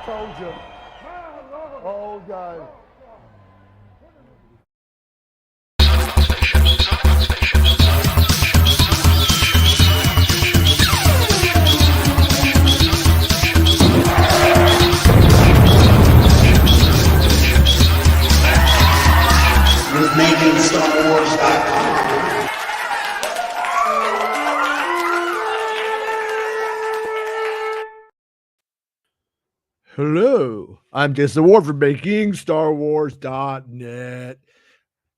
told you. Oh, God. With MakingStarWars.net. Hello, I'm Jason Ward from MakingStarWars.net.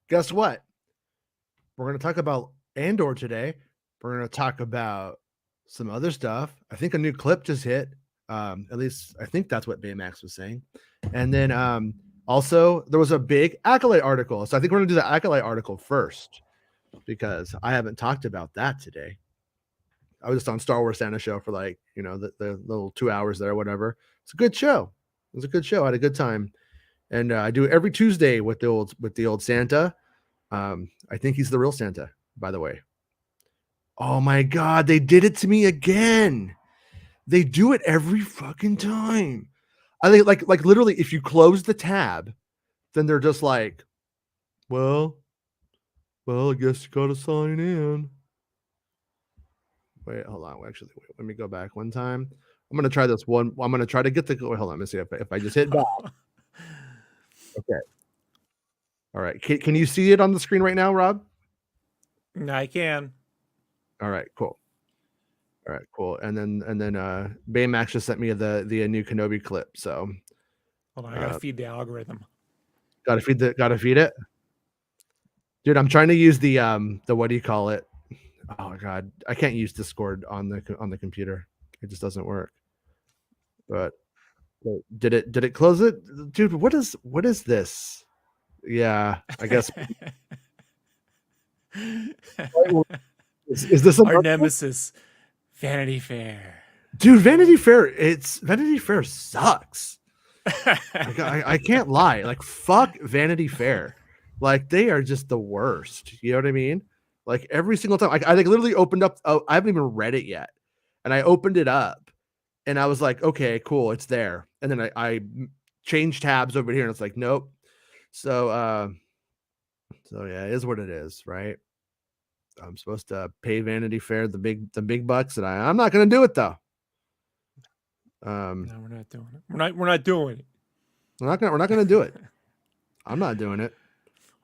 Guess what? We're going to talk about Andor today. We're going to talk about some other stuff. I think a new clip just hit. At least I think that's what Baymax was saying. And then also there was a big Acolyte article. So I think we're going to do the Acolyte article first because I haven't talked about that today. I was just on Star Wars Santa show for like, the little 2 hours there or whatever. It's a good show. It was a good show. I had a good time. And I do it every Tuesday with the old Santa. I think he's the real Santa, by the way. Oh my God, they did it to me again. They do it every fucking time. I think like literally if you close the tab, then they're just like, well, I guess you gotta sign in. Wait, hold on. Actually, wait, let me go back one time. I'm gonna try this one. I'm gonna try to get the. Wait, hold on. Let me see if I just hit back. Okay. All right. Can you see it on the screen right now, Rob? I can. All right. Cool. All right. Cool. And then Baymax just sent me the new Kenobi clip. So hold on. I gotta feed the algorithm. Gotta feed it, dude. I'm trying to use the what do you call it? Oh God, I can't use Discord on the computer. It just doesn't work. But did it close it, dude? What is this? Yeah, I guess. is this our nemesis? Vanity Fair, dude. Vanity Fair sucks. I can't lie. Like fuck Vanity Fair. Like they are just the worst. You know what I mean? Like every single time, I like literally opened up. Oh, I haven't even read it yet, and I opened it up, and I was like, okay, cool, it's there. And then I changed tabs over here, and it's like, nope. So yeah, it is what it is, right? I'm supposed to pay Vanity Fair the big bucks, and I'm not going to do it though. No, we're not doing it. We're not doing it. We're not going to do it. I'm not doing it.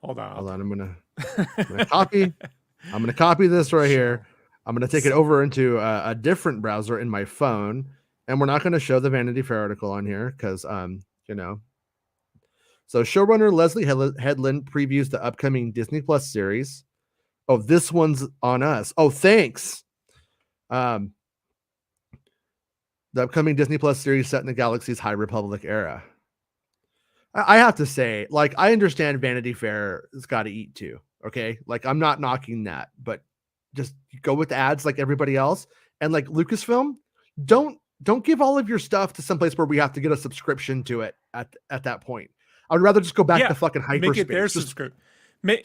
Hold on. I'm gonna copy. I'm going to copy this right here. I'm going to take it over into a different browser in my phone, and we're not going to show the Vanity Fair article on here because, So showrunner Leslie Headland previews the upcoming Disney Plus series. Oh, this one's on us. Oh, thanks. The upcoming Disney Plus series set in the galaxy's High Republic era. I have to say, like, I understand Vanity Fair has got to eat too. Okay, like I'm not knocking that, but just go with ads like everybody else. And like Lucasfilm, don't give all of your stuff to someplace where we have to get a subscription to it at that point. I would rather just go back to fucking hyperspace. Make it their subscription.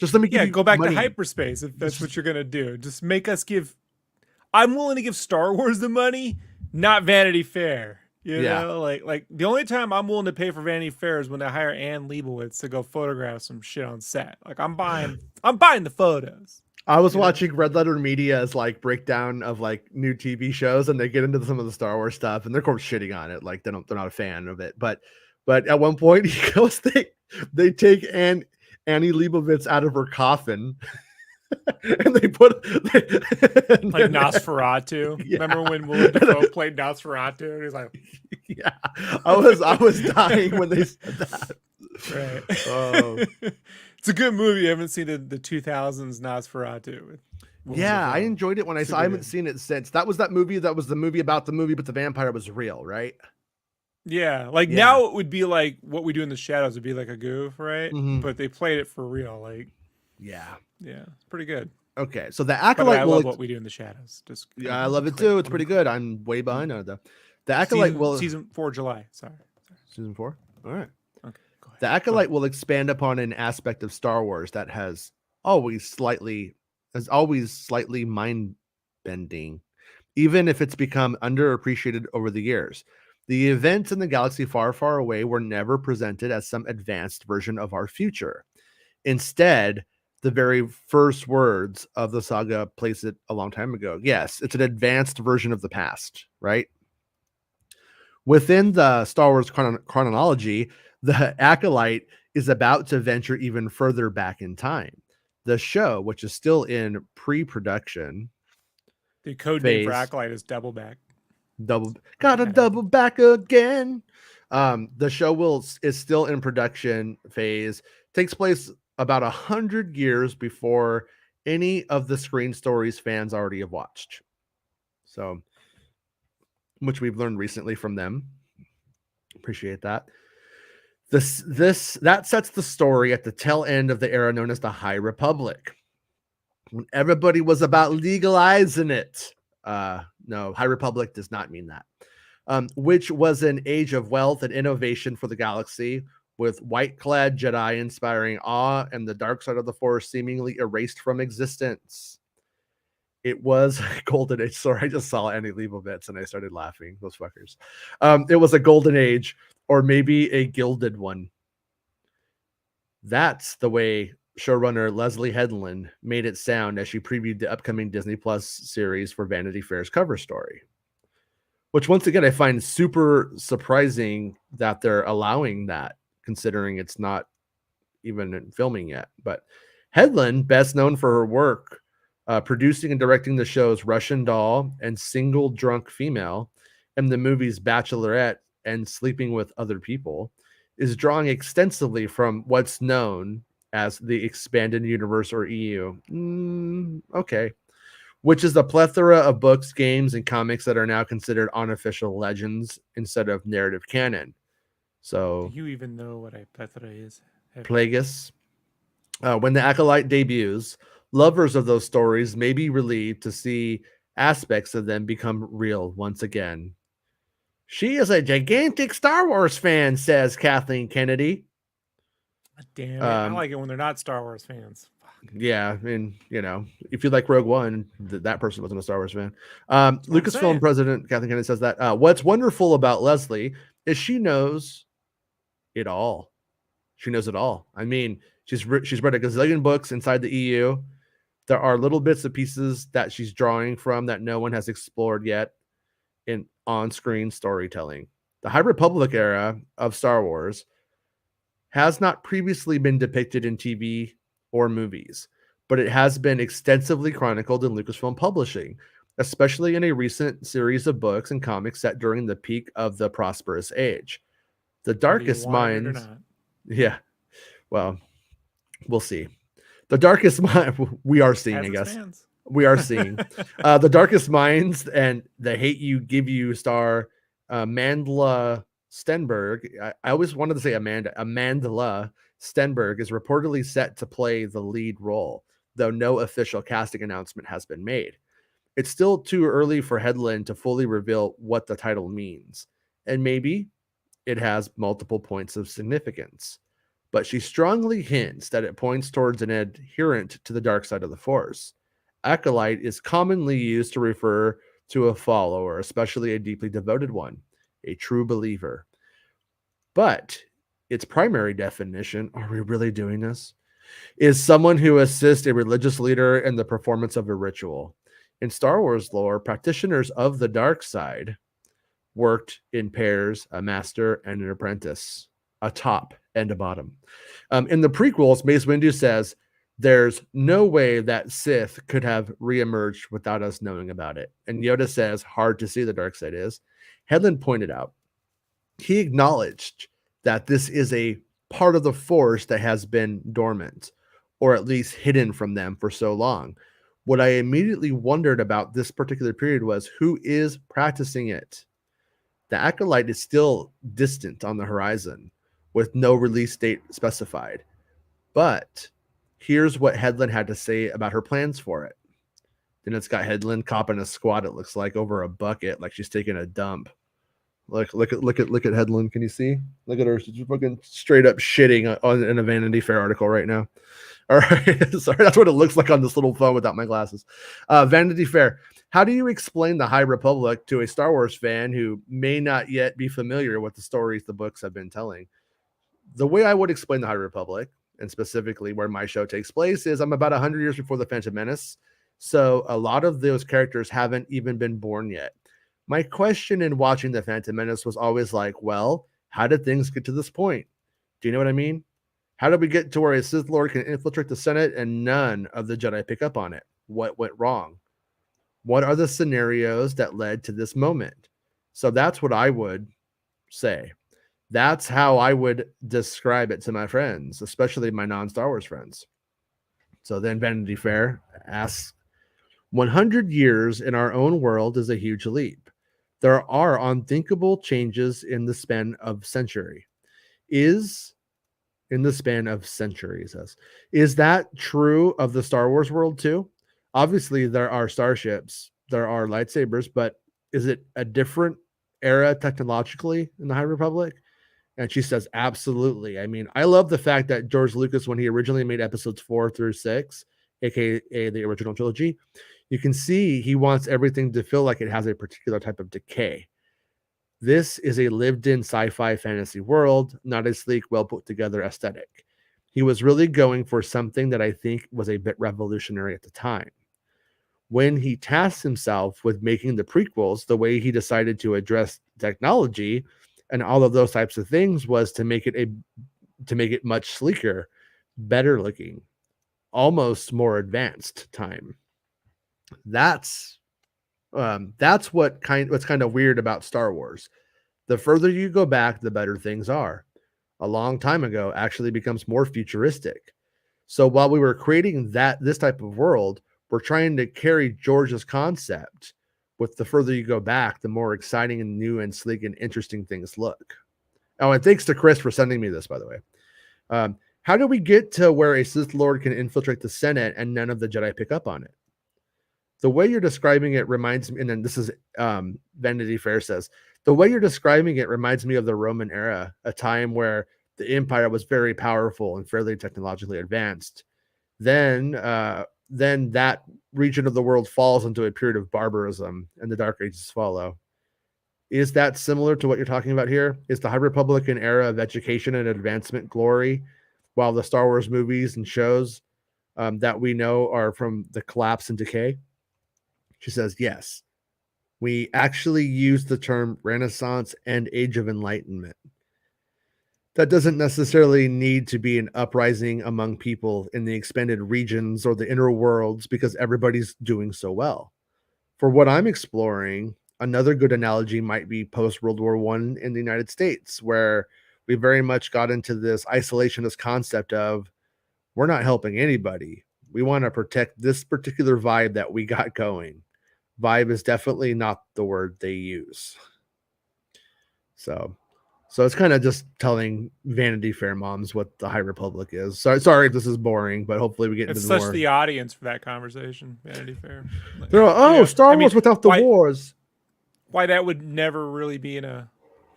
Just let me go back to hyperspace if that's what you're gonna do. Just make us give. I'm willing to give Star Wars the money, not Vanity Fair. You know, like the only time I'm willing to pay for Vanity Fair is when they hire Ann Leibovitz to go photograph some shit on set. Like I'm buying the photos. I was watching Red Letter Media's like breakdown of like new TV shows, and they get into some of the Star Wars stuff, and they're of course shitting on it. Like they're not a fan of it, but at one point he goes, they take Annie Leibovitz out of her coffin. And they put like Nosferatu. Yeah. Remember when Willem Dafoe played Nosferatu? And he's like, "Yeah, I was dying when they said that." Right. It's a good movie. I haven't seen the 2000s Nosferatu. Yeah, I enjoyed it when I saw. I haven't seen it since. That was the movie about the movie, but the vampire was real, right? Yeah, now it would be like What We Do in the Shadows would be like a goof, right? Mm-hmm. But they played it for real, like. Yeah, it's pretty good. Okay, so the Acolyte. I love What We Do in the Shadows. I love it too. It's pretty good. I'm way behind on it though. The Acolyte season 4 July. Sorry. Season 4. All right. Okay. Go ahead. The Acolyte will expand upon an aspect of Star Wars that has always slightly mind bending, even if it's become underappreciated over the years. The events in the galaxy far, far away were never presented as some advanced version of our future. Instead, the very first words of the saga place it a long time ago. Yes, it's an advanced version of the past, right? Within the Star Wars chronology, the Acolyte is about to venture even further back in time. The show, which is still in pre-production, The code name for Acolyte is Double Back. Double back again. The show is still in production phase. Takes place about 100 years before any of the screen stories fans already have watched. So, which we've learned recently from them. Appreciate that. That sets the story at the tail end of the era known as the High Republic, when everybody was about legalizing it. No, High Republic does not mean that. Which was an age of wealth and innovation for the galaxy, with white-clad Jedi inspiring awe and the dark side of the Force seemingly erased from existence. It was a golden age. Sorry, I just saw Andy Leibovitz and I started laughing. Those fuckers. It was a golden age, or maybe a gilded one. That's the way showrunner Leslie Headland made it sound as she previewed the upcoming Disney Plus series for Vanity Fair's cover story. Which, once again, I find super surprising that they're allowing that, considering it's not even in filming yet. But Headland, best known for her work producing and directing the shows Russian Doll and Single Drunk Female, and the movies Bachelorette and Sleeping with Other People, is drawing extensively from what's known as the Expanded Universe, or EU. Okay. Which is the plethora of books, games, and comics that are now considered unofficial legends instead of narrative canon. So, do you even know what a plethora is? Plagueis. When the Acolyte debuts, lovers of those stories may be relieved to see aspects of them become real once again. She is a gigantic Star Wars fan, says Kathleen Kennedy. Damn it. I like it when they're not Star Wars fans. Yeah, I mean, if you like Rogue One, that person wasn't a Star Wars fan. Lucasfilm president Kathleen Kennedy says that what's wonderful about Leslie is she knows it all. She knows it all. I mean, she's read a gazillion books inside the EU. There are little bits and pieces that she's drawing from that no one has explored yet in on-screen storytelling. The High Republic era of Star Wars has not previously been depicted in TV or movies, but it has been extensively chronicled in Lucasfilm publishing, especially in a recent series of books and comics set during the peak of the prosperous age. The Darkest Minds. Yeah. Well, we'll see. The Darkest Mind we are seeing, I guess. We are seeing The Darkest Minds and the Hate You Give You star Mandla Stenberg. I always wanted to say Amandla Stenberg is reportedly set to play the lead role, though no official casting announcement has been made. It's still too early for Headland to fully reveal what the title means, and maybe it has multiple points of significance. But she strongly hints that it points towards an adherent to the dark side of the Force. Acolyte is commonly used to refer to a follower, especially a deeply devoted one, a true believer. But its primary definition, are we really doing this? Is someone who assists a religious leader in the performance of a ritual. In Star Wars lore, practitioners of the dark side worked in pairs, a master and an apprentice, a top and a bottom. In the prequels, Mace Windu says, there's no way that Sith could have reemerged without us knowing about it. And Yoda says, hard to see the dark side is. Headland pointed out, he acknowledged that this is a part of the Force that has been dormant, or at least hidden from them for so long. What I immediately wondered about this particular period was, who is practicing it? The Acolyte is still distant on the horizon, with no release date specified. But here's what Headland had to say about her plans for it. Then it's got Headland copping a squat, it looks like, over a bucket, like she's taking a dump. Look at Headland. Can you see? Look at her. She's fucking straight up shitting in a Vanity Fair article right now. All right. Sorry, that's what it looks like on this little phone without my glasses. Vanity Fair. How do you explain the High Republic to a Star Wars fan who may not yet be familiar with the stories the books have been telling? The way I would explain the High Republic, and specifically where my show takes place, is I'm about 100 years before the Phantom Menace. So a lot of those characters haven't even been born yet. My question in watching the Phantom Menace was always like, well, how did things get to this point? Do you know what I mean? How did we get to where a Sith Lord can infiltrate the Senate and none of the Jedi pick up on it? What went wrong? What are the scenarios that led to this moment? So that's what I would say. That's how I would describe it to my friends, especially my non-Star Wars friends. So then Vanity Fair asks, 100 years in our own world is a huge leap. There are unthinkable changes in the span of century. Is that true of the Star Wars world too? Obviously, there are starships, there are lightsabers, but is it a different era technologically in the High Republic? And she says, absolutely. I mean, I love the fact that George Lucas, when he originally made episodes 4 through 6, aka the original trilogy, you can see he wants everything to feel like it has a particular type of decay. This is a lived-in sci-fi fantasy world, not a sleek, well-put-together aesthetic. He was really going for something that I think was a bit revolutionary at the time. When he tasked himself with making the prequels, the way he decided to address technology and all of those types of things was to make it much sleeker, better looking, almost more advanced time. That's what's kind of weird about Star Wars. The further you go back, the better things are. A long time ago actually becomes more futuristic. So while we were creating this type of world, we're trying to carry George's concept. With the further you go back, the more exciting and new and sleek and interesting things look. Oh, and thanks to Chris for sending me this, by the way. How do we get to where a Sith Lord can infiltrate the Senate and none of the Jedi pick up on it? The way you're describing it reminds me, and then this is Vanity Fair says, the way you're describing it reminds me of the Roman era, a time where the empire was very powerful and fairly technologically advanced. Then that region of the world falls into a period of barbarism and the Dark Ages follow. Is that similar to what you're talking about here? Is the High Republic an era of education and advancement glory, while the Star Wars movies and shows that we know are from the collapse and decay? She says, yes. We actually use the term Renaissance and Age of Enlightenment. That doesn't necessarily need to be an uprising among people in the expanded regions or the inner worlds because everybody's doing so well. For what I'm exploring, another good analogy might be post-World War I in the United States, where we very much got into this isolationist concept of we're not helping anybody. We want to protect this particular vibe that we got going. Vibe is definitely not the word they use. So it's kind of just telling Vanity Fair moms what the High Republic is. Sorry if this is boring, but hopefully we get into more. It's such the audience for that conversation, Vanity Fair. Like, they're like, Star Wars without the wars. Why that would never really be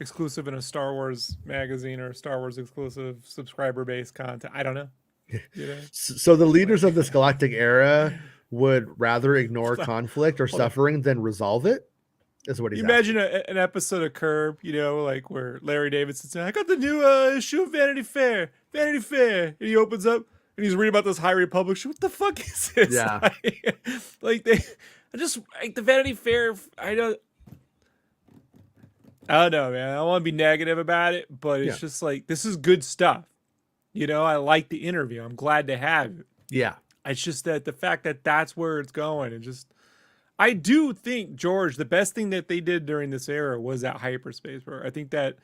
exclusive in a Star Wars magazine or Star Wars exclusive subscriber-based content. I don't know. You know? So the leaders of this galactic era would rather ignore conflict or suffering than resolve it, is what he's imagine an episode of Curb, like where Larry Davidson said, I got the new issue of Vanity Fair. And he opens up and he's reading about this High Republic show. What the fuck is this? Yeah. The Vanity Fair, I don't know, man. I don't want to be negative about it, but it's just like, this is good stuff. I like the interview. I'm glad to have it. Yeah. It's just that the fact that that's where it's going, and just, I do think, George, the best thing that they did during this era was that hyperspace where I think that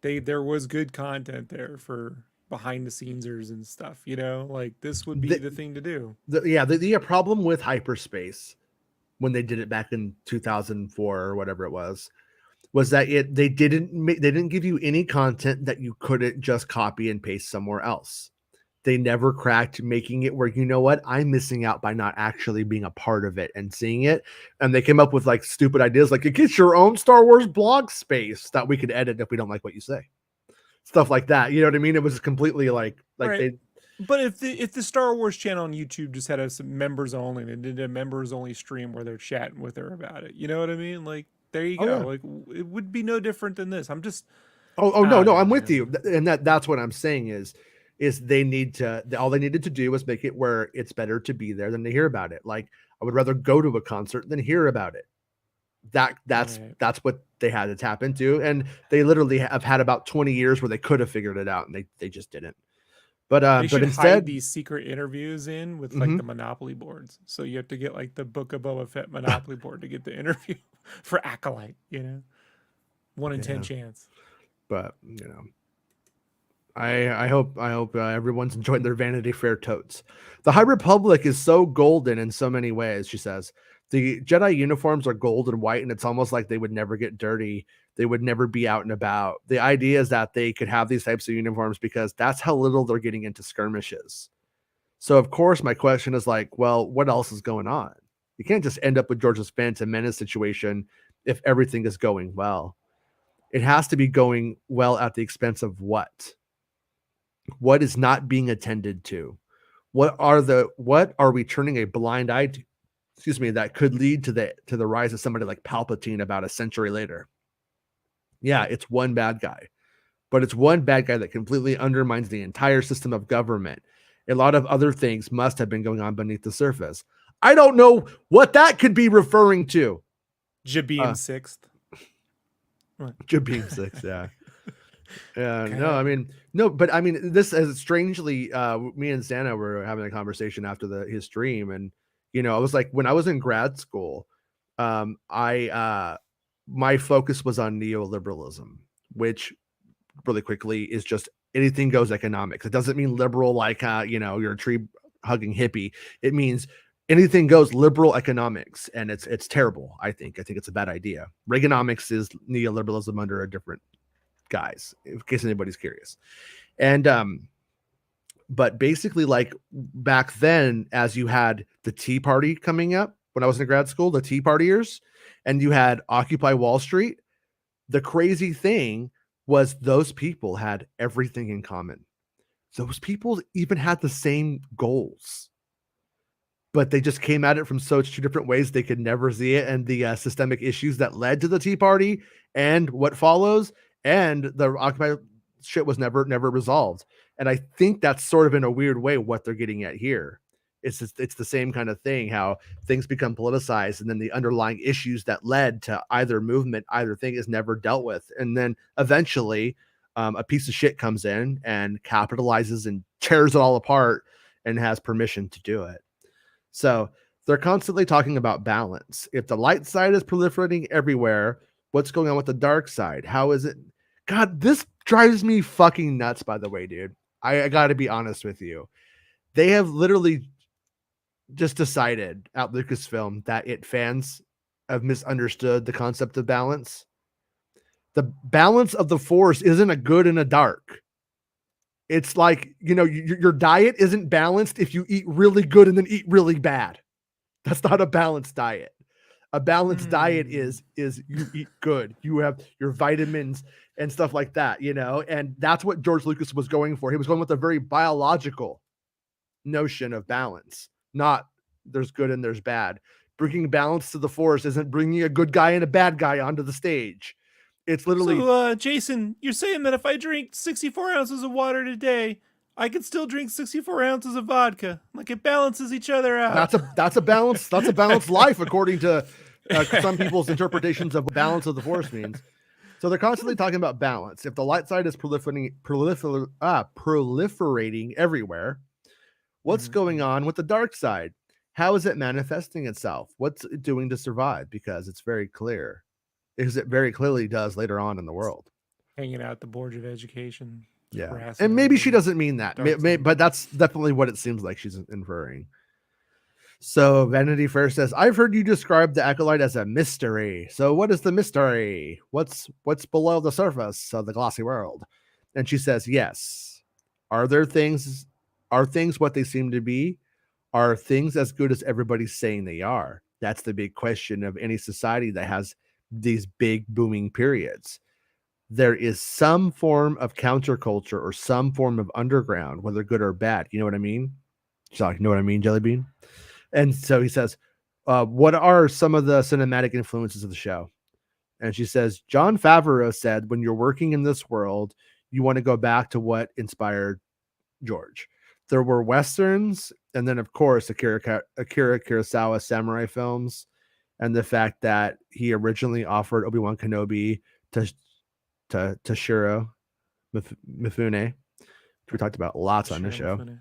there was good content there for behind the scenesers and stuff, like this would be the thing to do. The problem with hyperspace when they did it back in 2004 or whatever it was that they didn't give you any content that you couldn't just copy and paste somewhere else. They never cracked making it where, you know what, I'm missing out by not actually being a part of it and seeing it. And they came up with like stupid ideas, like it gets your own Star Wars blog space that we could edit if we don't like what you say. Stuff like that. You know what I mean? It was completely like right. But if the Star Wars channel on YouTube just had some members only, they did a members only stream where they're chatting with her about it. You know what I mean? Like, there you Oh go. yeah. Like, it would be no different than this. I'm just, Oh I no, don't I'm with know. you. And that's what I'm saying is they need to, all they needed to do was make it where it's better to be there than to hear about it. Like, I would rather go to a concert than hear about it. That's what they had to tap into. And they literally have had about 20 years where they could have figured it out, and they just didn't. But They should instead, hide these secret interviews in with like the Monopoly boards. So you have to get like the Book of Boba Fett Monopoly board to get the interview for Acolyte, 1 in 10 chance. But I hope everyone's enjoying their Vanity Fair totes. The High Republic is so golden in so many ways, she says. The Jedi uniforms are gold and white, and it's almost like they would never get dirty. They would never be out and about. The idea is that they could have these types of uniforms because that's how little they're getting into skirmishes. So, of course, my question is like, well, what else is going on? You can't just end up with George's Phantom Menace situation if everything is going well. It has to be going well at the expense of what? What is not being attended to? What are we turning a blind eye to? Excuse me, that could lead to the rise of somebody like Palpatine about a century later. Yeah, it's one bad guy, but it's one bad guy that completely undermines the entire system of government. A lot of other things must have been going on beneath the surface. I don't know what that could be referring to. Jabim sixth. Jabim sixth, yeah. Yeah, no, I mean, this is strangely, me and Santa were having a conversation after his stream, and I was like, when I was in grad school, my focus was on neoliberalism, which really quickly is just anything goes economics. It doesn't mean liberal like you're a tree hugging hippie. It means anything goes liberal economics, and it's terrible. I think it's a bad idea. Reaganomics is neoliberalism under a different guise, in case anybody's curious. And but basically, like back then, as you had the Tea Party coming up when I was in grad school, the Tea Partiers, and you had Occupy Wall Street, the crazy thing was those people had everything in common. Those people even had the same goals, but they just came at it from such two different ways they could never see it. And the systemic issues that led to the Tea Party and what follows, and the Occupy shit was never resolved. And I think that's sort of in a weird way what they're getting at here. It's the same kind of thing, how things become politicized, and then the underlying issues that led to either movement, either thing is never dealt with. And then eventually a piece of shit comes in and capitalizes and tears it all apart and has permission to do it. So they're constantly talking about balance. If the light side is proliferating everywhere, what's going on with the dark side? How is it? God, this drives me fucking nuts, by the way, dude. I got to be honest with you. They have literally just decided at Lucasfilm that fans have misunderstood the concept of balance. The balance of the Force isn't a good and a dark. It's like, your diet isn't balanced if you eat really good and then eat really bad. That's not a balanced diet. A balanced diet is you eat good. You have your vitamins and stuff like that, and that's what George Lucas was going for. He was going with a very biological notion of balance, not there's good and there's bad. Bringing balance to the Force isn't bringing a good guy and a bad guy onto the stage. It's literally. So, Jason, you're saying that if I drink 64 ounces of water today, I can still drink 64 ounces of vodka. Like, it balances each other out. That's a balance. That's a balanced life, according to some people's interpretations of what balance of the Force means. So they're constantly talking about balance. If the light side is proliferating everywhere, what's going on with the dark side? How is it manifesting itself? What's it doing to survive? Because it's very clear. Because it very clearly does later on in the world. Hanging out at the Board of Education. Yeah. And maybe she doesn't mean that, but that's definitely what it seems like she's inferring. So Vanity Fair says, I've heard you describe the Acolyte as a mystery. So what is the mystery? What's below the surface of the glossy world? And she says, yes. Are things what they seem to be? Are things as good as everybody's saying they are? That's the big question of any society that has these big booming periods. there is some form of counterculture or some form of underground, whether good or bad. You know what I mean? She's like, you know what I mean, Jellybean? And so he says, what are some of the cinematic influences of the show? And she says, Jon Favreau said, when you're working in this world, you want to go back to what inspired George. There were Westerns, and then, of course, Akira Kurosawa samurai films, and the fact that he originally offered Obi-Wan Kenobi to Shiro Mifune, which we talked about lots on this show. Mifune.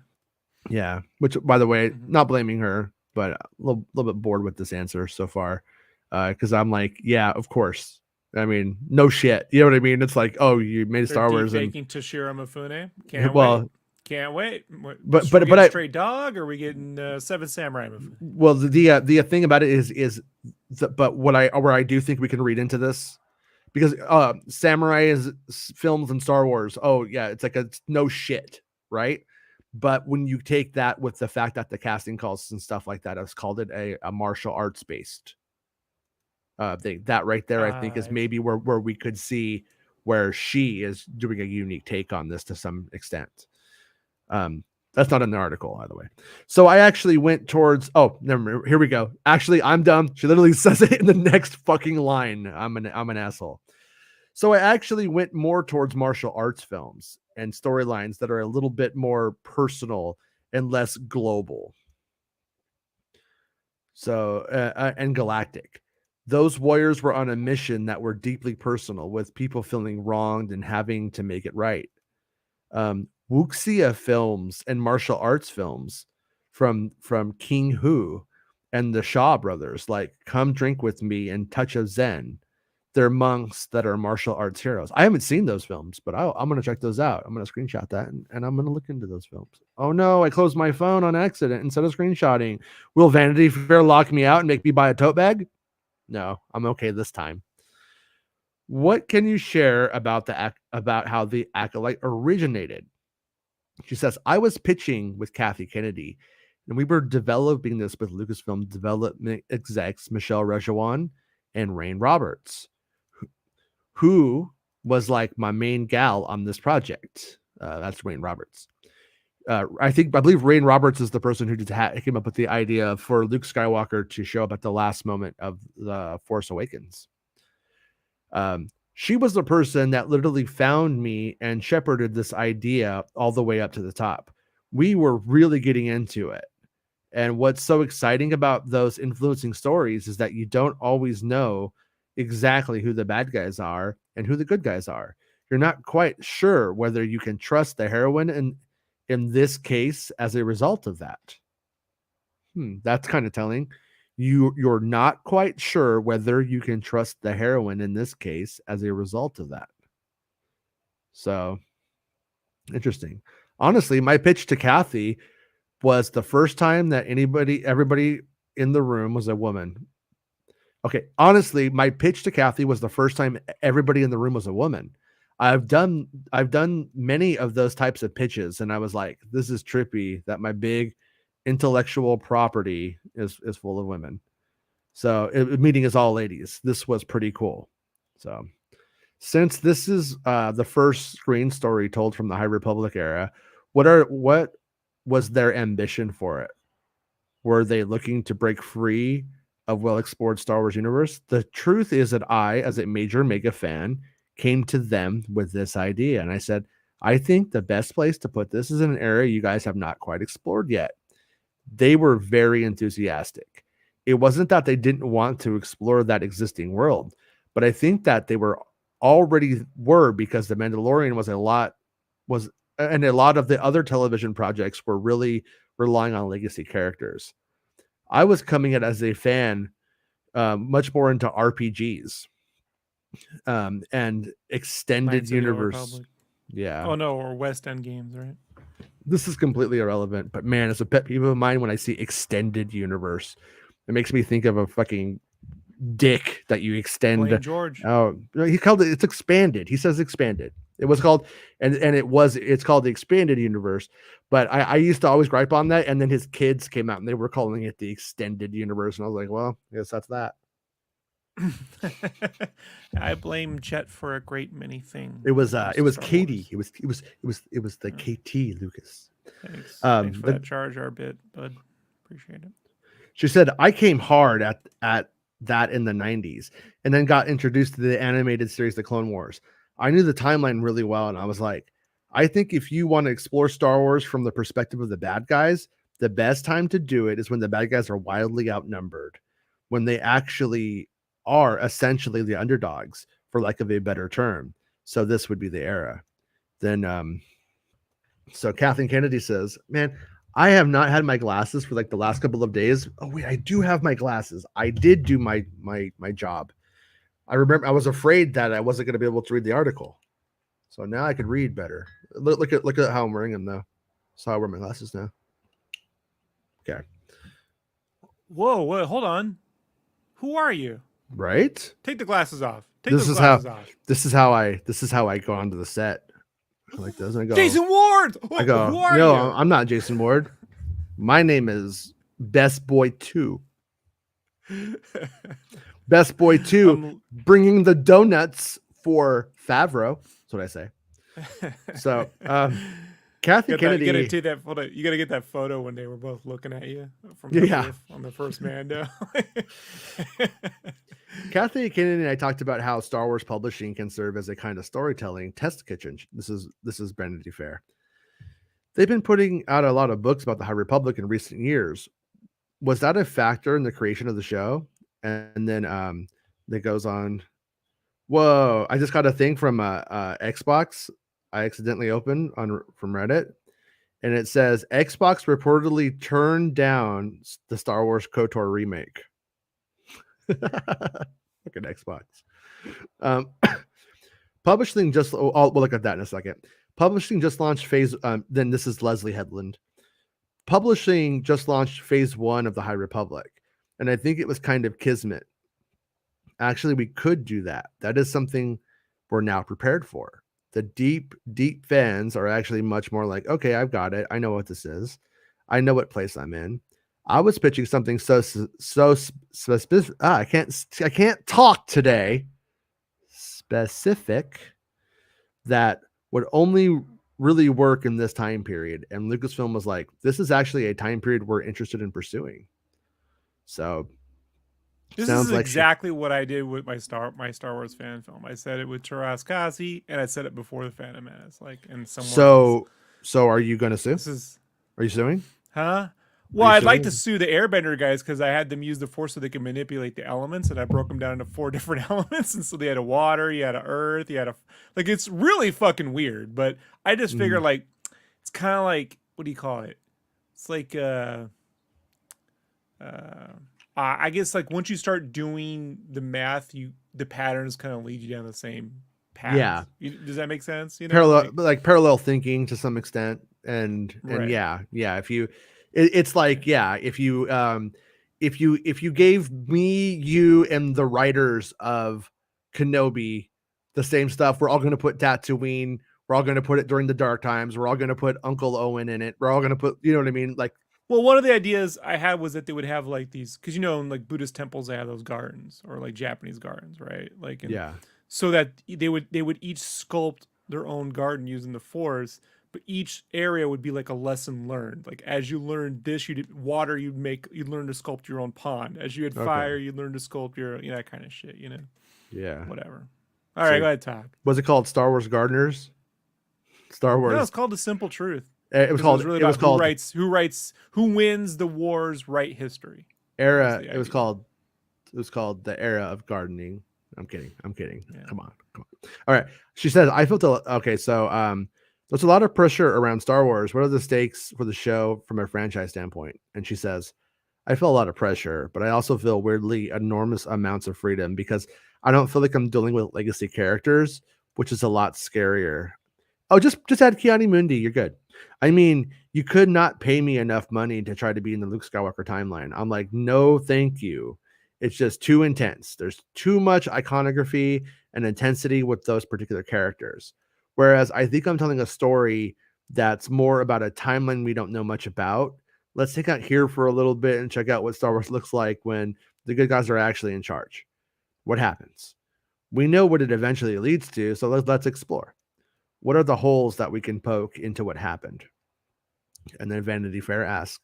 Yeah, which, by the way, not blaming her, but a little bit bored with this answer so far, because I'm like, yeah, of course. I mean, no shit. You know what I mean? It's like, oh, you made Star Wars and Toshiro Mifune. Can't well, wait. Can't wait. But I Stray Dog, or are we getting Seven Samurai Mifune? Well, the thing about it is but where I do think we can read into this, because samurai is films and Star Wars. Oh yeah, it's like it's no shit, right? But when you take that with the fact that the casting calls and stuff like that, I've called it a martial arts based thing. That right there, I think, is maybe where we could see where she is doing a unique take on this to some extent. That's not in the article, by the way. So I actually went towards, here we go. Actually, I'm dumb. She literally says it in the next fucking line. I'm an asshole. So I actually went more towards martial arts films and storylines that are a little bit more personal and less global. So, and galactic. Those warriors were on a mission that were deeply personal, with people feeling wronged and having to make it right. Wuxia films and martial arts films from King Hu and the Shaw brothers, like Come Drink With Me and Touch of Zen. They're monks that are martial arts heroes. I haven't seen those films, but I'm going to check those out. I'm going to screenshot that and I'm going to look into those films. Oh no, I closed my phone on accident instead of screenshotting. Will Vanity Fair lock me out and make me buy a tote bag? No, I'm okay this time. What can you share about how the Acolyte originated? She says, I was pitching with Kathy Kennedy, and we were developing this with Lucasfilm development execs Michelle Rejawan and Rain Roberts, who was like my main gal on this project. That's Rain Roberts. I believe Rain Roberts is the person who came up with the idea for Luke Skywalker to show up at the last moment of The Force Awakens. She was the person that literally found me and shepherded this idea all the way up to the top. We were really getting into it. And what's so exciting about those influencing stories is that you don't always know exactly who the bad guys are and who the good guys are. You're not quite sure whether you can trust the heroine in this case as a result of that. That's kind of telling. You're not quite sure whether you can trust the heroine in this case as a result of that. So interesting. Honestly, my pitch to Kathy was the first time that everybody in the room was a woman. Okay, honestly, my pitch to Kathy was the first time everybody in the room was a woman. I've done many of those types of pitches, and I was like, this is trippy that my big intellectual property is full of women. So meeting is all ladies. This was pretty cool. So since this is the first screen story told from the High Republic era, what was their ambition for it? Were they looking to break free of well-explored Star Wars universe? The truth is that I, as a major mega fan, came to them with this idea. And I said, I think the best place to put this is in an area you guys have not quite explored yet. They were very enthusiastic. It wasn't that they didn't want to explore that existing world, but I think that they already were, because The Mandalorian and a lot of the other television projects were really relying on legacy characters. I was coming in as a fan, much more into RPGs and extended universe. Yeah. Oh no, or West End games, right? This is completely irrelevant, but man, it's a pet peeve of mine when I see extended universe. It makes me think of a fucking dick that you extend. Blame George. Oh, he called it's expanded. He says expanded. It was called, it's called the expanded universe. But I used to always gripe on that, and then his kids came out and they were calling it the extended universe, and I was like, well, I guess that's that. I blame Chet for a great many things. It was Star Katie. Wars. It was the Yeah. KT, Lucas. Thanks for that Jar Jar bit, bud. Appreciate it. She said, I came hard at that in the 90s and then got introduced to the animated series, The Clone Wars. I knew the timeline really well, and I was like, I think if you want to explore Star Wars from the perspective of the bad guys, the best time to do it is when the bad guys are wildly outnumbered, when they actually are essentially the underdogs, for lack of a better term. So this would be the era. Then so Kathleen Kennedy says, man, I have not had my glasses for like the last couple of days. Oh wait, I do have my glasses. I did do my job. I remember I was afraid that I wasn't going to be able to read the article. So now I could read better. Look at how I'm wearing them though. So I wear my glasses now. Okay. Whoa, hold on. Who are you? Right? Take the glasses off. This is how I go onto the set. Like this. I go, Jason Ward. I go, who are no, you? I'm not Jason Ward. My name is Best Boy 2. Best Boy 2 bringing the donuts for Favreau. That's what I say. So, Kathy Kennedy. You gotta take that photo. You gotta get that photo when they were both looking at you from on the first Mando. Kathy Kennedy and I talked about how Star Wars publishing can serve as a kind of storytelling test kitchen. This is Vanity Fair. They've been putting out a lot of books about the High Republic in recent years. Was that a factor in the creation of the show? And then it goes on. Whoa! I just got a thing from Xbox. I accidentally opened from Reddit, and it says Xbox reportedly turned down the Star Wars KOTOR remake. Look at Xbox. Publishing just. We'll look at that in a second. Publishing just launched phase. Then this is Leslie Headland. Publishing just launched phase 1 of the High Republic, and I think it was kind of kismet. Actually, we could do that. That is something we're now prepared for. The deep fans are actually much more like, okay, I've got it. I know what this is. I know what place I'm in. I was pitching something so specific. I can't talk today. Specific that would only really work in this time period. And Lucasfilm was like, this is actually a time period we're interested in pursuing. So this is exactly what I did with my Star Wars fan film. I said it with Taras Kasi, and I said it before the Phantom Menace. So are you going to sue? Are you suing? Huh? Well, I'd like to sue the Airbender guys because I had them use the Force so they could manipulate the elements, and I broke them down into 4 different elements. And so they had a water, you had a earth, you had a it's really fucking weird. But I just figure it's kind of like, what do you call it? It's like I guess like once you start doing the math, the patterns kind of lead you down the same path. Yeah. Does that make sense? You know, parallel thinking to some extent, and yeah. If you. It's like, yeah, if you gave me, you, and the writers of Kenobi the same stuff, we're all going to put Tatooine, we're all going to put it during the dark times, we're all going to put Uncle Owen in it, we're all going to put, you know what I mean? Like, well, one of the ideas I had was that they would have like these, because you know, in like Buddhist temples they have those gardens, or like Japanese gardens, right? Like, so that they would each sculpt their own garden using the Force. But each area would be like a lesson learned. Like as you learned this, you did water, you'd learn to sculpt your own pond. As you had fire, you'd learn to sculpt your, that kind of shit, Yeah. Whatever. All right, go ahead, talk. Was it called Star Wars Gardeners? Star Wars. No, it's called The Simple Truth. It was called. Really about who wins the wars, write history. Era. It was called The Era of Gardening. I'm kidding. Yeah. Come on. All right. She says, I felt okay. So, there's a lot of pressure around Star Wars. What are the stakes for the show from a franchise standpoint? And she says, I feel a lot of pressure, but I also feel weirdly enormous amounts of freedom because I don't feel like I'm dealing with legacy characters, which is a lot scarier. Oh, just add Keanu Mundi. You're good. I mean, you could not pay me enough money to try to be in the Luke Skywalker timeline. I'm like, no, thank you. It's just too intense. There's too much iconography and intensity with those particular characters. Whereas I think I'm telling a story that's more about a timeline we don't know much about. Let's take out here for a little bit and check out what Star Wars looks like when the good guys are actually in charge. What happens? We know what it eventually leads to, so let's explore. What are the holes that we can poke into what happened? And then Vanity Fair asks,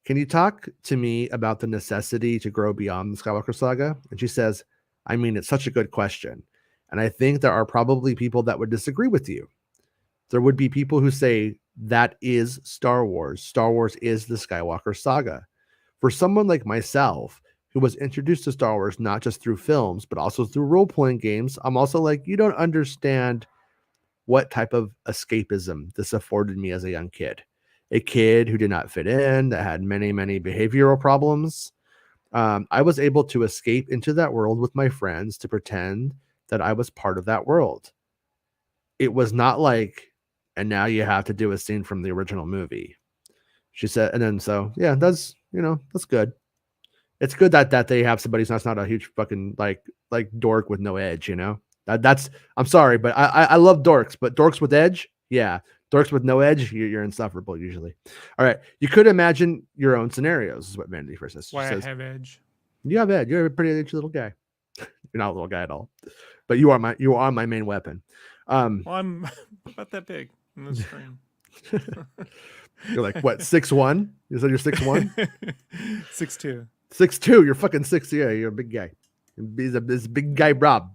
can you talk to me about the necessity to grow beyond the Skywalker saga? And she says, I mean, it's such a good question. And I think there are probably people that would disagree with you. There would be people who say that is Star Wars. Star Wars is the Skywalker saga. For someone like myself, who was introduced to Star Wars not just through films, but also through role-playing games, I'm also like, you don't understand what type of escapism this afforded me as a young kid. A kid who did not fit in, that had many, many behavioral problems. I was able to escape into that world with my friends to pretend that I was part of that world. It was not like, and now you have to do a scene from the original movie. She said, and then so yeah, that's good. It's good that they have somebody that's not a huge fucking like dork with no edge, That's I'm sorry, but I love dorks, but dorks with edge, yeah. Dorks with no edge, you're insufferable usually. All right. You could imagine your own scenarios, is what Vanity Fair says. Why I have edge. You have edge. You're a pretty edgy little guy. You're not a little guy at all. But you are my main weapon. Well, I'm about that big in the screen. You're like what, 6'1"? You said you're 6'1"? 6'2". 6'2". You're fucking 6'. Yeah, you're a big guy. He's this big guy, Rob.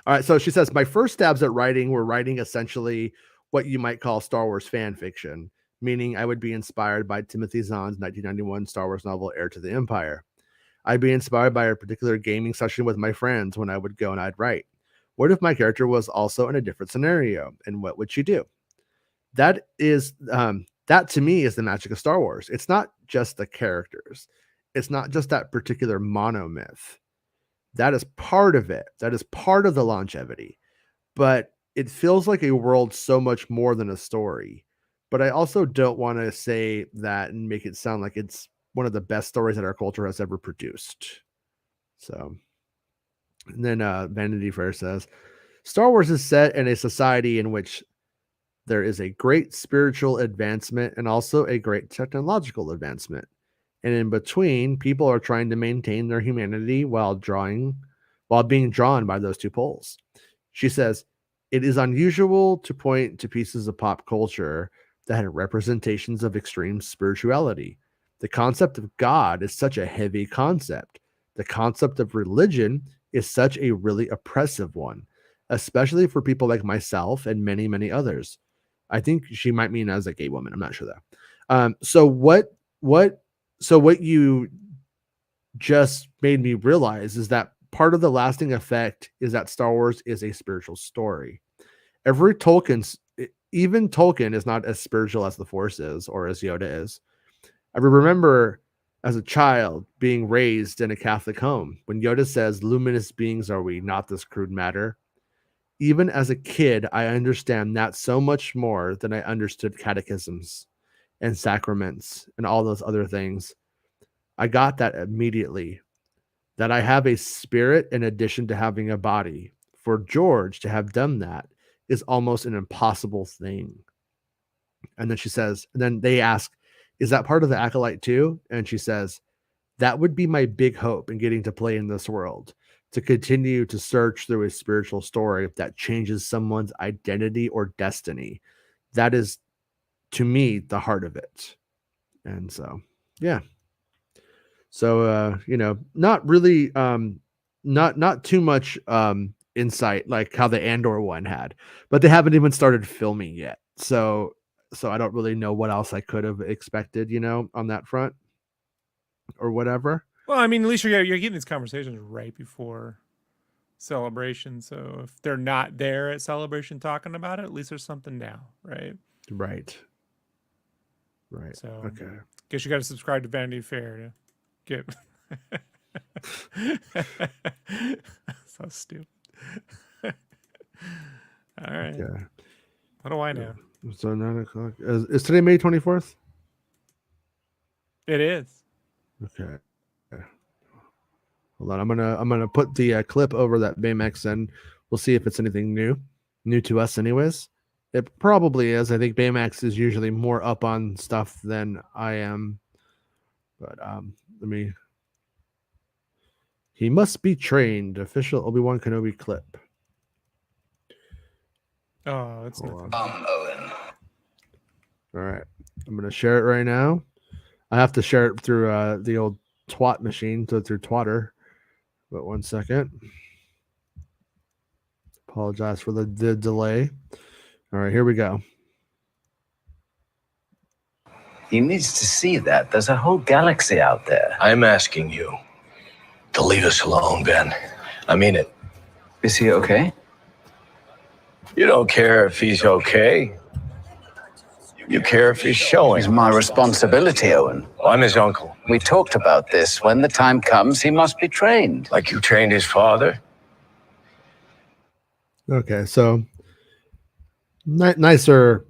All right. So she says, my first stabs at writing were writing essentially what you might call Star Wars fan fiction, meaning I would be inspired by Timothy Zahn's 1991 Star Wars novel, Heir to the Empire. I'd be inspired by a particular gaming session with my friends when I would go and I'd write. What if my character was also in a different scenario, and what would she do? That is, that to me is the magic of Star Wars. It's not just the characters. It's not just that particular monomyth. That is part of it. That is part of the longevity. But it feels like a world so much more than a story. But I also don't want to say that and make it sound like it's one of the best stories that our culture has ever produced. So, and then Vanity Fair says, Star Wars is set in a society in which there is a great spiritual advancement and also a great technological advancement. And in between, people are trying to maintain their humanity while being drawn by those two poles. She says, it is unusual to point to pieces of pop culture that had representations of extreme spirituality. The concept of God is such a heavy concept. The concept of religion is such a really oppressive one, especially for people like myself and many, many others. I think she might mean as a gay woman. I'm not sure though. So what you just made me realize is that part of the lasting effect is that Star Wars is a spiritual story. Even Tolkien is not as spiritual as the Force is or as Yoda is. I remember as a child being raised in a Catholic home when Yoda says, luminous beings are we, not this crude matter. Even as a kid, I understand that so much more than I understood catechisms and sacraments and all those other things. I got that immediately, that I have a spirit in addition to having a body. For George to have done that is almost an impossible thing. And then she says, and then they ask, is that part of the Acolyte too? And she says, that would be my big hope in getting to play in this world, to continue to search through a spiritual story that changes someone's identity or destiny. That is, to me, the heart of it. And so, yeah. So, not really, not too much insight like how the Andor one had, but they haven't even started filming yet. So I don't really know what else I could have expected, on that front or whatever. Well, I mean, at least you're getting these conversations right before Celebration. So if they're not there at Celebration talking about it, at least there's something now, right? Right. So, okay. Guess you got to subscribe to Vanity Fair to get. So stupid. All right. Okay. What do I know? So 9:00. Is today May 24th? It is. Okay. Hold on. I'm gonna put the clip over that Baymax and we'll see if it's anything new to us anyways. It probably is. I think Baymax is usually more up on stuff than I am. But let me He must be trained. Official Obi-Wan Kenobi clip. Oh, that's Hold nothing. on. Owen. All right. I'm going to share it right now. I have to share it through the old twat machine, so through Twatter. But 1 second. Apologize for the delay. All right, here we go. He needs to see that. There's a whole galaxy out there. I'm asking you to leave us alone, Ben. I mean it. Is he okay? You don't care if he's okay. You care if he's showing. It's my responsibility, Owen. I'm his uncle. We talked about this. When the time comes, he must be trained. Like you trained his father? Okay, so nicer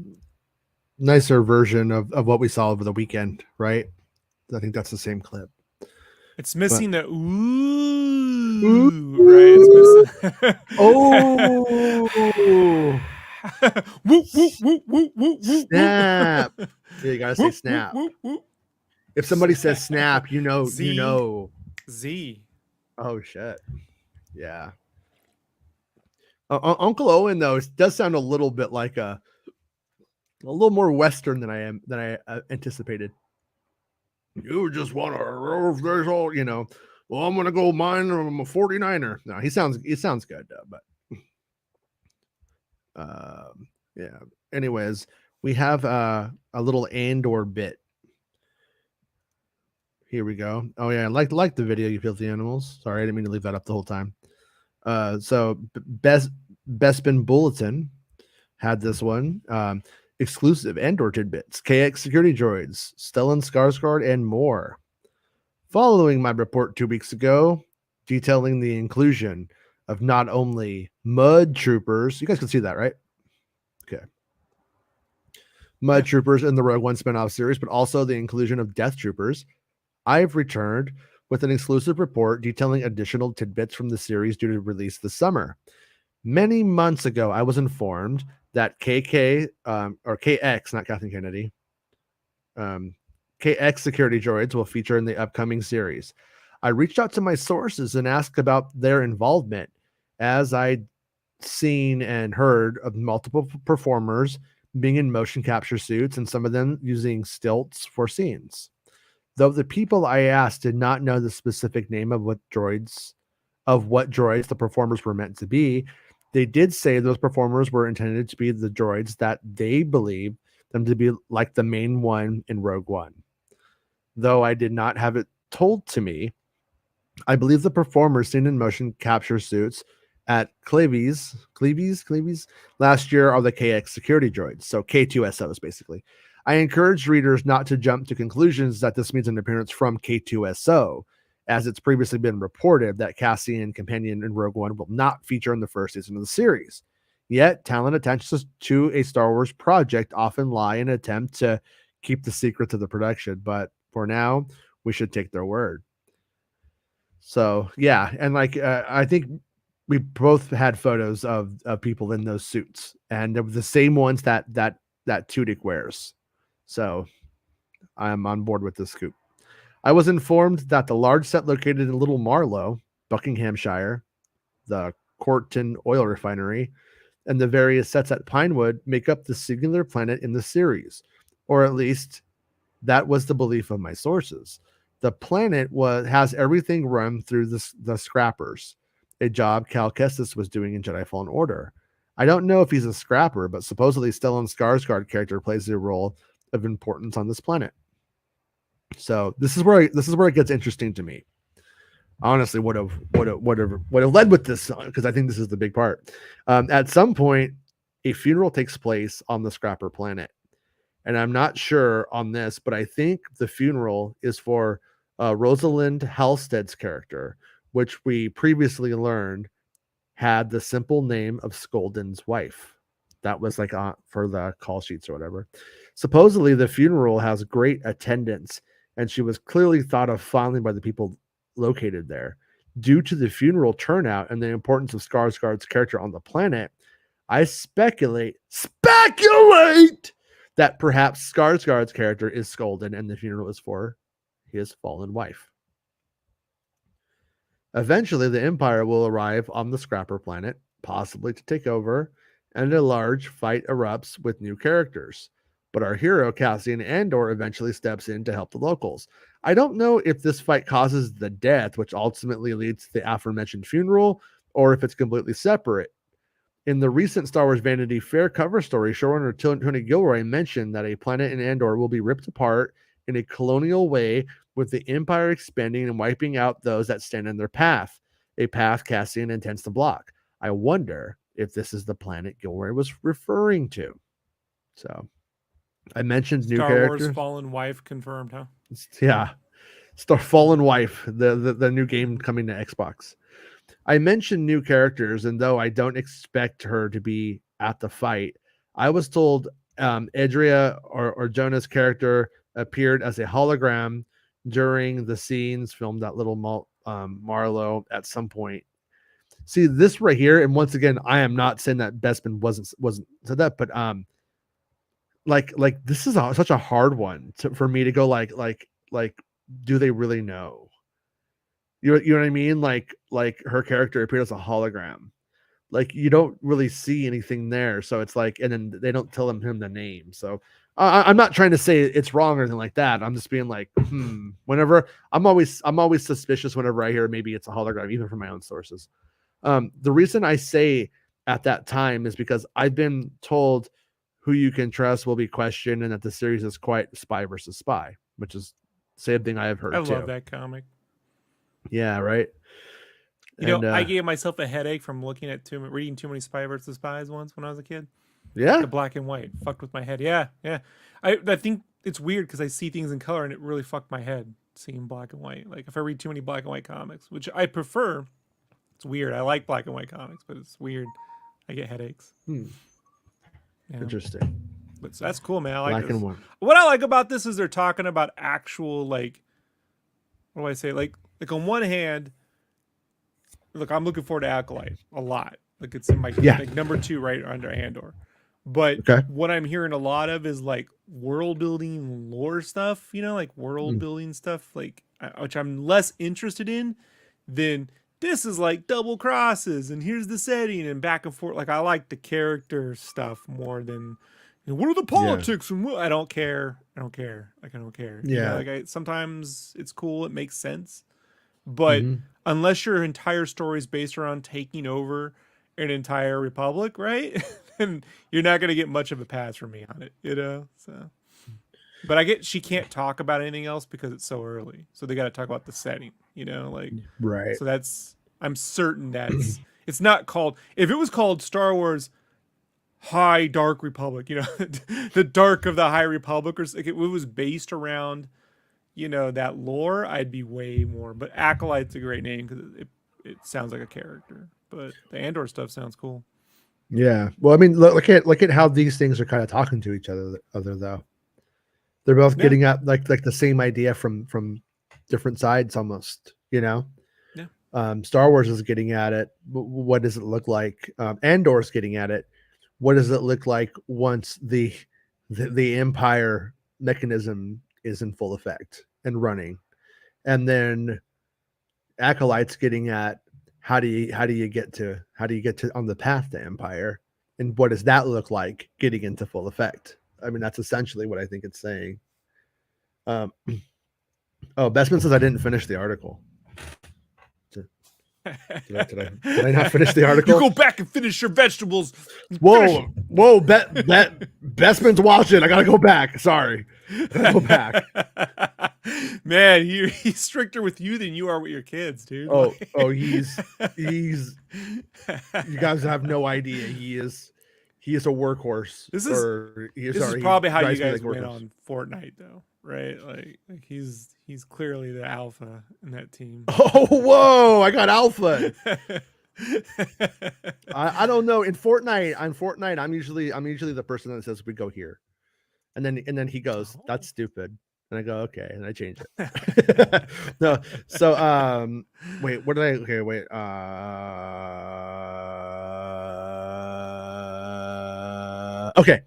version of what we saw over the weekend, right? I think that's the same clip. It's missing the ooh, right? It's missing. Oh, Whoop, whoop, whoop, whoop, whoop, whoop, snap! Yeah, you gotta say whoop, snap. whoop, whoop, If somebody says snap, you know, Z. you know. Z. Oh shit! Yeah. Uncle Owen though does sound a little bit like a little more Western than I anticipated. You just want to, there's all, you know, well, I'm going to go mine. I'm a 49er. No, he sounds good though, but, yeah. Anyways, we have a little Andor bit. Here we go. Oh yeah. Like the video, you filthy animals. Sorry. I didn't mean to leave that up the whole time. So Bespin Bulletin had this one. Exclusive Andor tidbits, KX security droids, Stellan Skarsgård, and more. Following my report 2 weeks ago, detailing the inclusion of not only Mud Troopers, you guys can see that, right? Okay. Mud Troopers in the Rogue One spinoff series, but also the inclusion of Death Troopers, I've returned with an exclusive report detailing additional tidbits from the series due to release this summer. Many months ago, I was informed that or KX, not Kathleen Kennedy, KX security droids will feature in the upcoming series. I reached out to my sources and asked about their involvement, as I'd seen and heard of multiple performers being in motion capture suits and some of them using stilts for scenes. Though the people I asked did not know the specific name of what droids the performers were meant to be, they did say those performers were intended to be the droids that they believed them to be like the main one in Rogue One. Though I did not have it told to me, I believe the performers seen in motion capture suits at Plagueis last year are the KX security droids, so K2SOs basically. I encourage readers not to jump to conclusions that this means an appearance from K2SO, as it's previously been reported that Cassian Companion in Rogue One will not feature in the first season of the series. Yet, talent attached to a Star Wars project often lie in an attempt to keep the secret to the production, but for now, we should take their word. So, yeah, and I think we both had photos of people in those suits, and they were the same ones that Tudyk wears. So, I'm on board with this scoop. I was informed that the large set located in Little Marlow, Buckinghamshire, the Corton oil refinery, and the various sets at Pinewood make up the singular planet in the series, or at least that was the belief of my sources. The planet has everything run through the scrappers, a job Cal Kestis was doing in Jedi Fallen Order. I don't know if he's a scrapper, but supposedly Stellan Skarsgård character plays a role of importance on this planet. So this is where it gets interesting to me. Honestly, would have led with this song, because I think this is the big part. At some point, a funeral takes place on the Scrapper planet, and I'm not sure on this, but I think the funeral is for Rosalind Halstead's character, which we previously learned had the simple name of Skolden's wife. That was like for the call sheets or whatever. Supposedly, the funeral has great attendance, and she was clearly thought of fondly by the people located there. Due to the funeral turnout and the importance of Skarsgård's character on the planet, I speculate that perhaps Skarsgård's character is Skolden and the funeral is for his fallen wife. Eventually, the Empire will arrive on the Scrapper planet, possibly to take over, and a large fight erupts with new characters. But our hero, Cassian Andor, eventually steps in to help the locals. I don't know if this fight causes the death, which ultimately leads to the aforementioned funeral, or if it's completely separate. In the recent Star Wars Vanity Fair cover story, showrunner Tony Gilroy mentioned that a planet in Andor will be ripped apart in a colonial way, with the Empire expanding and wiping out those that stand in their path, a path Cassian intends to block. I wonder if this is the planet Gilroy was referring to. So, I mentioned new Star Wars characters. Fallen Wife confirmed, huh? Yeah, Star Fallen Wife, the new game coming to Xbox. I mentioned new characters, and though I don't expect her to be at the fight, I was told Edria or Jonah's character appeared as a hologram during the scenes filmed at Little Marlow at some point. See this right here, and once again, I am not saying that Bespin wasn't said that, but like this is such a hard one for me to go like do they really know? You know what I mean? Like her character appeared as a hologram. Like you don't really see anything there, so it's like, and then they don't tell him the name. So I'm not trying to say it's wrong or anything like that. I'm just being like, whenever I'm always suspicious whenever I hear maybe it's a hologram, even from my own sources. The reason I say at that time is because I've been told who you can trust will be questioned, and that the series is quite spy versus spy, which is the same thing I have heard. I too. love that comic. Yeah, right. You And, know, I gave myself a headache from reading too many Spy versus Spies once when I was a kid. Yeah, The black and white fucked with my head. Yeah. I think it's weird because I see things in color and it really fucked my head seeing black and white. Like if I read too many black and white comics, which I prefer, it's weird. I like black and white comics, but it's weird. I get headaches. Yeah. Interesting. But so that's cool, man. I like Black this. and white. What I like about this is they're talking about actual, like, what do I say? Like on one hand, look, I'm looking forward to Acolyte a lot. Like it's in my like number 2 right under Andor. But what I'm hearing a lot of is like world building lore stuff, you know, like world building stuff, like which I'm less interested in than this is like double crosses and here's the setting and back and forth. Like I like the character stuff more than, you know, what are the politics and what? I don't care. Like I don't care. Yeah. You know, like sometimes it's cool. It makes sense. But unless your entire story is based around taking over an entire republic, right? Then you're not going to get much of a pass from me on it, you know? So, but I get she can't talk about anything else because it's so early. So they got to talk about the setting, you know? Like, right. So I'm certain that's, it's not called, if it was called Star Wars High Dark Republic, you know, the dark of the High Republic, or like it was based around, you know, that lore, I'd be way more. But Acolyte's a great name because it sounds like a character. But the Andor stuff sounds cool. Yeah. Well, I mean, look at how these things are kind of talking to each other though. They're both getting at like the same idea from different sides almost, you know? Yeah. Star Wars is getting at it. What does it look like? Andor's getting at it. What does it look like once the Empire mechanism is in full effect and running? And then Acolyte's getting at how do you get to on the path to Empire, and what does that look like getting into full effect? I mean, that's essentially what I think it's saying. Oh, Bestman says I didn't finish the article. Did I not finish the article? You go back and finish your vegetables. Whoa, Bestman's watching. I gotta go back. Sorry, go back. Man, he's stricter with you than you are with your kids, dude. He's. You guys have no idea. He is a workhorse. This is probably how you guys win on Fortnite, though, right? Like he's clearly the alpha in that team. Oh, whoa! I got alpha. I don't know. In Fortnite, I'm usually the person that says we go here, and then he goes, "That's stupid," and I go, "Okay," and I change it. No, so wait, what did I? Okay, wait. Okay,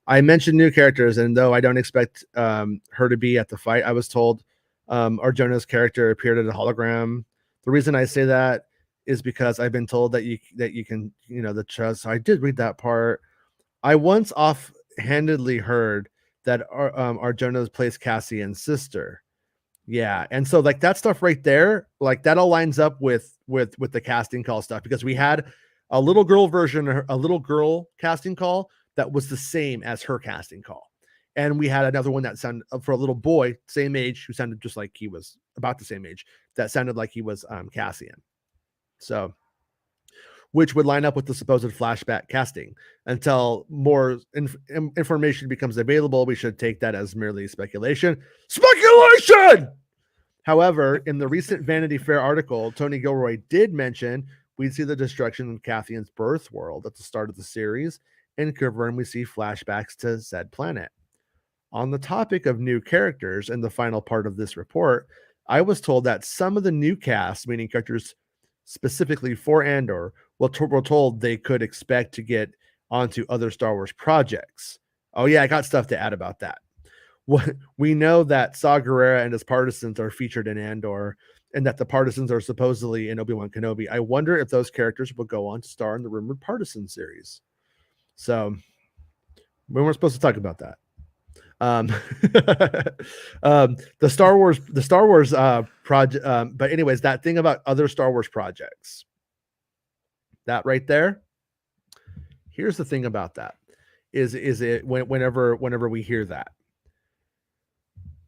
I mentioned new characters, and though I don't expect her to be at the fight, I was told Arjona's character appeared as a hologram The reason I say that is because I've been told that you can, the trust. So I did read that part. I once offhandedly heard that Arjona's plays Cassian's sister. Yeah, and so like that stuff right there, like that all lines up with the casting call stuff, because we had a little girl version, a little girl casting call that was the same as her casting call, and we had another one that sounded for a little boy, same age, who sounded just like he was about the same age, that sounded like he was Cassian. So, which would line up with the supposed flashback casting. Until more information becomes available, we should take that as merely speculation. Speculation! However, in the recent Vanity Fair article, Tony Gilroy did mention we'd see the destruction of Cassian's birth world at the start of the series, and confirm we see flashbacks to said planet. On the topic of new characters in the final part of this report, I was told that some of the new cast, meaning characters specifically for Andor, were told they could expect to get onto other Star Wars projects. Oh yeah, I got stuff to add about that. We know that Saw Gerrera and his partisans are featured in Andor, and that the partisans are supposedly in Obi-Wan Kenobi. I wonder if those characters will go on to star in the rumored Partisan series. So we weren't supposed to talk about that. The Star Wars project. But anyways, that thing about other Star Wars projects, that right there. Here's the thing about that: is it whenever we hear that,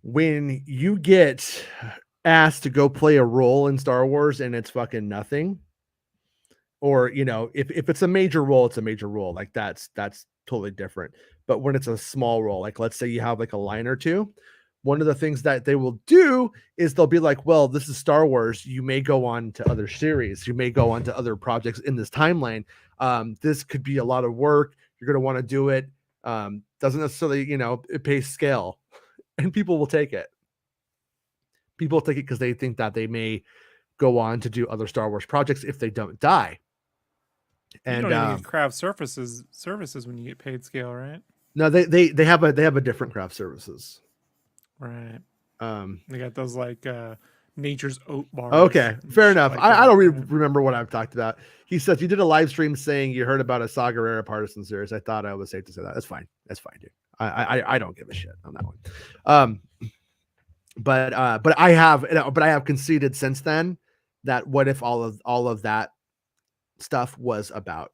when you get asked to go play a role in Star Wars and it's fucking nothing, or if it's a major role, it's a major role. Like that's totally different. But when it's a small role, like let's say you have like a line or two, one of the things that they will do is they'll be like, well, this is Star Wars. You may go on to other series. You may go on to other projects in this timeline. This could be a lot of work. You're going to want to do it. Doesn't necessarily, it pays scale, and people will take it. People take it because they think that they may go on to do other Star Wars projects if they don't die. And you don't even get craft services when you get paid scale, right? No, they have a different craft services. Right. They got those like Nature's Oat bars. Okay, fair enough. Like I don't remember what I've talked about. He says you did a live stream saying you heard about a Saw Gerrera partisan series. I thought I was safe to say that. That's fine, dude. I don't give a shit on that one. But I have conceded since then that what if all of that stuff was about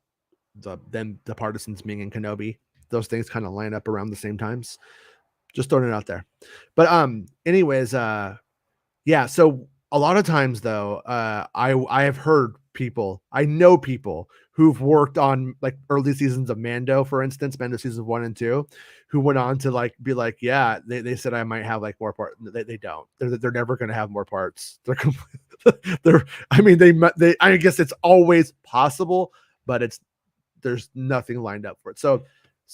the partisans being in Kenobi? Those things kind of line up around the same times. Just throwing it out there. But anyways, yeah, so a lot of times though, I have heard people, I know people who've worked on like early seasons of Mando, for instance, Mando seasons 1 and 2, who went on to like be like, yeah, they said I might have like more parts. They don't. They're never going to have more parts. I guess it's always possible, but there's nothing lined up for it. So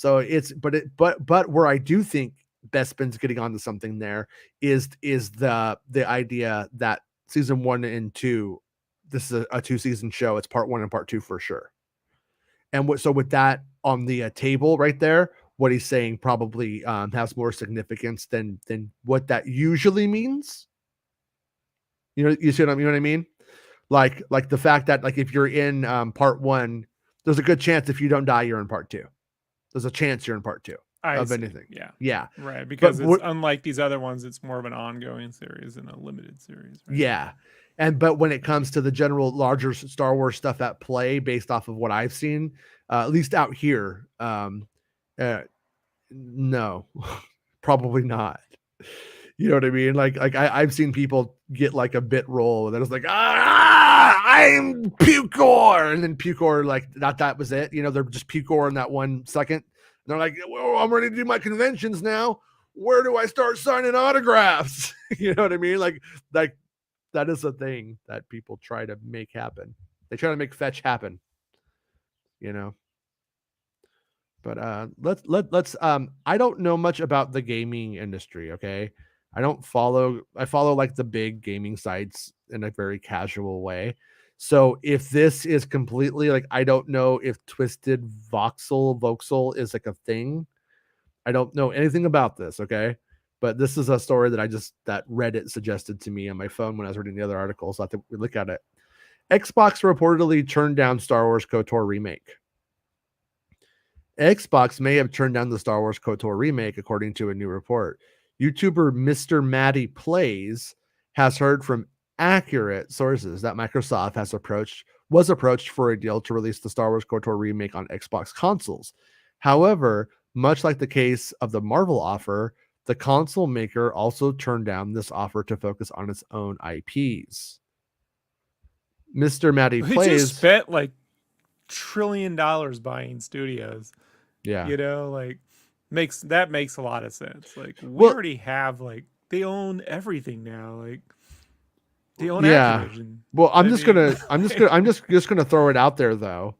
but where I do think Bespin's getting onto something there is the idea that season 1 and 2, this is a 2-season show. It's part 1 and part 2 for sure. And so with that on the table right there, what he's saying probably has more significance than what that usually means. You see what I mean? Like the fact that like if you're in part 1, there's a good chance if you don't die, you're in part 2. There's a chance you're in part 2 of anything. Yeah. Right. Because it's unlike these other ones, it's more of an ongoing series and a limited series. Right? Yeah. But when it comes to the general larger Star Wars stuff at play, based off of what I've seen, at least out here, no, probably not. You know what I mean? Like I've seen people get like a bit roll and it's like, I'm Pukor, and then Pukor like that was it. They're just Pukor in that 1 second. And they're like, well, I'm ready to do my conventions now. Where do I start signing autographs? You know what I mean? Like that is a thing that people try to make happen. They try to make fetch happen. But let's I don't know much about the gaming industry, okay? I follow like the big gaming sites in a very casual way. So if this is completely like, I don't know if Twisted Voxel is like a thing. I don't know anything about this, okay? But this is a story that Reddit suggested to me on my phone when I was reading the other articles. So I thought we look at it. Xbox reportedly turned down Star Wars KOTOR remake. Xbox may have turned down the Star Wars KOTOR remake, according to a new report. YouTuber Mr. Matty Plays has heard from accurate sources that Microsoft was approached for a deal to release the Star Wars KOTOR remake on Xbox consoles. However, much like the case of the Marvel offer, the console maker also turned down this offer to focus on its own IPs. Mr. Matty He Plays just spent like $1 trillion buying studios. Yeah. You know, like makes a lot of sense. Like we Well- already have like they own everything now. Like they own Yeah. Activision. Well, I'm just mean- gonna throw it out there though.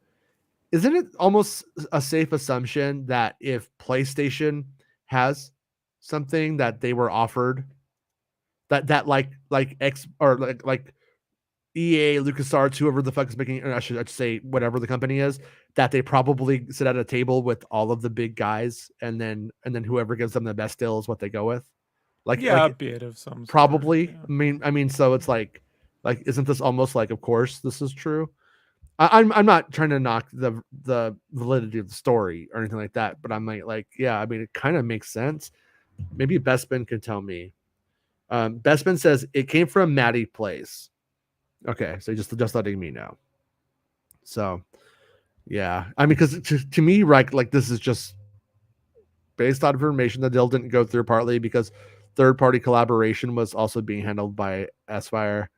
Isn't it almost a safe assumption that if PlayStation has something that they were offered, that like X or like EA, LucasArts, whoever the fuck is making, or I should say whatever the company is, that they probably sit at a table with all of the big guys, and then whoever gives them the best deal is what they go with. yeah, a Like bit of some sort, probably. yeah. I mean, so it's like isn't this almost like, of course this is true? I'm not trying to knock the validity of the story or anything like that, but I'm like yeah, I mean it kind of makes sense. Maybe Bestman can tell me. Bestman says it came from Matty Place. Okay, so just letting me know. So yeah, I mean, because to me, right, like this is just based on information. The deal didn't go through partly because third-party collaboration was also being handled by Aspire.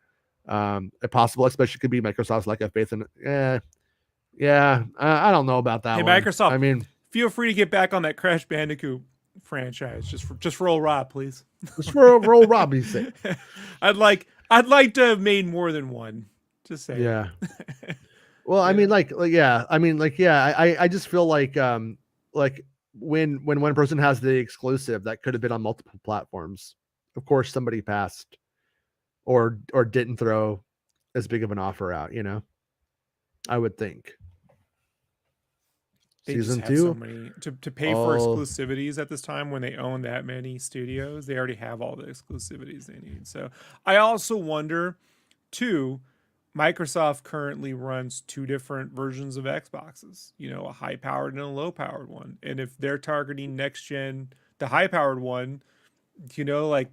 A possible expansion could be Microsoft's Like a Faith in. I don't know about that Hey, one. Microsoft, I mean, feel free to get back on that Crash Bandicoot franchise. Just roll Rob, please. just for roll Robbie's sake. I'd like to have made more than one. Just say. Yeah. Well, I mean, I just feel like when one person has the exclusive that could have been on multiple platforms, of course somebody passed or didn't throw as big of an offer out, you know. I would think. They Season just have 2 so many to pay for exclusivities at this time when they own that many studios. They already have all the exclusivities they need. So I also wonder, too, Microsoft currently runs 2 different versions of Xboxes. You know, a high-powered and a low-powered one. And if they're targeting next gen, the high-powered one, you know, like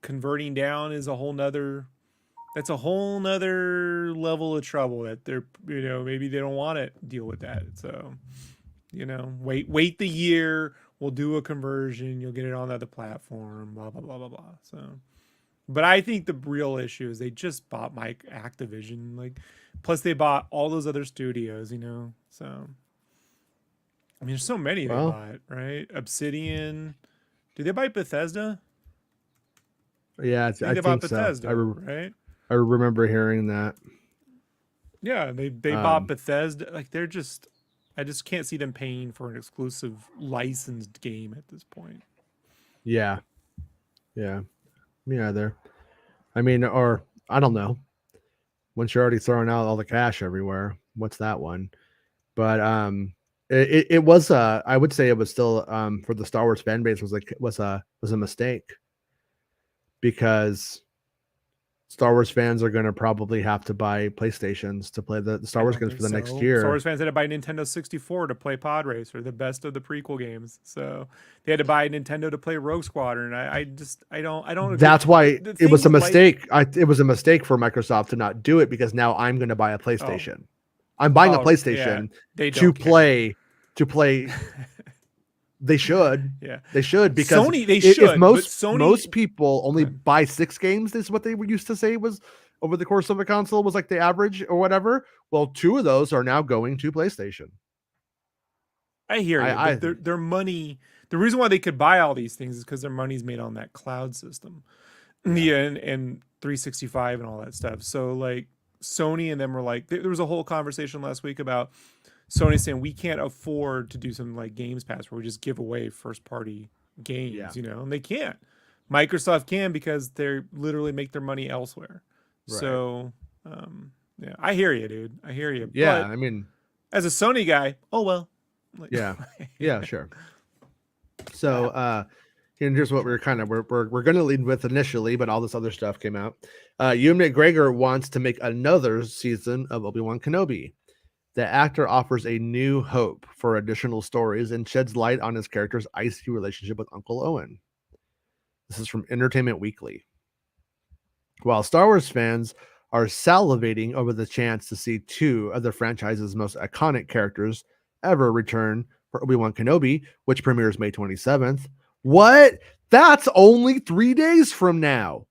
converting down is a whole nother. That's a whole nother level of trouble that they're, you know, maybe they don't want to deal with that. So, you know, wait the year, we'll do a conversion, you'll get it on the other platform, blah, blah, blah, blah, blah. So, but I think the real issue is they just bought Activision, like, plus they bought all those other studios, you know, so. I mean, there's so many they bought, right? Obsidian. Did they buy Bethesda? Yeah, I they think bought so. Bethesda, right? I remember hearing that. Yeah, they bought Bethesda. Like I just can't see them paying for an exclusive licensed game at this point. Yeah. Me either. I mean, or I don't know. Once you're already throwing out all the cash everywhere, what's that one? But it was I would say it was still for the Star Wars fan base was a mistake, because Star Wars fans are going to probably have to buy PlayStations to play the Star Wars games for the next year. Star Wars fans had to buy Nintendo 64 to play Pod Racer, the best of the prequel games. So they had to buy Nintendo to play Rogue Squadron. I don't agree. That's why it was a mistake. Like, it was a mistake for Microsoft to not do it, because now I'm going to buy a PlayStation. I'm buying a PlayStation to play. They should. Yeah. They should, because Sony, they if should. most people only buy 6 games, is what they used to say was over the course of a console was like the average or whatever. Well, 2 of those are now going to PlayStation. I hear you. But their money, the reason why they could buy all these things is because their money's made on that cloud system. Yeah, and 365 and all that stuff. So like Sony and them were like, there was a whole conversation last week about Sony saying we can't afford to do something like Games Pass where we just give away first party games, you know, and they can't. Microsoft can, because they literally make their money elsewhere. Right. So, yeah, I hear you, dude. I hear you. Yeah, but I mean, as a Sony guy, oh well. Like, yeah, sure. So, And here's what we're going to lead with initially, but all this other stuff came out. Ewan McGregor wants to make another season of Obi-Wan Kenobi. The actor offers a new hope for additional stories and sheds light on his character's icy relationship with Uncle Owen. This is from Entertainment Weekly. While Star Wars fans are salivating over the chance to see two of the franchise's most iconic characters ever return for Obi-Wan Kenobi, which premieres May 27th. What? That's only 3 days from now.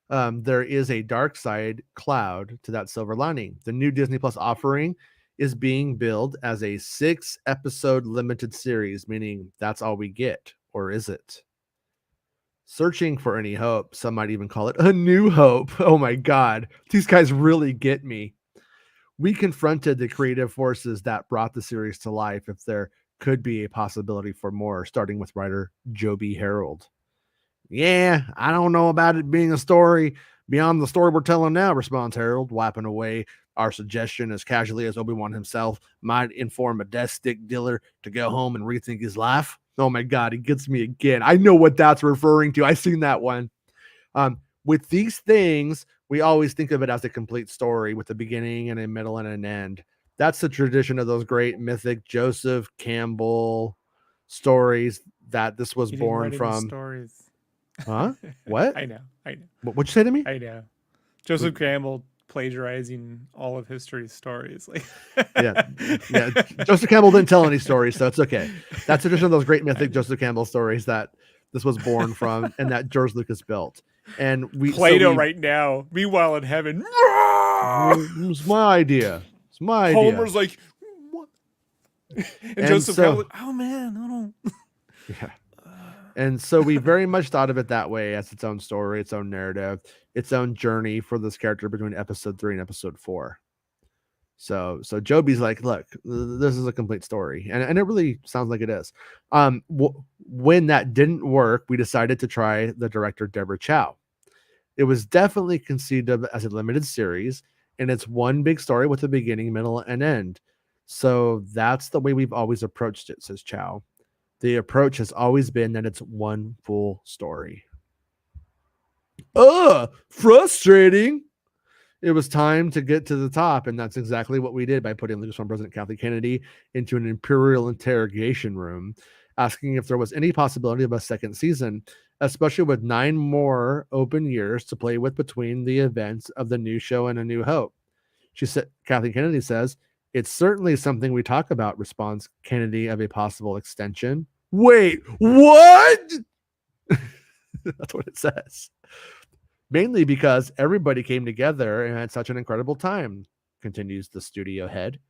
There is a dark side cloud to that silver lining. The new Disney Plus offering is being billed as a 6-episode limited series, meaning that's all we get, or is it? Searching for any hope, some might even call it a new hope. Oh my God, these guys really get me. We confronted the creative forces that brought the series to life if there could be a possibility for more, starting with writer Joby Harold. Yeah, I don't know about it being a story beyond the story we're telling now, responds Harold, wiping away our suggestion as casually as Obi-Wan himself might inform a death stick dealer to go home and rethink his life. Oh my God, he gets me again. I know what that's referring to. I've seen that one. With these things, we always think of it as a complete story with a beginning and a middle and an end. That's the tradition of those great mythic Joseph Campbell stories that this was born from. Stories. Huh? What? I know. What'd you say to me? I know. Joseph Campbell plagiarizing all of history's stories. Like, yeah. Joseph Campbell didn't tell any stories, so it's okay. That's a tradition of those great mythic Joseph Campbell stories that this was born from and that George Lucas built. And Plato right now, meanwhile in heaven. It's my idea. It's my idea. Homer's like, what? And Joseph Campbell, oh man, I don't. Yeah. And so we very much thought of it that way, as its own story, its own narrative, its own journey for this character between episode 3 and episode 4. So Joby's like, look, this is a complete story. And it really sounds like it is. When that didn't work, we decided to try the director, Deborah Chow. It was definitely conceived of as a limited series, and it's one big story with a beginning, middle, and end. So that's the way we've always approached it, says Chow. The approach has always been that it's one full story. Frustrating. It was time to get to the top, and that's exactly what we did by putting Lucasfilm President Kathleen Kennedy into an imperial interrogation room, asking if there was any possibility of a second season, especially with 9 more open years to play with between the events of the new show and A New Hope. She said, Kathleen Kennedy says, it's certainly something we talk about, responds Kennedy, of a possible extension. Wait, what? That's what it says. Mainly because everybody came together and had such an incredible time, continues the studio head.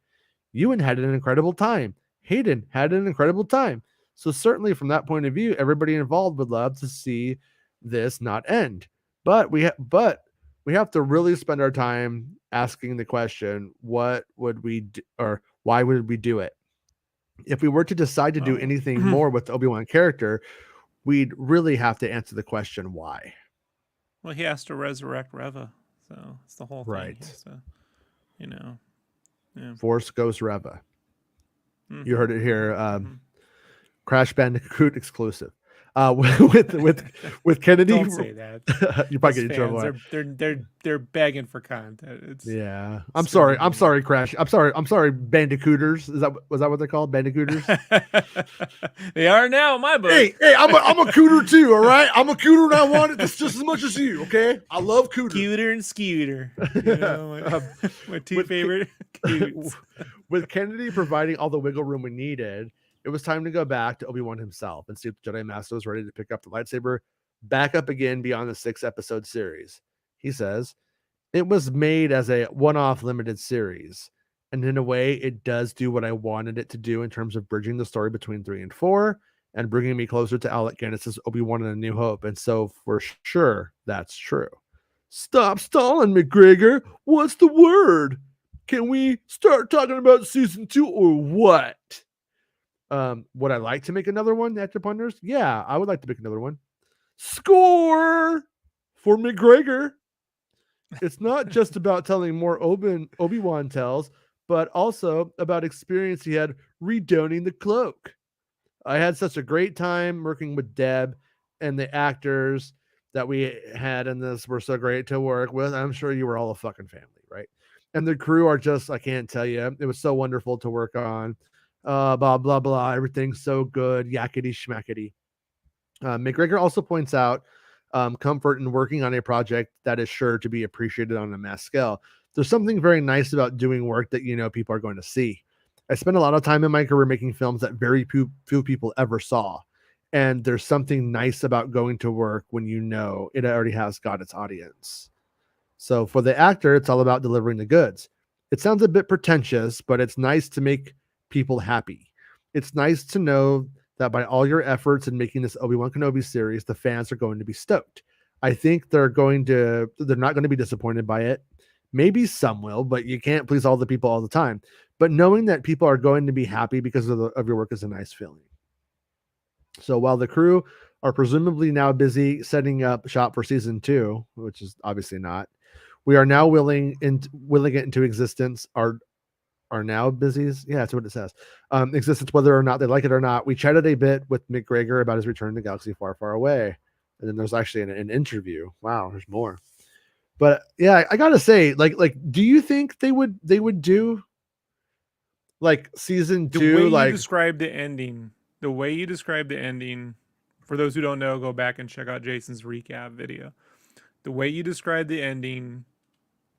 Ewan had an incredible time. Hayden had an incredible time. So certainly from that point of view, everybody involved would love to see this not end. But we have to really spend our time asking the question, what would we do, or why would we do it? If we were to decide to do anything more with the Obi-Wan character, we'd really have to answer the question, why? Well, he has to resurrect Reva, so it's the whole thing. Right. So, yeah. Force Ghost Reva. Mm-hmm. You heard it here. Crash Bandicoot exclusive. With Kennedy. Don't say that. You're probably getting in trouble. They're begging for content. I'm sorry. Crash. I'm sorry. Bandicooters. Was that what they're called? Bandicooters. They are now in my book. Hey, I'm a cooter too. All right, I'm a cooter and I want it just as much as you. Okay, I love cooter. Cooter and Scooter. You know, my two favorite. With Kennedy providing all the wiggle room we needed, it was time to go back to Obi-Wan himself and see if the Jedi Master was ready to pick up the lightsaber back up again beyond the 6-episode series. He says, it was made as a one-off limited series, and in a way, it does do what I wanted it to do in terms of bridging the story between 3 and 4 and bringing me closer to Alec Guinness's Obi-Wan and A New Hope, and so for sure, that's true. Stop stalling, McGregor. What's the word? Can we start talking about season 2 or what? Would I like to make another one, Actor Punders? Yeah, I would like to make another one. Score for McGregor. It's not just about telling more Obi-Wan tells, but also about experience he had redonning the cloak. I had such a great time working with Deb and the actors that we had in this were so great to work with. I'm sure you were all a fucking family, right? And the crew are just, I can't tell you, it was so wonderful to work on. Blah, blah, blah. Everything's so good. Yakety schmackety. Mcgregor also points out comfort in working on a project that is sure to be appreciated on a mass scale. There's something very nice about doing work that you know people are going to see. I spent a lot of time in my career making films that very few people ever saw. And there's something nice about going to work when you know it already has got its audience. So for the actor, it's all about delivering the goods. It sounds a bit pretentious, but it's nice to make people happy. It's nice to know that by all your efforts in making this Obi-Wan Kenobi series, the fans are going to be stoked. I think they're not going to be disappointed by it. Maybe some will, but you can't please all the people all the time. But knowing that people are going to be happy because of your work is a nice feeling. So while the crew are presumably now busy setting up shop for season 2, which is obviously not, we are now willing it into existence. Are now busy. Yeah, that's what it says. Existence, whether or not they like it or not. We chatted a bit with Mcgregor about his return to Galaxy Far, Far Away. And then there's actually an interview. Wow, there's more. But yeah, I gotta say, like, do you think they would do like season 2? The way like you described the ending, for those who don't know, go back and check out Jason's recap video. The way you described the ending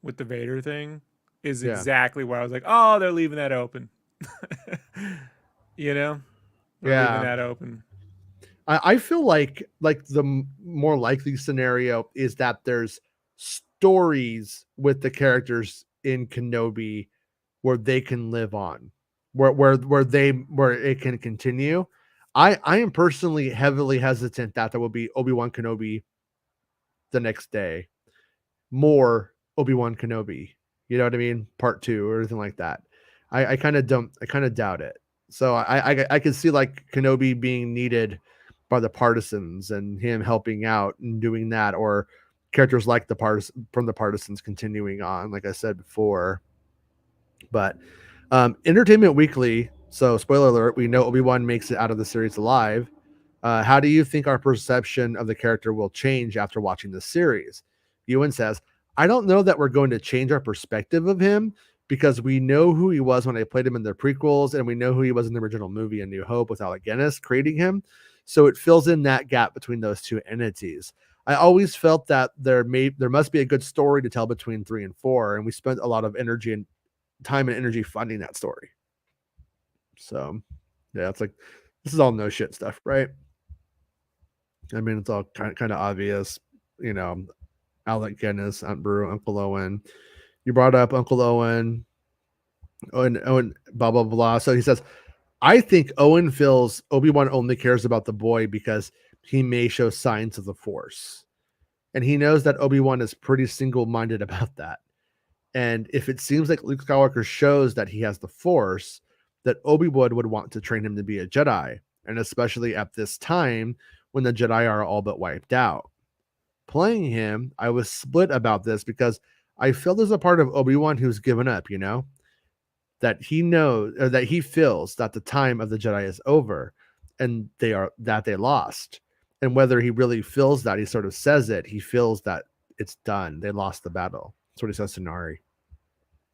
with the Vader thing is exactly why I was like, oh, they're leaving that open. You know? They're leaving that open. I feel like the more likely scenario is that there's stories with the characters in Kenobi where they can live on, where it can continue. I am personally heavily hesitant that there will be Obi-Wan Kenobi the next day, more Obi-Wan Kenobi. You know what I mean? Part 2 or anything like that. I kind of doubt it. So I can see like Kenobi being needed by the partisans and him helping out and doing that, or characters like the partisans continuing on, like I said before. But Entertainment Weekly, so spoiler alert, we know Obi-Wan makes it out of the series alive. How do you think our perception of the character will change after watching the series? Ewan says, I don't know that we're going to change our perspective of him, because we know who he was when I played him in the prequels, and we know who he was in the original movie, A New Hope, with Alec Guinness creating him. So it fills in that gap between those two entities. I always felt that there must be a good story to tell between 3 and 4, and we spent a lot of energy and time and energy finding that story. So yeah, it's like, this is all no shit stuff, right? I mean, it's all kind of obvious, you know. Alec Guinness, Aunt Brew, Uncle Owen. You brought up Uncle Owen, Owen, blah blah blah. So he says, I think Owen feels Obi-Wan only cares about the boy because he may show signs of the Force, and he knows that Obi-Wan is pretty single-minded about that. And if it seems like Luke Skywalker shows that he has the Force, that Obi-Wan would want to train him to be a Jedi, and especially at this time when the Jedi are all but wiped out. Playing him, I was split about this because I feel there's a part of Obi-Wan who's given up, you know, that he knows, or that he feels that the time of the Jedi is over and they lost. And whether he really feels that, he sort of says it, he feels that it's done. They lost the battle. That's what he says to Nari.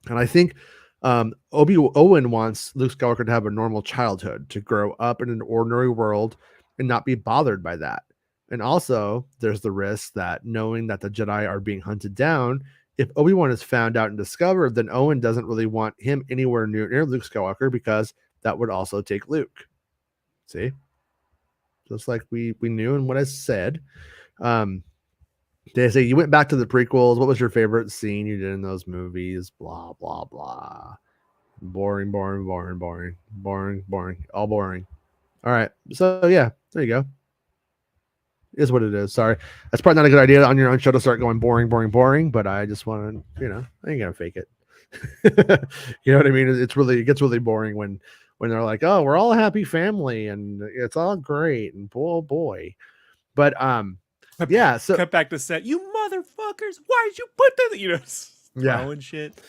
And I think Owen wants Luke Skywalker to have a normal childhood, to grow up in an ordinary world and not be bothered by that. And also, there's the risk that knowing that the Jedi are being hunted down, if Obi-Wan is found out and discovered, then Owen doesn't really want him anywhere near Luke Skywalker, because that would also take Luke. See? Just like we knew and what I said. They say, you went back to the prequels. What was your favorite scene you did in those movies? Blah, blah, blah. Boring. All boring. All right. So, yeah, there you go. Is what it is. Sorry. That's probably not a good idea on your own show to start going boring, but I just want to, I ain't gonna fake it. You know what I mean? It gets really boring when they're like, oh, we're all a happy family and it's all great and boy. But yeah, so cut back to set. You motherfuckers, why did you put that? Throwing shit.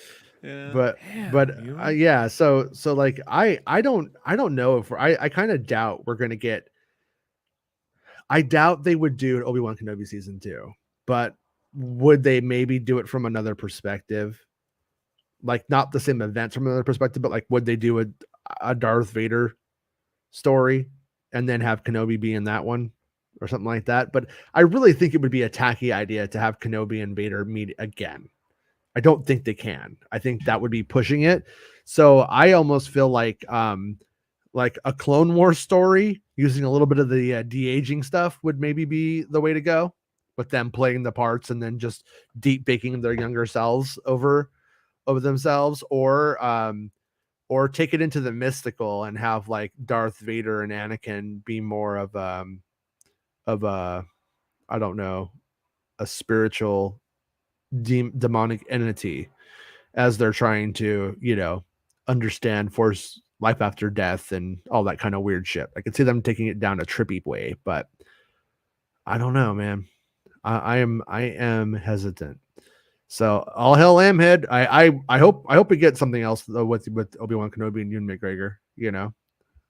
Yeah. But yeah, so like I don't know if I kind of doubt we're gonna get I doubt they would do an Obi-Wan Kenobi season 2, but would they maybe do it from another perspective? Like not the same events from another perspective, but like would they do a Darth Vader story and then have Kenobi be in that one or something like that? But I really think it would be a tacky idea to have Kenobi and Vader meet again. I don't think they can. I think that would be pushing it. So I almost feel like a Clone Wars story using a little bit of the de-aging stuff would maybe be the way to go, with them playing the parts and then just deep baking their younger selves over themselves, or take it into the mystical and have like Darth Vader and Anakin be more of a I don't know, a spiritual demonic entity as they're trying to, understand Force life after death and all that kind of weird shit. I could see them taking it down a trippy way, but I don't know, man. I am hesitant. So all hail Amhead. I hope we get something else though, with Obi-Wan Kenobi and Ewan McGregor.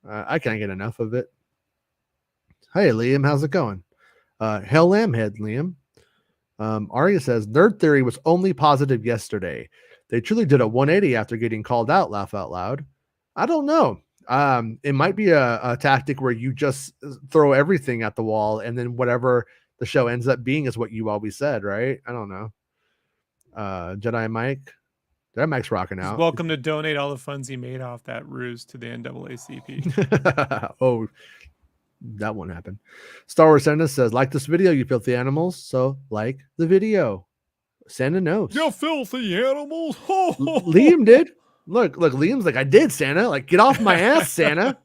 I can't get enough of it. Hey Liam, how's it going? Hail Amhead, Liam. Arya says Nerd Theory was only positive yesterday. They truly did a 180 after getting called out. Laugh out loud. I don't know. It might be a tactic where you just throw everything at the wall and then whatever the show ends up being is what you always said, right? I don't know. Jedi Mike's rocking out. He's welcome to donate all the funds he made off that ruse to the NAACP. Oh, that won't happen. Star Wars Santa says, like this video, you filthy animals. So like the video. Santa knows. You filthy animals. Liam did. Look, Liam's like, I did, Santa. Like, get off my ass, Santa.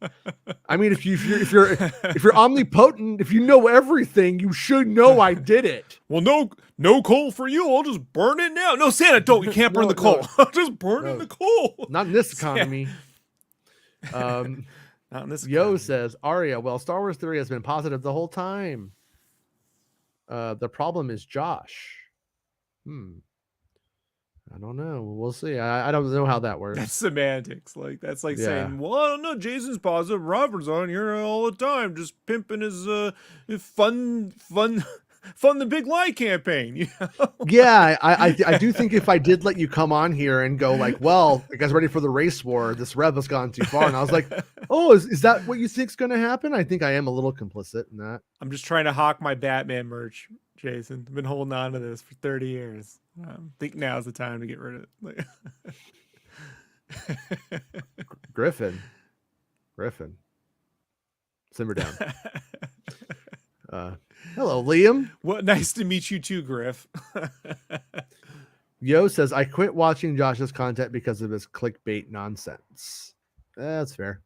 I mean, if you're omnipotent, if you know everything, you should know I did it. Well, no coal for you. I'll just burn it now. No, Santa, don't. You can't burn the coal. I'll just burn in the coal. Not in this economy. Not in this Yo economy. says, Arya, well, Star Wars Theory has been positive the whole time. The problem is Josh. I don't know. We'll see. I don't know how that works. That's semantics. Like that's like saying, well, I don't know. Jason's positive. Robert's on here all the time, just pimping his fun the big lie campaign. You know? Yeah, I do think if I did let you come on here and go like, well, you guys ready for the race war? This rev has gone too far, and I was like, oh, is that what you think's going to happen? I think I am a little complicit in that. I'm just trying to hawk my Batman merch, Jason. I've been holding on to this for 30 years. I think now's the time to get rid of it. Griffin, simmer down. Hello, Liam. Well, nice to meet you too, Griff. Yo says, I quit watching Josh's content because of his clickbait nonsense. That's fair.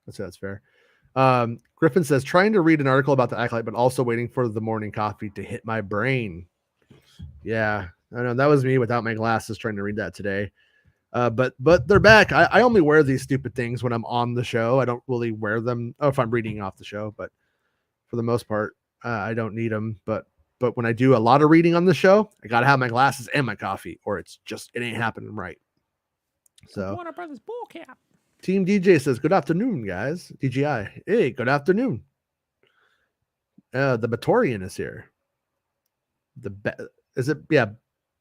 That's fair. Griffin says, trying to read an article about the Acolyte, but also waiting for the morning coffee to hit my brain. Yeah, I know that was me without my glasses trying to read that today. But they're back. I only wear these stupid things when I'm on the show. I don't really wear them if I'm reading off the show, but for the most part, I don't need them. But when I do a lot of reading on the show, I gotta have my glasses and my coffee, or it ain't happening right. So Warner Brothers bull cap. Team DJ says, good afternoon, guys. DGI. Hey, good afternoon. The Batorian is here. Is it? Yeah.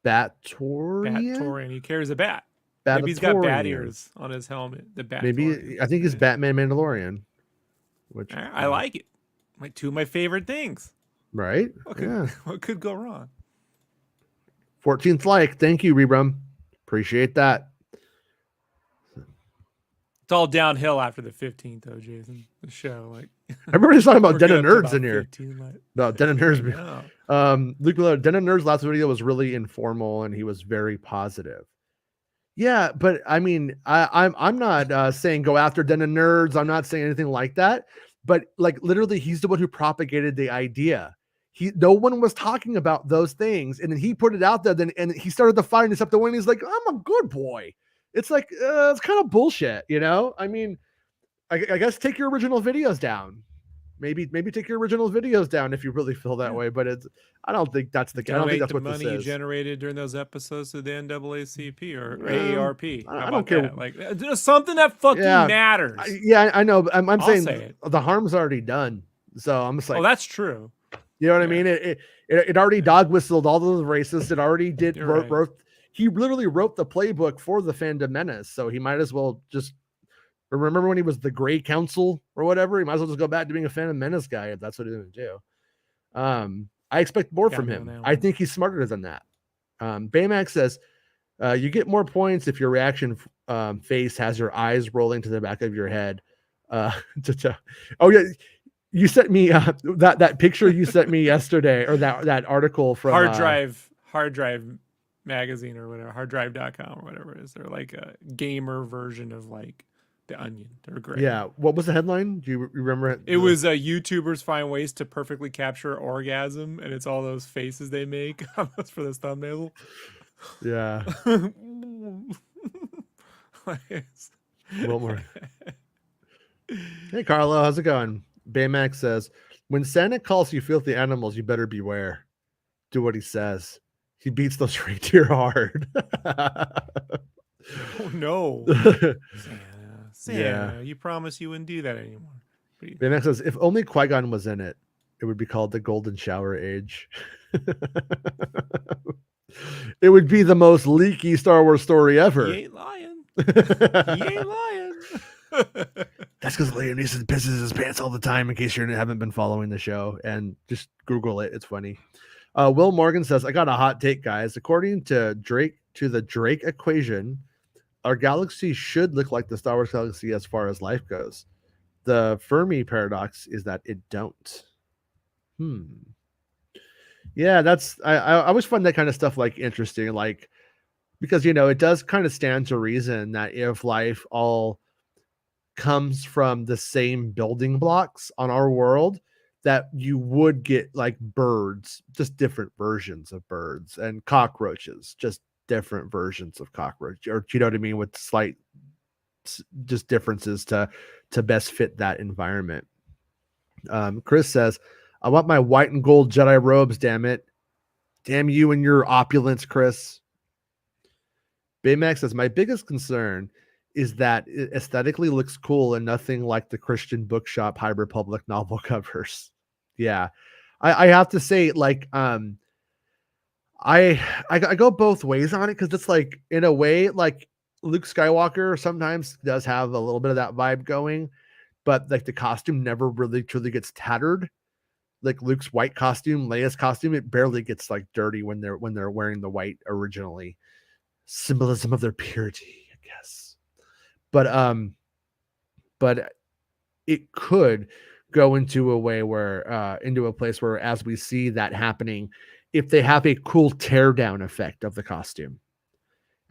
Batorian? He carries a bat. Maybe he's got bat ears on his helmet. The bat. Maybe I think he's Batman Mandalorian. Which I like it. Two of my favorite things. Right? What could go wrong? 14th like. Thank you, Rebrum. Appreciate that. It's all downhill after the 15th, though, Jason. The show, like everybody's talking about Den of Nerds Nerds in here. No, Den of Nerds. Luke Miller, Den of Nerds last video was really informal and he was very positive. Yeah, but I mean, I'm not saying go after Den of Nerds. I'm not saying anything like that. But like literally, he's the one who propagated the idea. No one was talking about those things, and then he put it out there. And he started the fight, and it's up to one. He's like, I'm a good boy. It's like it's kind of bullshit, you know. I mean, I guess take your original videos down. Maybe take your original videos down if you really feel that way. But I don't think that's the. I don't think that's what this is. Money you generated during those episodes of the NAACP or AARP. I don't care. Like something that fucking matters. I know. I'm saying the harm's already done. So I'm just like, Oh, that's true. you know what I Yeah. mean? It already dog whistled all those racists. It already did You're right. wrote. He literally wrote the playbook for the Fandom Menace, so he might as well just remember when he was the Grey Council or whatever. He might as well just go back to being a Phantom Menace guy if that's what he's going to do. I expect more Got from me on him. that I one. think he's smarter than that. Baymax says you get more points if your reaction face has your eyes rolling to the back of your head. Oh yeah, you sent me that picture you sent me yesterday, or that article from Hard Drive magazine or whatever, harddrive.com or whatever it is. They're like a gamer version of like The Onion. They're great. Yeah, what was the headline? Do you remember it? It was YouTubers find ways to perfectly capture orgasm, and it's all those faces they make for this thumbnail. Yeah. Wilmore. Hey Carlo, how's it going? Baymax says, when Santa calls you filthy animals, you better beware. Do what he says. He beats those reindeer hard. Oh no. Santa, Yeah. you promised you wouldn't do that anymore. Baymax says, if only Qui-Gon was in it, it would be called the Golden Shower Age. It would be the most leaky Star Wars story ever. He ain't lying. He ain't lying. That's because Liam Neeson pisses his pants all the time, in case you haven't been following the show. And just Google it. It's funny. Will Morgan says, I got a hot take, guys. According to the Drake equation, our galaxy should look like the Star Wars galaxy as far as life goes. The Fermi paradox is that it don't. Yeah, that's I always find that kind of stuff like interesting, like, because it does kind of stand to reason that if life all comes from the same building blocks on our world, that you would get like birds, just different versions of birds, and cockroaches, just different versions of cockroach, or you know what I mean, with slight just differences to best fit that environment. Chris says, I want my white and gold Jedi robes, damn it. Damn you and your opulence, Chris. Baymax says, my biggest concern is that it aesthetically looks cool and nothing like the Christian bookshop High Republic novel covers. Yeah. I have to say, like, I go both ways on it, because it's like, in a way, like Luke Skywalker sometimes does have a little bit of that vibe going, but like the costume never really truly gets tattered. Like Luke's white costume, Leia's costume, it barely gets like dirty when they're wearing the white originally. Symbolism of their purity, I guess. But it could go into a way where into a place where, as we see that happening, if they have a cool teardown effect of the costume,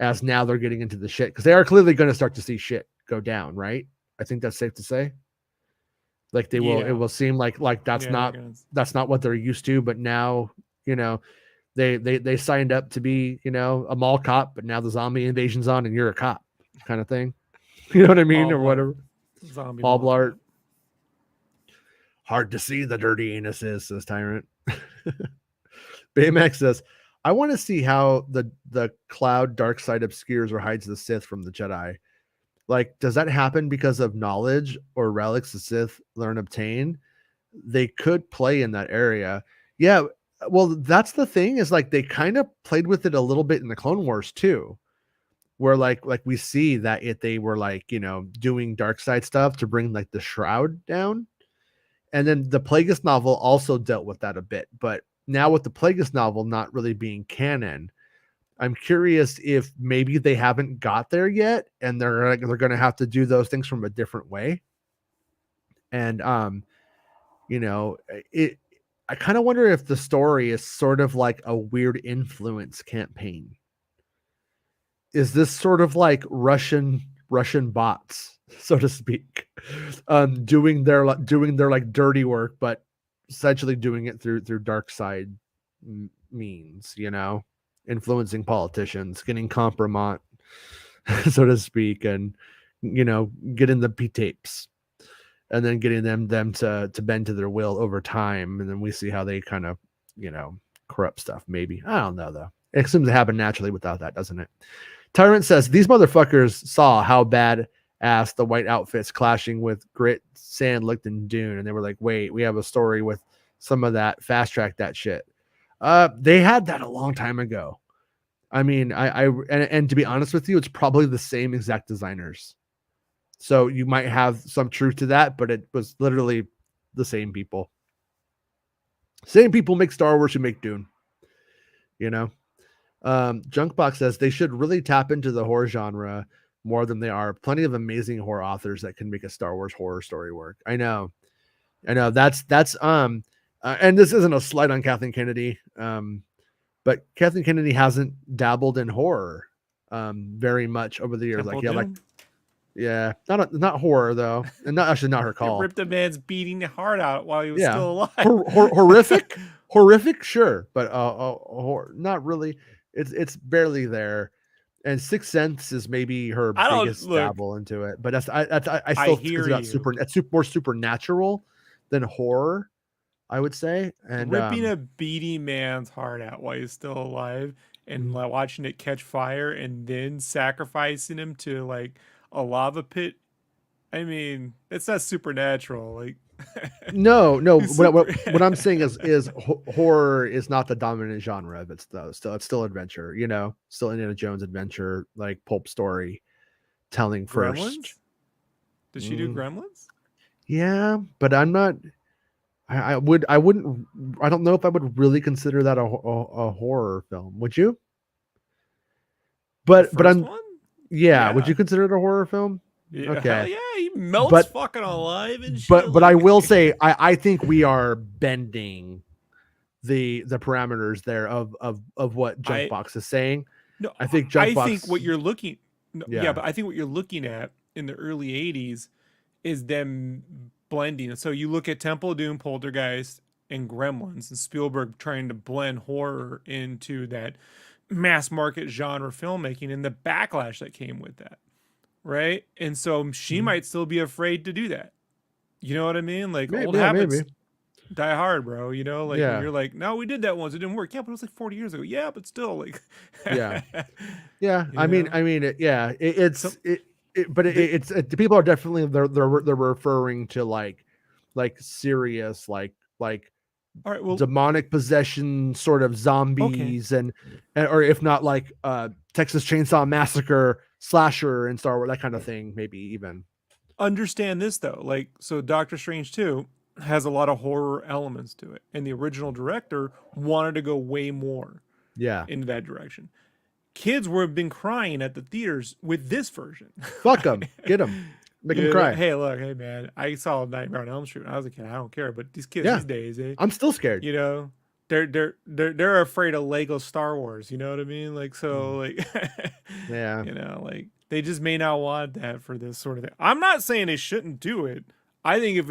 as now they're getting into the shit, because they are clearly going to start to see shit go down, right? I think that's safe to say. Like they will, it will seem like that's not what they're used to. But now, they signed up to be, a mall cop, but now the zombie invasion's on and you're a cop, kind of thing. You know what I mean, or whatever. Zombie Paul Blart. Hard to see the dirty anuses, says Tyrant. Baymax says, I want to see how the cloud dark side obscures or hides the Sith from the Jedi. Like, does that happen because of knowledge or relics the Sith learn obtain? They could play in that area. Yeah, well, that's the thing, is like they kind of played with it a little bit in the Clone Wars too, where like we see that they were like, doing dark side stuff to bring like the shroud down. And then the Plagueis novel also dealt with that a bit, but now with the Plagueis novel not really being canon, I'm curious if maybe they haven't got there yet, and they're going to have to do those things from a different way. And I kind of wonder if the story is sort of like a weird influence campaign. Is this sort of like Russian bots, so to speak, doing their like dirty work, but essentially doing it through dark side means, influencing politicians, getting compromise, so to speak, and getting the P tapes, and then getting them to bend to their will over time, and then we see how they kind of corrupt stuff. Maybe, I don't know though. It seems to happen naturally without that, doesn't it? Tyrant says, these motherfuckers saw how bad ass the white outfits clashing with grit, sand, licked, and dune, and they were like, wait, we have a story with some of that, fast track that shit. They had that a long time ago. I mean, and to be honest with you, it's probably the same exact designers. So you might have some truth to that, but it was literally the same people. Same people make Star Wars who make Dune. You know? Junkbox says they should really tap into the horror genre more than they are. Plenty of amazing horror authors that can make a Star Wars horror story work. I know. That's and this isn't a slight on Kathleen Kennedy. But Kathleen Kennedy hasn't dabbled in horror very much over the years. Not horror though, and not her call. It ripped a man's beating heart out while he was still alive. Horrific, sure, but not really. It's barely there. And Sixth Sense is maybe her biggest dabble into it, but I still think it's more supernatural than horror, I would say. And ripping a beating man's heart out while he's still alive and watching it catch fire and then sacrificing him to like a lava pit. I mean, it's not supernatural. Like, no. What I'm saying is horror is not the dominant genre of it. It's still adventure. You know, still Indiana Jones adventure, like pulp story telling first. Gremlins? Did she do Gremlins? Yeah, but I'm not. I don't know if I would really consider that a horror film. Would you? But I'm. Yeah, would you consider it a horror film? Yeah, okay. Hell yeah, he melts fucking alive and shit. But I will say I think we are bending the parameters there of what Junkbox is saying. No, I think what you're looking. But I think what you're looking at in the early '80s is them blending. So you look at Temple of Doom, Poltergeist, and Gremlins, and Spielberg trying to blend horror into that mass market genre filmmaking and the backlash that came with that. Right. And so she might still be afraid to do that. You know what I mean? Like old habits die hard, bro. You know, like when you're like, no, we did that once. It didn't work. Yeah, but it was like 40 years ago. Yeah, but still like, yeah. I mean, people are definitely, they're referring to like serious, like all right, well, demonic possession sort of zombies and or if not like Texas Chainsaw Massacre slasher and Star Wars, that kind of thing, maybe even. Understand this though, like, so Doctor Strange 2 has a lot of horror elements to it, and the original director wanted to go way more into that direction. Kids have been crying at the theaters with this version. Fuck them, get them, make them cry. Hey, look, hey man, I saw Nightmare on Elm Street when I was a kid. I don't care, but these kids these days, I'm still scared. You know, they're afraid of Lego Star Wars. You know what I mean? Like, so like, you know, like they just may not want that for this sort of thing. I'm not saying they shouldn't do it. I think if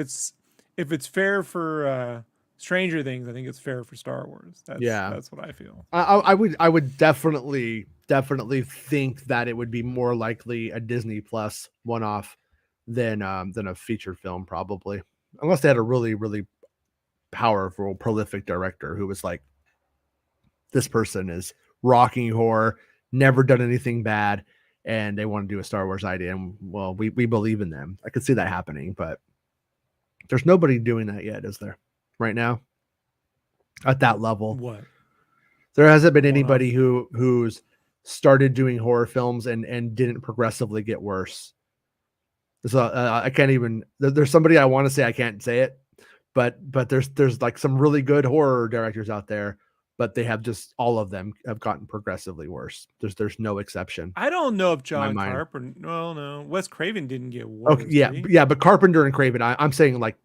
it's fair for Stranger Things, I think it's fair for Star Wars. That's what I feel. I would definitely think that it would be more likely a Disney Plus one-off than a feature film, probably, unless they had a really, really powerful, prolific director who was like, this person is rocking horror, never done anything bad, and they want to do a Star Wars idea, and well, we believe in them. I could see that happening, but there's nobody doing that yet, is there? Right now, at that level, what? There hasn't been anybody who's started doing horror films and didn't progressively get worse. So I can't even. There's somebody I want to say, I can't say it, but there's like some really good horror directors out there, but they have just, all of them have gotten progressively worse. There's no exception. I don't know if John Carpenter. Well, no, Wes Craven didn't get worse. Okay, yeah, but Carpenter and Craven, I'm saying like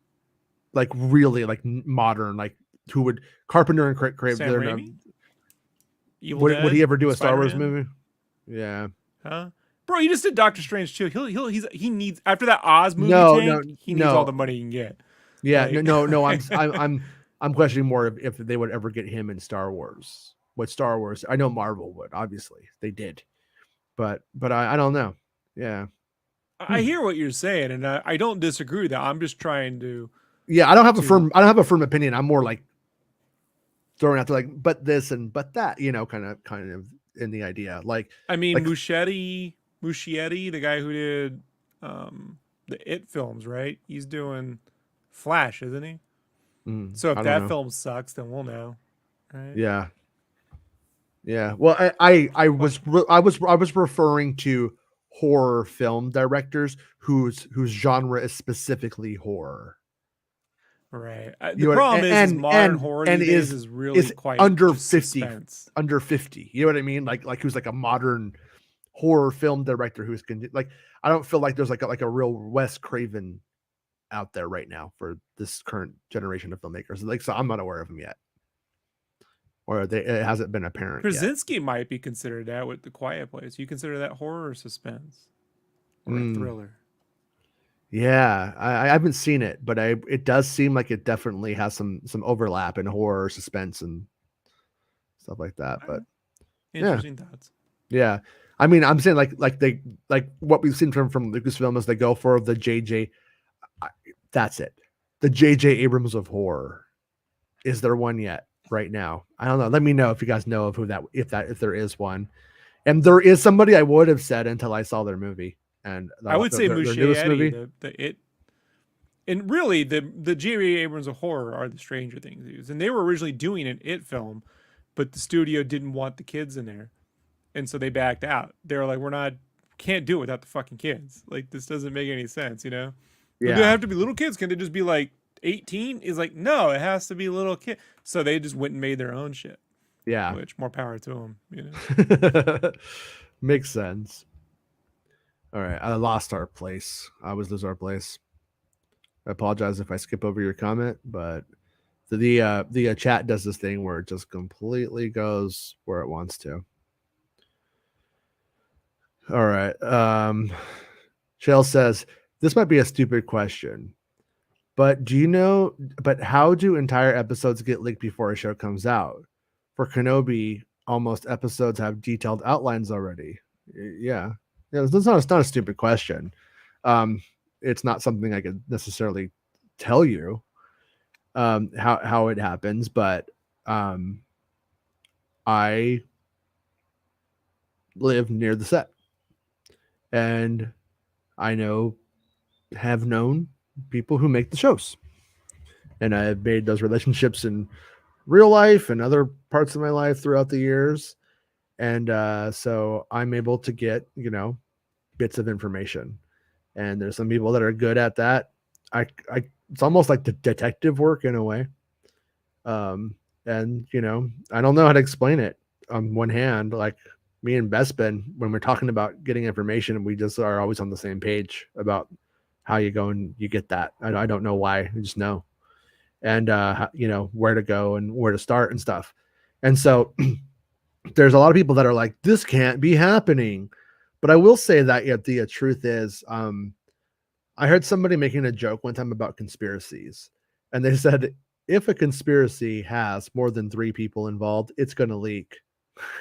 really like modern, like who would Carpenter and Craven? Sam Raimi? Would he ever do a Star Wars Spider-Man? movie? Yeah. Huh? Bro, you just did Doctor Strange too. He needs, after that Oz movie, he needs all the money he can get. Yeah, like, no. I'm questioning more if they would ever get him in Star Wars. What Star Wars? I know Marvel would, obviously they did, but I don't know. Yeah, I hear what you're saying, and I don't disagree with that. I'm just trying to. Yeah, I don't have a firm opinion. I'm more like throwing out there like, but this and but that, you know, kind of in the idea. Like, I mean, Muschietti, the guy who did the It films, right? He's doing Flash, isn't he? So if I don't that know. film sucks, then we'll know, right? Yeah. Yeah. Well, I was referring to horror film directors whose genre is specifically horror. Right. The You know what, problem is modern horror and these days is really quite under just 50, suspense. under 50. You know what I mean? Like who's like a modern horror film director who's like, I don't feel like there's like a real Wes Craven out there right now for this current generation of filmmakers. Like, so I'm not aware of them yet, or it hasn't been apparent yet. Krasinski might be considered that with The Quiet Place. You consider that horror or suspense or a thriller? Yeah, I haven't seen it, but it does seem like it definitely has some overlap in horror, suspense, and stuff like that. But Interesting thoughts. yeah, I mean, I'm saying like what we've seen from Lucasfilm is they go for the JJ. That's it. The JJ Abrams of horror. Is there one yet? Right now, I don't know. Let me know if you guys know of who if there is one, and there is somebody I would have said until I saw their movie. And I would say their newest movie. the It, and really the J.J. Abrams of horror are the Stranger Things dudes, and they were originally doing an It film, but the studio didn't want the kids in there, and so they backed out. They were like, can't do it without the fucking kids. Like, this doesn't make any sense, you know? Yeah. Do they have to be little kids? Can they just be like 18? Is like, no, it has to be little kid. So they just went and made their own shit. Yeah. Which, more power to them, you know? Makes sense. All right, I lost our place. I always lose our place. I apologize if I skip over your comment, but the chat does this thing where it just completely goes where it wants to. All right. Shell says, this might be a stupid question, but how do entire episodes get leaked before a show comes out? For Kenobi, almost episodes have detailed outlines already. Yeah. Yeah, it's not a stupid question. It's not something I could necessarily tell you how it happens, but I live near the set, and I have known people who make the shows, and I have made those relationships in real life and other parts of my life throughout the years, and so I'm able to get bits of information. And there's some people that are good at that. It's almost like the detective work in a way. And I don't know how to explain it. On one hand, like me and Bespin, when we're talking about getting information, we just are always on the same page about how you go and you get that. I don't know why, I just know. And where to go and where to start and stuff. And so there's a lot of people that are like, this can't be happening. But I will say that the truth is, I heard somebody making a joke one time about conspiracies, and they said, if a conspiracy has more than 3 people involved, it's going to leak.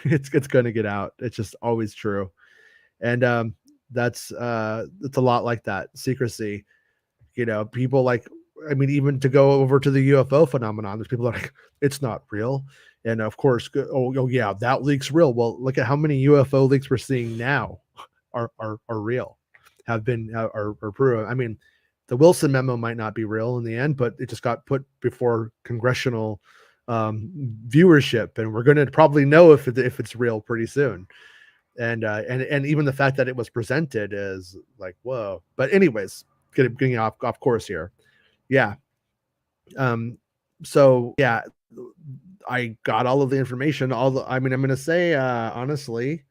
it's going to get out. It's just always true. And it's a lot like that. Secrecy, people like, I mean, even to go over to the UFO phenomenon, there's people that are like, it's not real. And of course, oh yeah, that leak's real. Well, look at how many UFO leaks we're seeing now are real, are proven. I mean, the Wilson memo might not be real in the end, but it just got put before congressional viewership, and we're going to probably know if it's real pretty soon. And even the fact that it was presented is like, whoa. But anyways, getting off course here. Yeah. So yeah, I got all of the information. I'm going to say, honestly,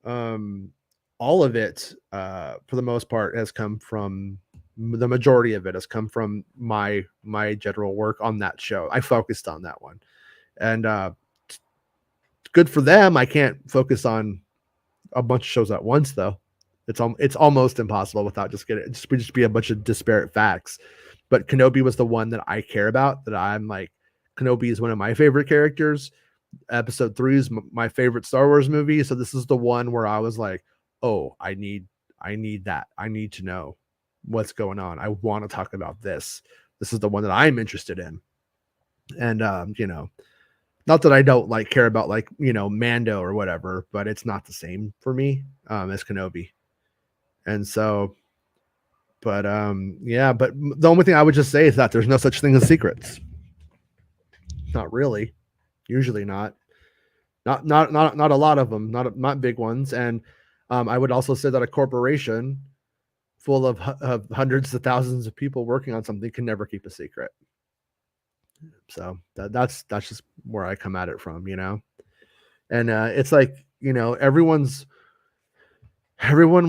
all of it, for the most part, has come from the majority of it has come from my general work on that show. I focused on that one, and good for them. I can't focus on a bunch of shows at once, though. It's almost impossible without just be a bunch of disparate facts. But Kenobi was the one that I care about. That I'm like, Kenobi is one of my favorite characters. Episode 3 is my favorite Star Wars movie. So this is the one where I was like, oh, I need that. I need to know what's going on. I want to talk about this. This is the one that I'm interested in. And not that I don't care about Mando or whatever, but it's not the same for me as Kenobi. And so But yeah, but the only thing I would just say is that there's no such thing as secrets. Not really. Usually not. Not a lot of them, not big ones. And I would also say that a corporation full of hundreds of thousands of people working on something can never keep a secret. So that's just where I come at it from, you know. And it's like, you know, everyone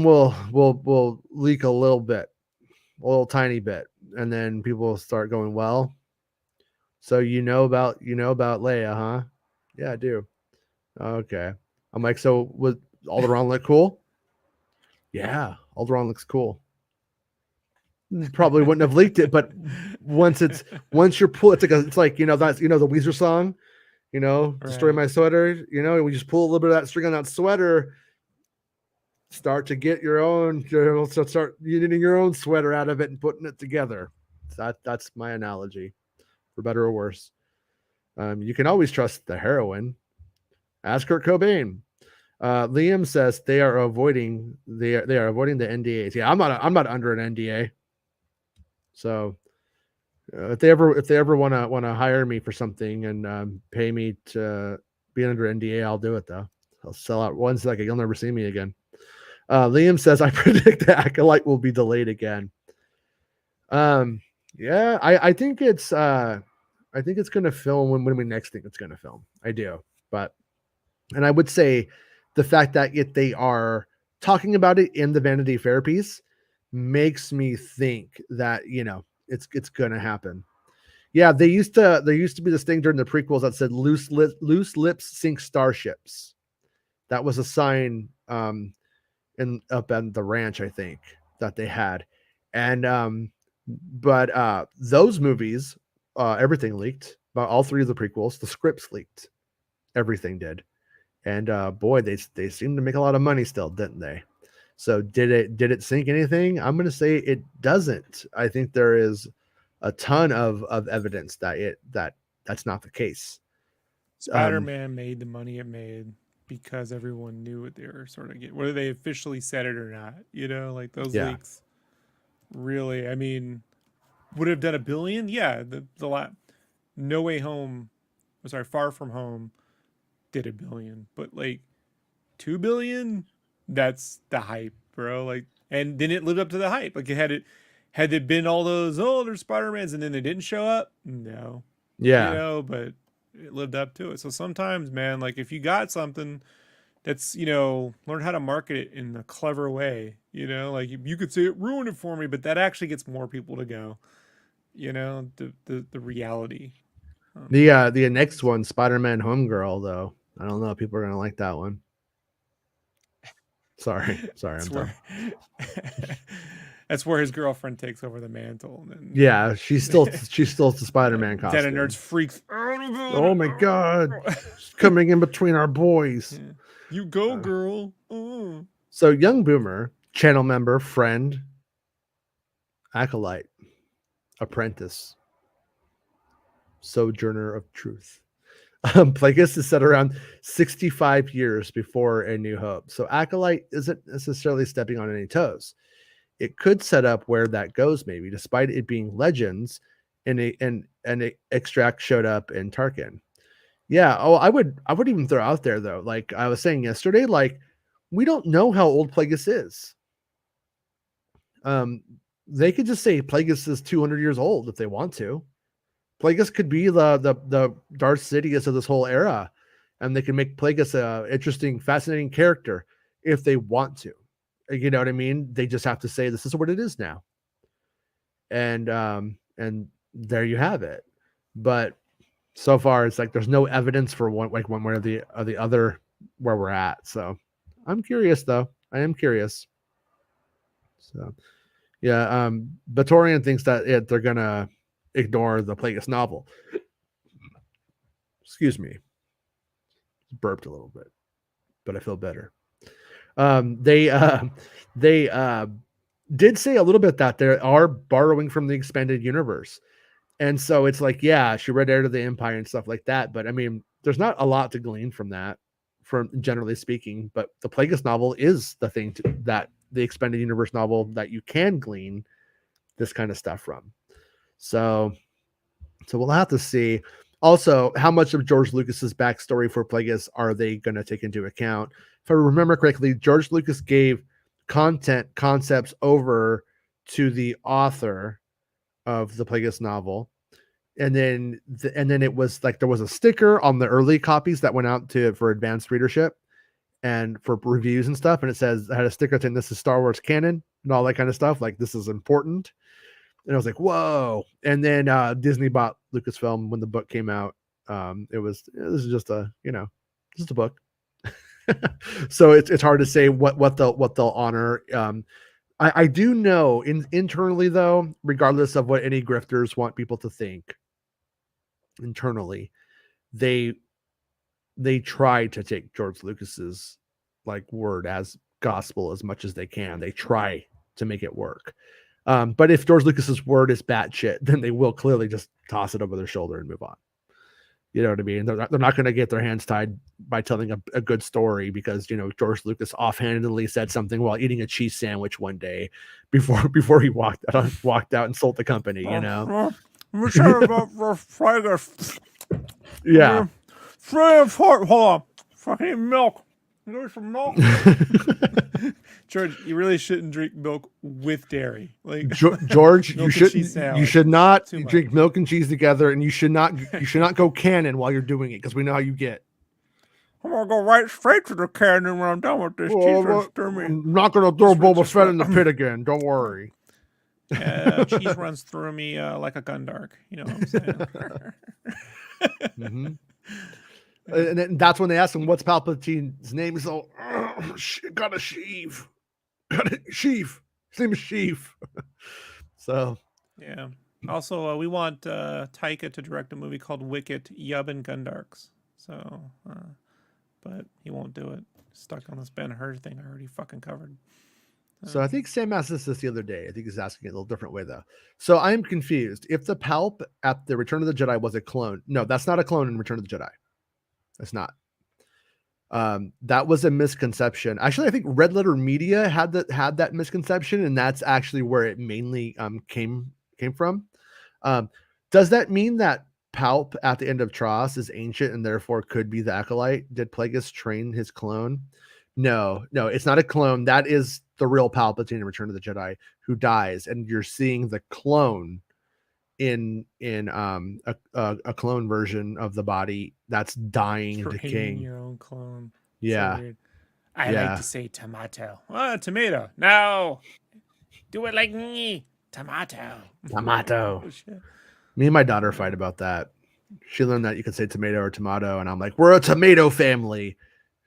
will leak a little bit, a little tiny bit, and then people will start going, well, so you know about Leia, huh? Yeah, I do. Okay. I'm like, so was Alderaan look cool? Yeah, Alderaan looks cool. Probably wouldn't have leaked it, but once you're pull, it's like, you know, that's, you know, the Weezer song, you know, destroy my sweater, you know, and we just pull a little bit of that string on that sweater, start to get your own, so start knitting your own sweater out of it and putting it together. That's my analogy, for better or worse. You can always trust the heroine. Ask Kurt Cobain. Liam says they are avoiding the NDAs. Yeah, I'm not under an NDA. So if they ever want to hire me for something and pay me to be under NDA, I'll do it though. I'll sell out one second. You'll never see me again. Liam says I predict the Acolyte will be delayed again. Yeah, I think it's going to film when we next think it's going to film. I do, and I would say the fact that they are talking about it in the Vanity Fair piece makes me think that, you know, it's going to happen. Yeah, there used to be this thing during the prequels that said loose lips sink starships. That was a sign up at the ranch, I think, that they had. And but those movies, everything leaked. About all three of the prequels, the scripts leaked. Everything did. And boy, they seemed to make a lot of money still, didn't they? So did it sink anything? I'm going to say it doesn't. I think there is a ton of evidence that that's not the case. Spider-Man made the money it made because everyone knew what they were sort of getting, whether they officially said it or not. You know, like those leaks. Really, I mean, would it have done $1 billion? Yeah, No Way Home, Far From Home did $1 billion, but like $2 billion, that's the hype, bro. Like, and then it lived up to the hype. Like, had it been all those, oh, there's Spider-Mans, and then they didn't show up, no, yeah, you know, but it lived up to it. So sometimes, man, like if you got something that's, you know, learn how to market it in a clever way, you know, like you could say it ruined it for me, but that actually gets more people to go, you know, the reality. The next one, Spider-Man Homegirl, though, I don't know if people are gonna like that one. Sorry, I'm done. That's where his girlfriend takes over the mantle. And yeah, she's still the Spider-Man costume. Then a nerd freaks. Oh my god, she's coming in between our boys. Yeah. You go, girl. So Young Boomer, channel member, friend, acolyte, apprentice, sojourner of truth. Plagueis is set around 65 years before A New Hope. So Acolyte isn't necessarily stepping on any toes. It could set up where that goes, maybe, despite it being Legends and an extract showed up in Tarkin. Yeah. Oh, I would even throw out there though, like I was saying yesterday, like we don't know how old Plagueis is. They could just say Plagueis is 200 years old if they want to. Plagueis could be the Darth Sidious of this whole era, and they can make Plagueis a interesting, fascinating character if they want to. You know what I mean? They just have to say this is what it is now, and there you have it. But so far, it's like there's no evidence for one way or the other where we're at. So I'm curious, though. I am curious. So yeah, Batorian thinks that they're gonna ignore the Plagueis novel. Excuse me. Burped a little bit, but I feel better. They did say a little bit that they are borrowing from the expanded universe. And so it's like, yeah, she read Heir to the Empire and stuff like that. But I mean, there's not a lot to glean from that, from generally speaking. But the Plagueis novel is the thing that the expanded universe novel that you can glean this kind of stuff from. So we'll have to see. Also, how much of George Lucas's backstory for Plagueis are they going to take into account? If I remember correctly, George Lucas gave concepts over to the author of the Plagueis novel, and then it was like there was a sticker on the early copies that went out for advanced readership and for reviews and stuff, and it had a sticker saying this is Star Wars canon and all that kind of stuff, like this is important. And I was like, whoa. And then Disney bought Lucasfilm when the book came out. This is just a book. So it's hard to say what they'll honor. I do know internally though, regardless of what any grifters want people to think, internally, they try to take George Lucas's like word as gospel as much as they can. They try to make it work. But if George Lucas's word is batshit, then they will clearly just toss it over their shoulder and move on. You know what I mean? They're not going to get their hands tied by telling a good story because, George Lucas offhandedly said something while eating a cheese sandwich one day before he walked out and sold the company, Let me tell you about Plagueis. Yeah. Hold on. Fucking milk. You need some milk? George, you really shouldn't drink milk with dairy. Like George, you should not Too much. drink milk and cheese together, and you should not go canon while you're doing it because we know how you get. I'm gonna go right straight to the cannon when I'm done with this. I'm not gonna throw Boba Fett in the pit again. Don't worry. Cheese runs through me like a gun dark. You know what I'm saying? Mm-hmm. And then that's when they ask him, "What's Palpatine's name?" He's all, "Got a sheaf. Got a sheaf. His name is Sheaf." So, yeah. Also, we want Taika to direct a movie called Wicket, Yub and Gundarks. So, but he won't do it. Stuck on this Ben-Hur thing I already fucking covered. So I think Sam asked us this the other day. I think he's asking it a little different way though. So I'm confused. If the Palp at the Return of the Jedi was a clone, no, that's not a clone in Return of the Jedi. It's not. That was a misconception. Actually, I think Red Letter Media had that misconception, and that's actually where it mainly came from. Does that mean that Palp at the end of Tross is ancient and therefore could be the acolyte? Did Plagueis train his clone? No, it's not a clone. That is the real Palpatine in Return of the Jedi who dies, and you're seeing the clone in a clone version of the body that's dying and decaying. Your own clone. Yeah. So weird. I like to say tomato. Tomato. No. Do it like me. Tomato. Tomato. Oh, shit. Me and my daughter fight about that. She learned that you can say tomato or tomato, and I'm like, we're a tomato family.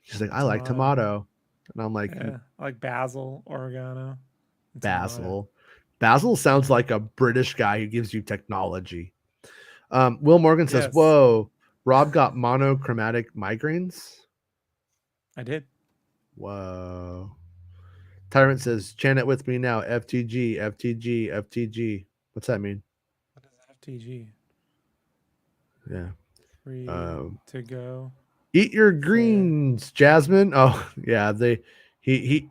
She's like, I like tomato. And I'm like, I like basil, oregano. Basil. Basil sounds like a British guy who gives you technology. Will Morgan says, Yes. whoa, Rob got monochromatic migraines? I did. Whoa. Tyrant says, chant it with me now. FTG, FTG, FTG. What's that mean? What is FTG? Yeah. Free to go. Eat your greens, Jasmine. Oh, yeah. He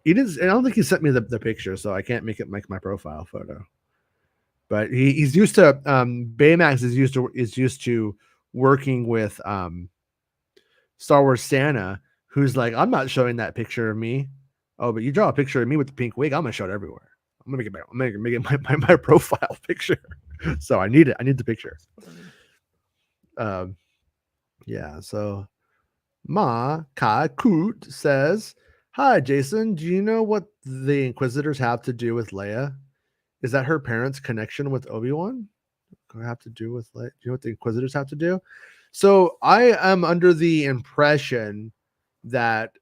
didn't. I don't think he sent me the picture, so I can't make it like my profile photo. But he's used to Baymax is used to working with Star Wars Santa, who's like, I'm not showing that picture of me. Oh, but you draw a picture of me with the pink wig, I'm gonna show it everywhere. I'm gonna make it my profile picture. So I need it. I need the picture. Yeah. So Ma Ka Koot says, hi, Jason. Do you know what the Inquisitors have to do with Leia? Is that her parents' connection with Obi-Wan? Have to do with Leia? Do you know what the Inquisitors have to do? So I am under the impression that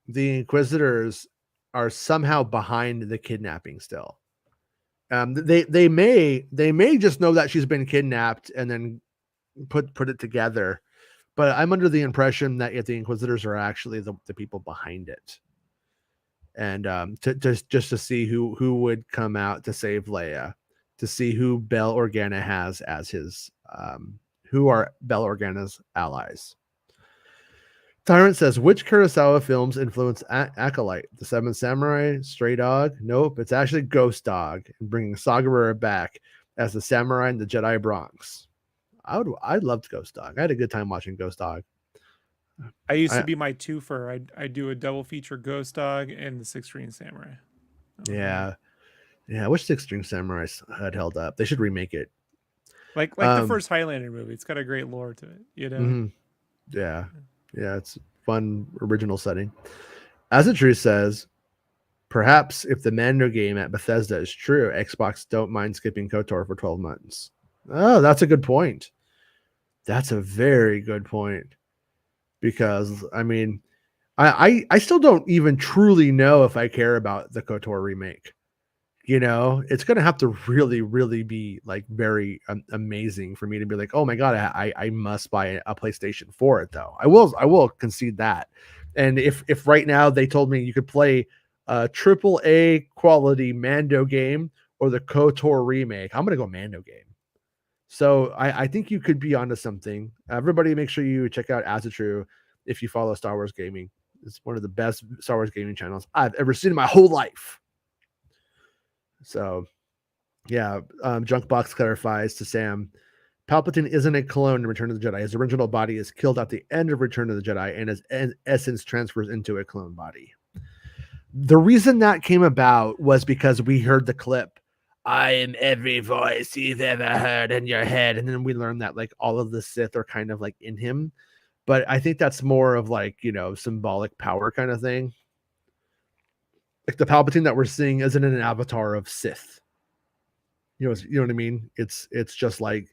the Inquisitors are somehow behind the kidnapping still. They may just know that she's been kidnapped and then put it together. But I'm under the impression that if the Inquisitors are actually the people behind it, and just to see who would come out to save Leia, to see who Bail Organa has as his who are Bail Organa's allies. Tyrant says, which Kurosawa films influenced Acolyte? The Seven Samurai, Stray Dog? Nope, it's actually Ghost Dog, and bringing Saw Gerrera back as the samurai in the Jedi Bronx. I loved Ghost Dog. I had a good time watching Ghost Dog. I used to be my twofer. I do a double feature Ghost Dog and the Six String Samurai. Yeah. I wish Six String Samurai had held up. They should remake it. Like the first Highlander movie. It's got a great lore to it, you know? Mm-hmm. Yeah, it's fun original setting. As the truth says, perhaps if the Mando game at Bethesda is true, Xbox don't mind skipping KOTOR for 12 months. Oh, that's a good point. That's a very good point. Because I mean, I still don't even truly know if I care about the KOTOR remake. You know, it's going to have to really, really be like very amazing for me to be like, oh my God, I must buy a PlayStation for it though. I will concede that. And if right now they told me you could play a AAA quality Mando game or the KOTOR remake, I'm going to go Mando game. So I think you could be onto something. Everybody make sure you check out As a True if you follow Star Wars Gaming. It's one of the best Star Wars gaming channels I've ever seen in my whole life. So, yeah, Junkbox clarifies to Sam, Palpatine isn't a clone in Return of the Jedi. His original body is killed at the end of Return of the Jedi, and his essence transfers into a clone body. The reason that came about was because we heard the clip, I am every voice you've ever heard in your head. And then we learned that like all of the Sith are kind of like in him. But I think that's more of like, you know, symbolic power kind of thing. Like the Palpatine that we're seeing isn't an avatar of Sith. You know what I mean? It's just like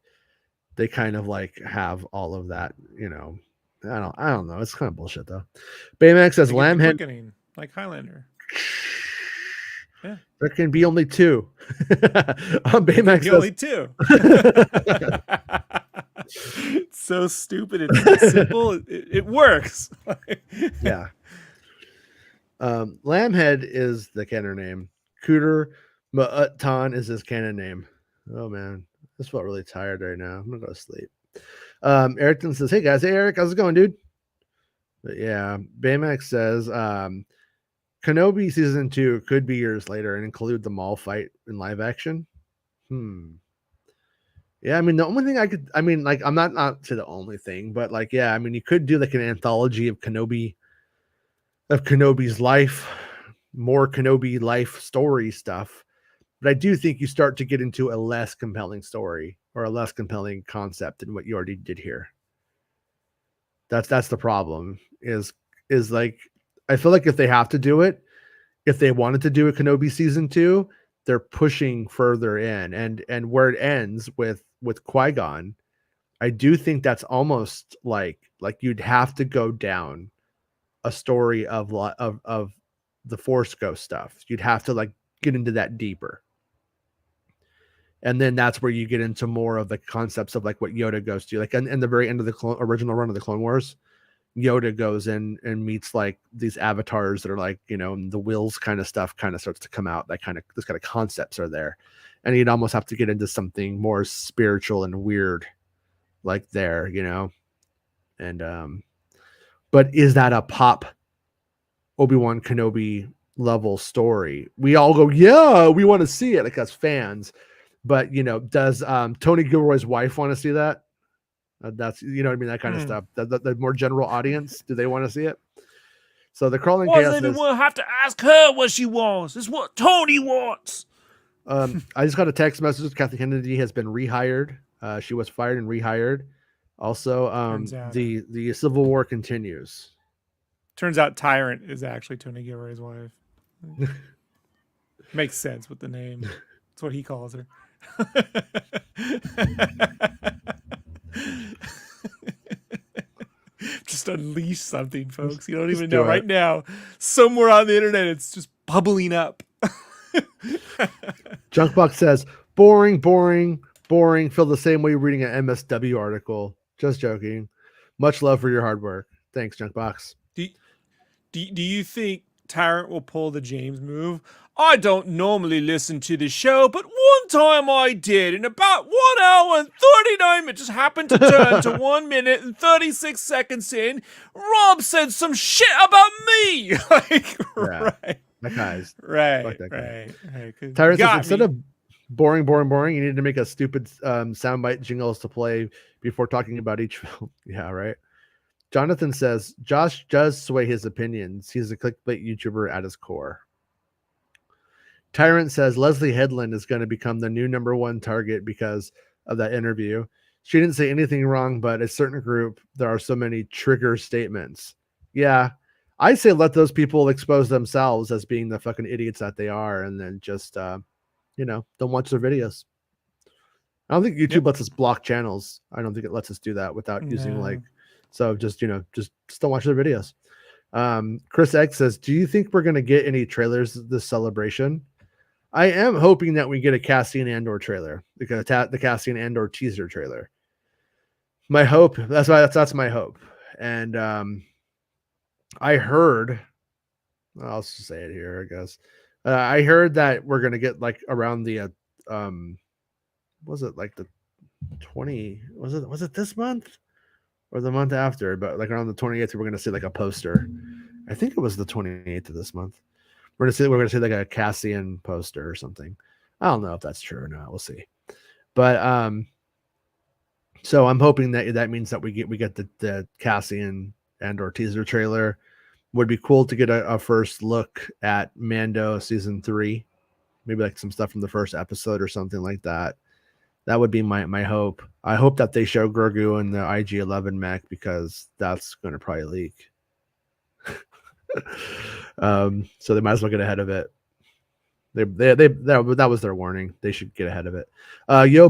they kind of like have all of that, you know. I don't know. It's kind of bullshit though. Baymax says Like Lambhead, like Highlander. Yeah. There can be only two. Baymax says only two. It's so stupid. It's simple. It works. Yeah. Lambhead is the canon name. Cooter Ma'utan is his canon name. Oh man, this felt really tired right now. I'm gonna go to sleep. Erickton says, "Hey guys, hey Eric, how's it going, dude?" But yeah, Baymax says, Kenobi season 2 could be years later and include the Maul fight in live action. Yeah, I mean, the only thing I'm not to the only thing, but like, yeah, I mean, you could do like an anthology of Kenobi's life, more Kenobi life story stuff. But I do think you start to get into a less compelling story or a less compelling concept than what you already did here. That's the problem is like, I feel like if they have to do it, if they wanted to do a Kenobi season 2, they're pushing further in, and where it ends with Qui-Gon, I do think that's almost like you'd have to go down a story of the Force Ghost stuff. You'd have to like get into that deeper. And then that's where you get into more of the concepts of like what Yoda goes to, like in the very end of the original run of the Clone Wars, Yoda goes in and meets like these avatars that are like, you know, the wills kind of stuff kind of starts to come out. That kind of, those kind of concepts are there. And you'd almost have to get into something more spiritual and weird like there, you know? And, but is that a pop Obi-Wan Kenobi level story? We all go, yeah, we want to see it like as fans. But, you know, does Tony Gilroy's wife want to see that? That's, you know what I mean? That kind of stuff. The more general audience, do they want to see it? So the crawling chaos even want to have to ask her what she wants. It's what Tony wants. I just got a text message. Kathy Kennedy has been rehired. She was fired and rehired. Also, the Civil War continues. Turns out Tyrant is actually Tony Gilroy's wife. Makes sense with the name. That's what he calls her. Just unleash something, folks. You don't even know right now. Somewhere on the internet, it's just bubbling up. Junkbox says, boring. Feel the same way reading an MSW article. Just joking. Much love for your hard work. Thanks, Junkbox. Do you think Tyrant will pull the James move? I don't normally listen to the show, but one time I did. In about 1 hour and 39 minutes, just happened to turn to 1 minute and 36 seconds in. Rob said some shit about me. Like, Yeah. right. That guy's Right. fuck that guy. Right. Tyrant says Got instead me. of boring, you need to make a stupid soundbite jingles to play before talking about each film. Yeah, right. Jonathan says Josh does sway his opinions. He's a clickbait YouTuber at his core. Tyrant says Leslie Headland is going to become the new #1 target because of that interview. She didn't say anything wrong, but a certain group, there are so many trigger statements. Yeah, I say let those people expose themselves as being the fucking idiots that they are, and then just don't watch their videos. I don't think YouTube lets us block channels. I don't think it lets us do that without using just don't watch their videos. Chris X says, do you think we're going to get any trailers this celebration? I am hoping that we get a Cassian Andor trailer, the Cassian Andor teaser trailer. My hope, that's my hope. And I heard, I'll just say it here, I guess. I heard that we're going to get like around the was it like the 20, was it this month or the month after, but like around the 28th we're going to see like a poster. I think it was the 28th of this month. We're gonna see like a Cassian poster or something. I don't know if that's true or not. We'll see. But so I'm hoping that means that we get the Cassian Andor teaser trailer. Would be cool to get a first look at Mando season 3, maybe like some stuff from the first episode or something like that. That would be my hope. I hope that they show Grogu in the IG-11 mech because that's going to probably leak. So they might as well get ahead of it. That was their warning. They should get ahead of it. Yo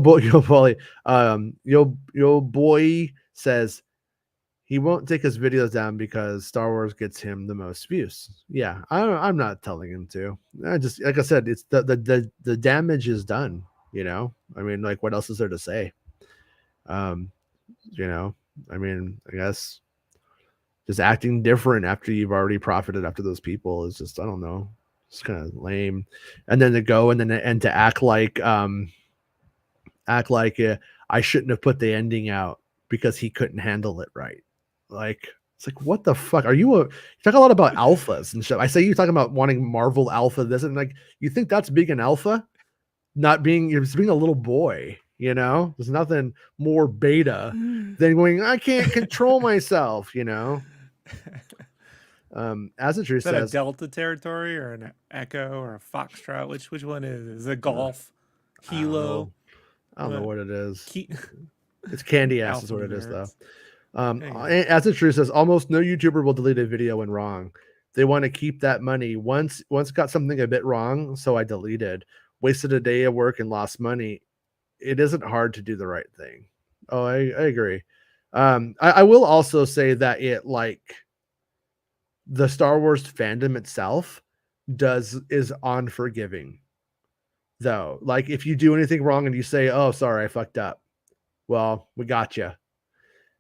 boy says he won't take his videos down because Star Wars gets him the most views. Yeah, I'm not telling him to. I just, like I said, it's the damage is done. You know, I mean, like, what else is there to say? I mean, I guess just acting different after you've already profited after those people is just, I don't know, it's kind of lame. And then to go and to act like I shouldn't have put the ending out because he couldn't handle it right. Like, it's like, what the fuck are you? You talk a lot about alphas and stuff. I say you're talking about wanting Marvel alpha this, and like, you think that's being an alpha? Not being, you're just being a little boy. You know, there's nothing more beta than going, I can't control myself, you know. As the truth Is that says, a Delta territory or an Echo or a Foxtrot? Which one is it? Golf? Kilo? I don't know what it is. Ki- It's candy ass is what it is, though. Anyway. As the truth says, almost no YouTuber will delete a video when wrong. They want to keep that money. Once got something a bit wrong, so I deleted. Wasted a day of work and lost money. It isn't hard to do the right thing. Oh, I agree. I will also say that it, like, the Star Wars fandom itself is unforgiving, though. Like, if you do anything wrong and you say, "Oh, sorry, I fucked up," well, we got you.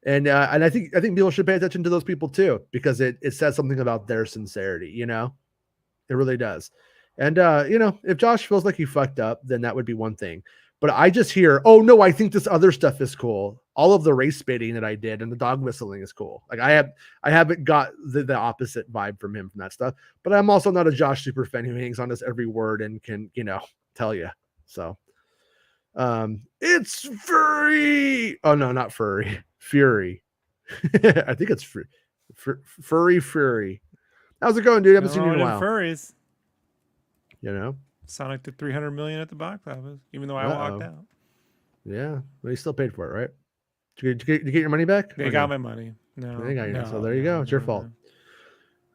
And I think people should pay attention to those people too, because it says something about their sincerity. You know, it really does. And if Josh feels like he fucked up, then that would be one thing. But I just hear, oh no, I think this other stuff is cool. All of the race baiting that I did and the dog whistling is cool. Like, I haven't got the opposite vibe from him from that stuff. But I'm also not a Josh super fan who hangs on his every word and can, tell you. So it's furry. Oh no, not furry. Fury. I think it's furry fury. How's it going, dude? I haven't seen you in a while. Furries. Sonic did 300 million at the box office, even though I walked out. Yeah, but you still paid for it, right? Did you get your money back? They got my money. No, so there you go. It's your fault.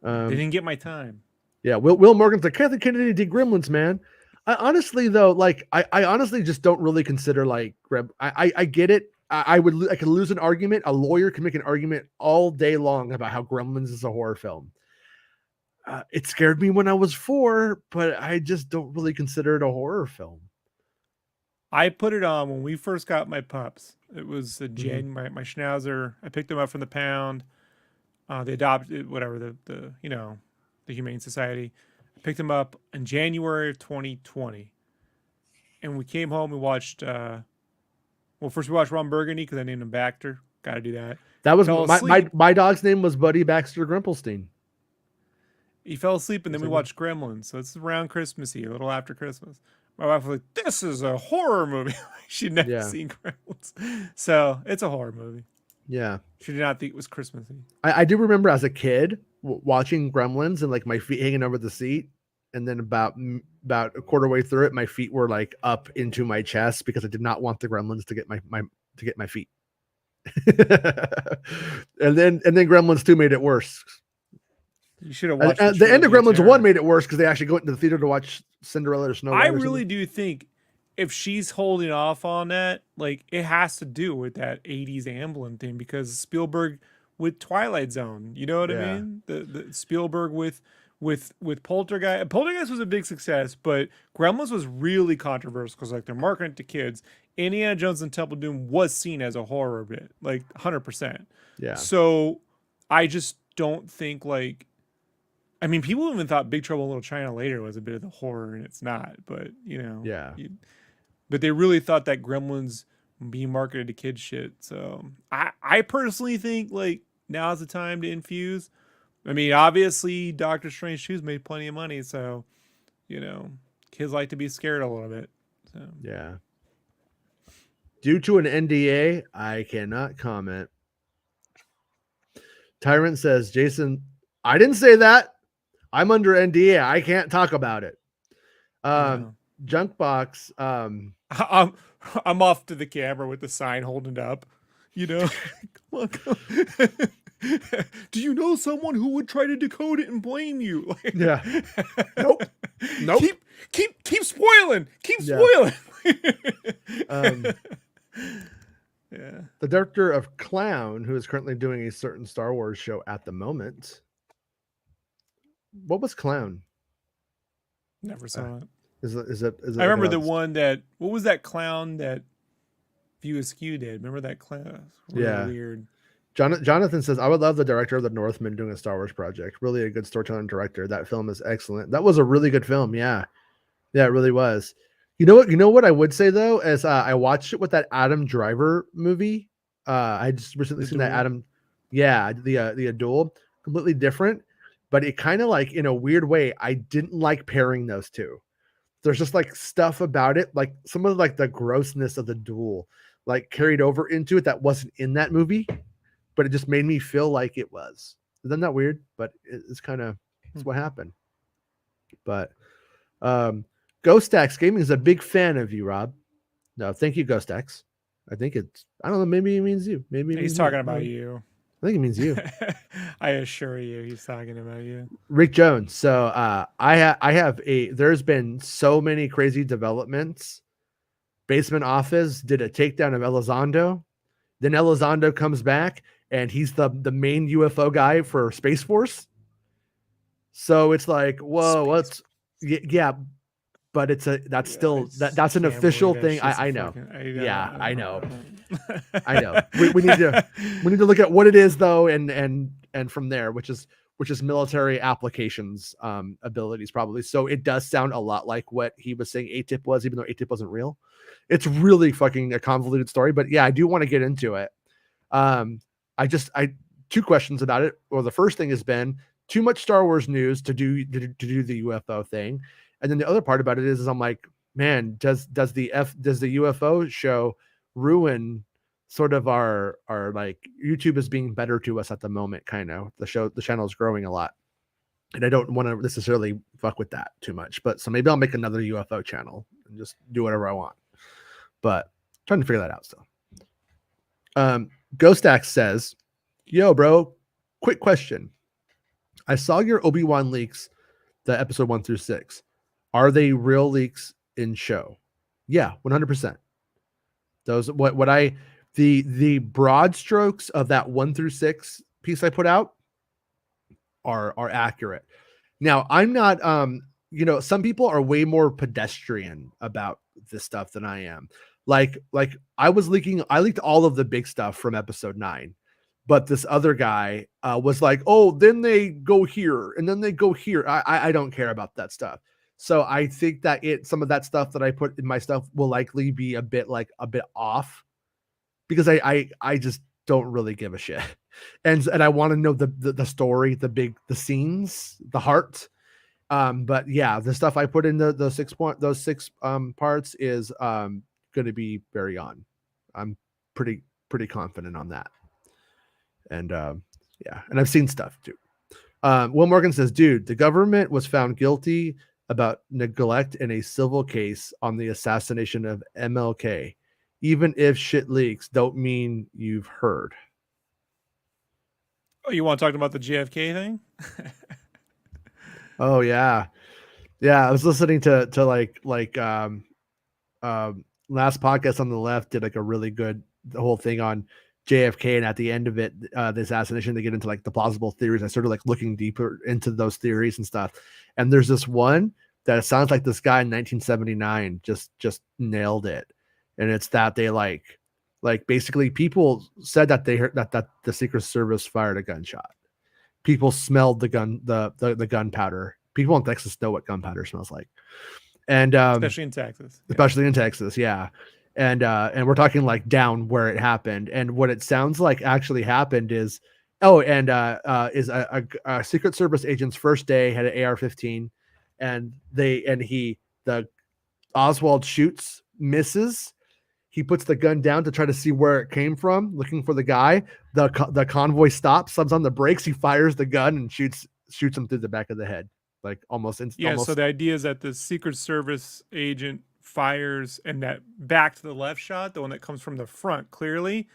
They didn't get my time. Yeah, Will Morgan's like, Kathleen Kennedy did Gremlins, man. I honestly, though, like, I honestly just don't really consider, like, I get it. I could lose an argument. A lawyer can make an argument all day long about how Gremlins is a horror film. It scared me when I was 4, but I just don't really consider it a horror film. I put it on when we first got my pups. It was my Schnauzer. I picked them up from the pound. They adopted, whatever, the Humane Society. I picked them up in January of 2020. And we came home, we watched, first we watched Ron Burgundy because I named him Baxter. Got to do that. That was Fell asleep. my dog's name was Buddy Baxter Grimplestein. He fell asleep, and then we watched Gremlins. So it's around Christmassy, a little after Christmas. My wife was like, "This is a horror movie." She'd never seen Gremlins, so it's a horror movie. Yeah, she did not think it was Christmassy. I do remember as a kid watching Gremlins and like my feet hanging over the seat, and then about a quarter way through it, my feet were like up into my chest because I did not want the Gremlins to get my feet. and then Gremlins 2 made it worse. You should have watched the end of Gremlins 1 made it worse because they actually go into the theater to watch Cinderella or Snow White. I really do think if she's holding off on that, like it has to do with that 80s Amblin thing, because Spielberg with Twilight Zone, you know what I mean? The Spielberg with Poltergeist. Poltergeist was a big success, but Gremlins was really controversial because like they're marketing it to kids. Indiana Jones and Temple of Doom was seen as a horror bit, like 100%. Yeah. So I just don't think like, I mean, people even thought Big Trouble in Little China later was a bit of the horror, and it's not. But you know, but they really thought that Gremlins being marketed to kids shit. So I personally think like now's the time to infuse. I mean, obviously, Doctor Strange 2's made plenty of money, so you know, kids like to be scared a little bit. So yeah. Due to an NDA, I cannot comment. Tyrant says, Jason, I didn't say that. I'm under NDA. I can't talk about it. Junkbox. I'm off to the camera with the sign holding it up. You know, come on. Do you know someone who would try to decode it and blame you? Like, yeah. Nope. Keep spoiling. Keep spoiling. Yeah. The director of Clown, who is currently doing a certain Star Wars show at the moment. What was Clown? Never saw it. Is it I remember the one that. What was that clown that View Askew did? Remember that clown? Really weird. Jonathan says, I would love the director of The Northman doing a Star Wars project. Really a good storytelling director. That film is excellent. That was a really good film. Yeah, it really was. You know what I would say though, is I watched it with that Adam Driver movie. I just recently seen that Adam. Yeah, the Duel. Completely different, but it kind of like in a weird way, I didn't like pairing those two. There's just like stuff about it, like some of like the grossness of the Duel, like carried over into it that wasn't in that movie, but it just made me feel like it was. Isn't that weird? But it's kind of what happened. But Ghostax Gaming is a big fan of you, Rob. No, thank you, Ghostax. I think I don't know, maybe it means you. Maybe he's talking about you. I think it means you. I assure you, he's talking about you. Rick Jones. So there's been so many crazy developments. Basement Office did a takedown of Elizondo. Then Elizondo comes back and he's the main UFO guy for Space Force. So it's like, whoa, yeah, but that's an official thing. I know. I know. I know. We need to look at what it is though, and from there, which is military applications abilities probably. So it does sound a lot like what he was saying ATIP was, even though ATIP wasn't real. It's really fucking a convoluted story, but yeah, I do want to get into it. I two questions about it. Well, the first thing has been too much Star Wars news to do the UFO thing. And then the other part about it is I'm like, man, does the UFO show ruin sort of our like YouTube is being better to us at the moment, kind of. The channel is growing a lot. And I don't want to necessarily fuck with that too much. But so maybe I'll make another UFO channel and just do whatever I want. But trying to figure that out still. Ghostax says, yo, bro, quick question. I saw your Obi-Wan leaks, the episode 1 through 6. Are they real leaks in show? Yeah, 100%. Those the broad strokes of that 1 through 6 piece I put out are accurate. Now, I'm not some people are way more pedestrian about this stuff than I am. Like I leaked all of the big stuff from episode 9. But this other guy was like, oh, then they go here and then they go here. I don't care about that stuff. So I think that some of that stuff that I put in my stuff will likely be a bit off, because I just don't really give a shit. And I want to know the story, the scenes, the heart. But yeah, the stuff I put in those 6 parts is going to be very on. I'm pretty confident on that. And yeah, and I've seen stuff too. Will Morgan says, dude, the government was found guilty about neglect in a civil case on the assassination of MLK. Even if shit leaks, don't mean you've heard. Oh, you want to talk about the JFK thing? Oh yeah. I was listening to last podcast on the left did like a really good whole thing on JFK, and at the end of it, the assassination, they get into like the plausible theories. I started like looking deeper into those theories and stuff. And there's this one that sounds like this guy in 1979 just nailed it. And it's that they like basically people said that they heard that the Secret Service fired a gunshot. People smelled the gunpowder. People in Texas know what gunpowder smells like. And especially in Texas. Yeah. And we're talking like down where it happened. And what it sounds like actually happened is a Secret Service agent's first day had an AR-15, and the Oswald shoots, misses. He puts the gun down to try to see where it came from, looking for the guy. The convoy stops, slams on the brakes. He fires the gun and shoots him through the back of the head, like almost. So the idea is that the Secret Service agent fires, and that back to the left shot, the one that comes from the front clearly,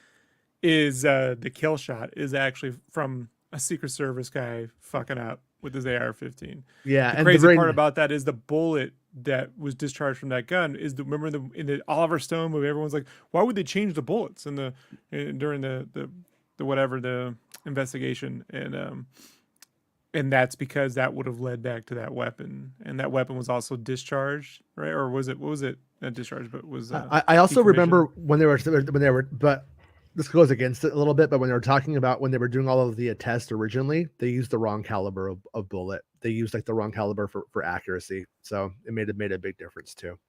is the kill shot is actually from a Secret Service guy fucking up with his AR-15. Yeah, the crazy part about that is the bullet that was discharged from that gun is remember in the Oliver Stone movie, everyone's like, why would they change the bullets during the whatever the investigation, and that's because that would have led back to that weapon, and that weapon was also discharged, right? Or was it? What was it? Not discharged, but was. I also remember when they were, but this goes against it a little bit. But when they were talking about when they were doing all of the tests originally, they used the wrong caliber of bullet. They used like the wrong caliber for accuracy, so it made a big difference too.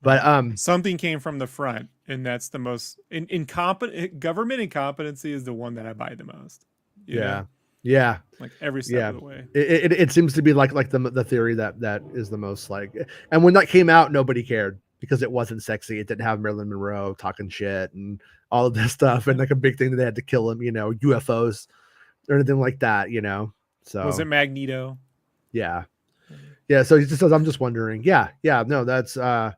But something came from the front, and that's the most incompetent government incompetency is the one that I buy the most. Yeah, like every step of the way. It seems to be like the theory that is the most like. And when that came out, nobody cared because it wasn't sexy. It didn't have Marilyn Monroe talking shit and all of this stuff, and like a big thing that they had to kill him, UFOs or anything like that, So was it Magneto? Yeah. So he just says, I'm just wondering. No, that's also,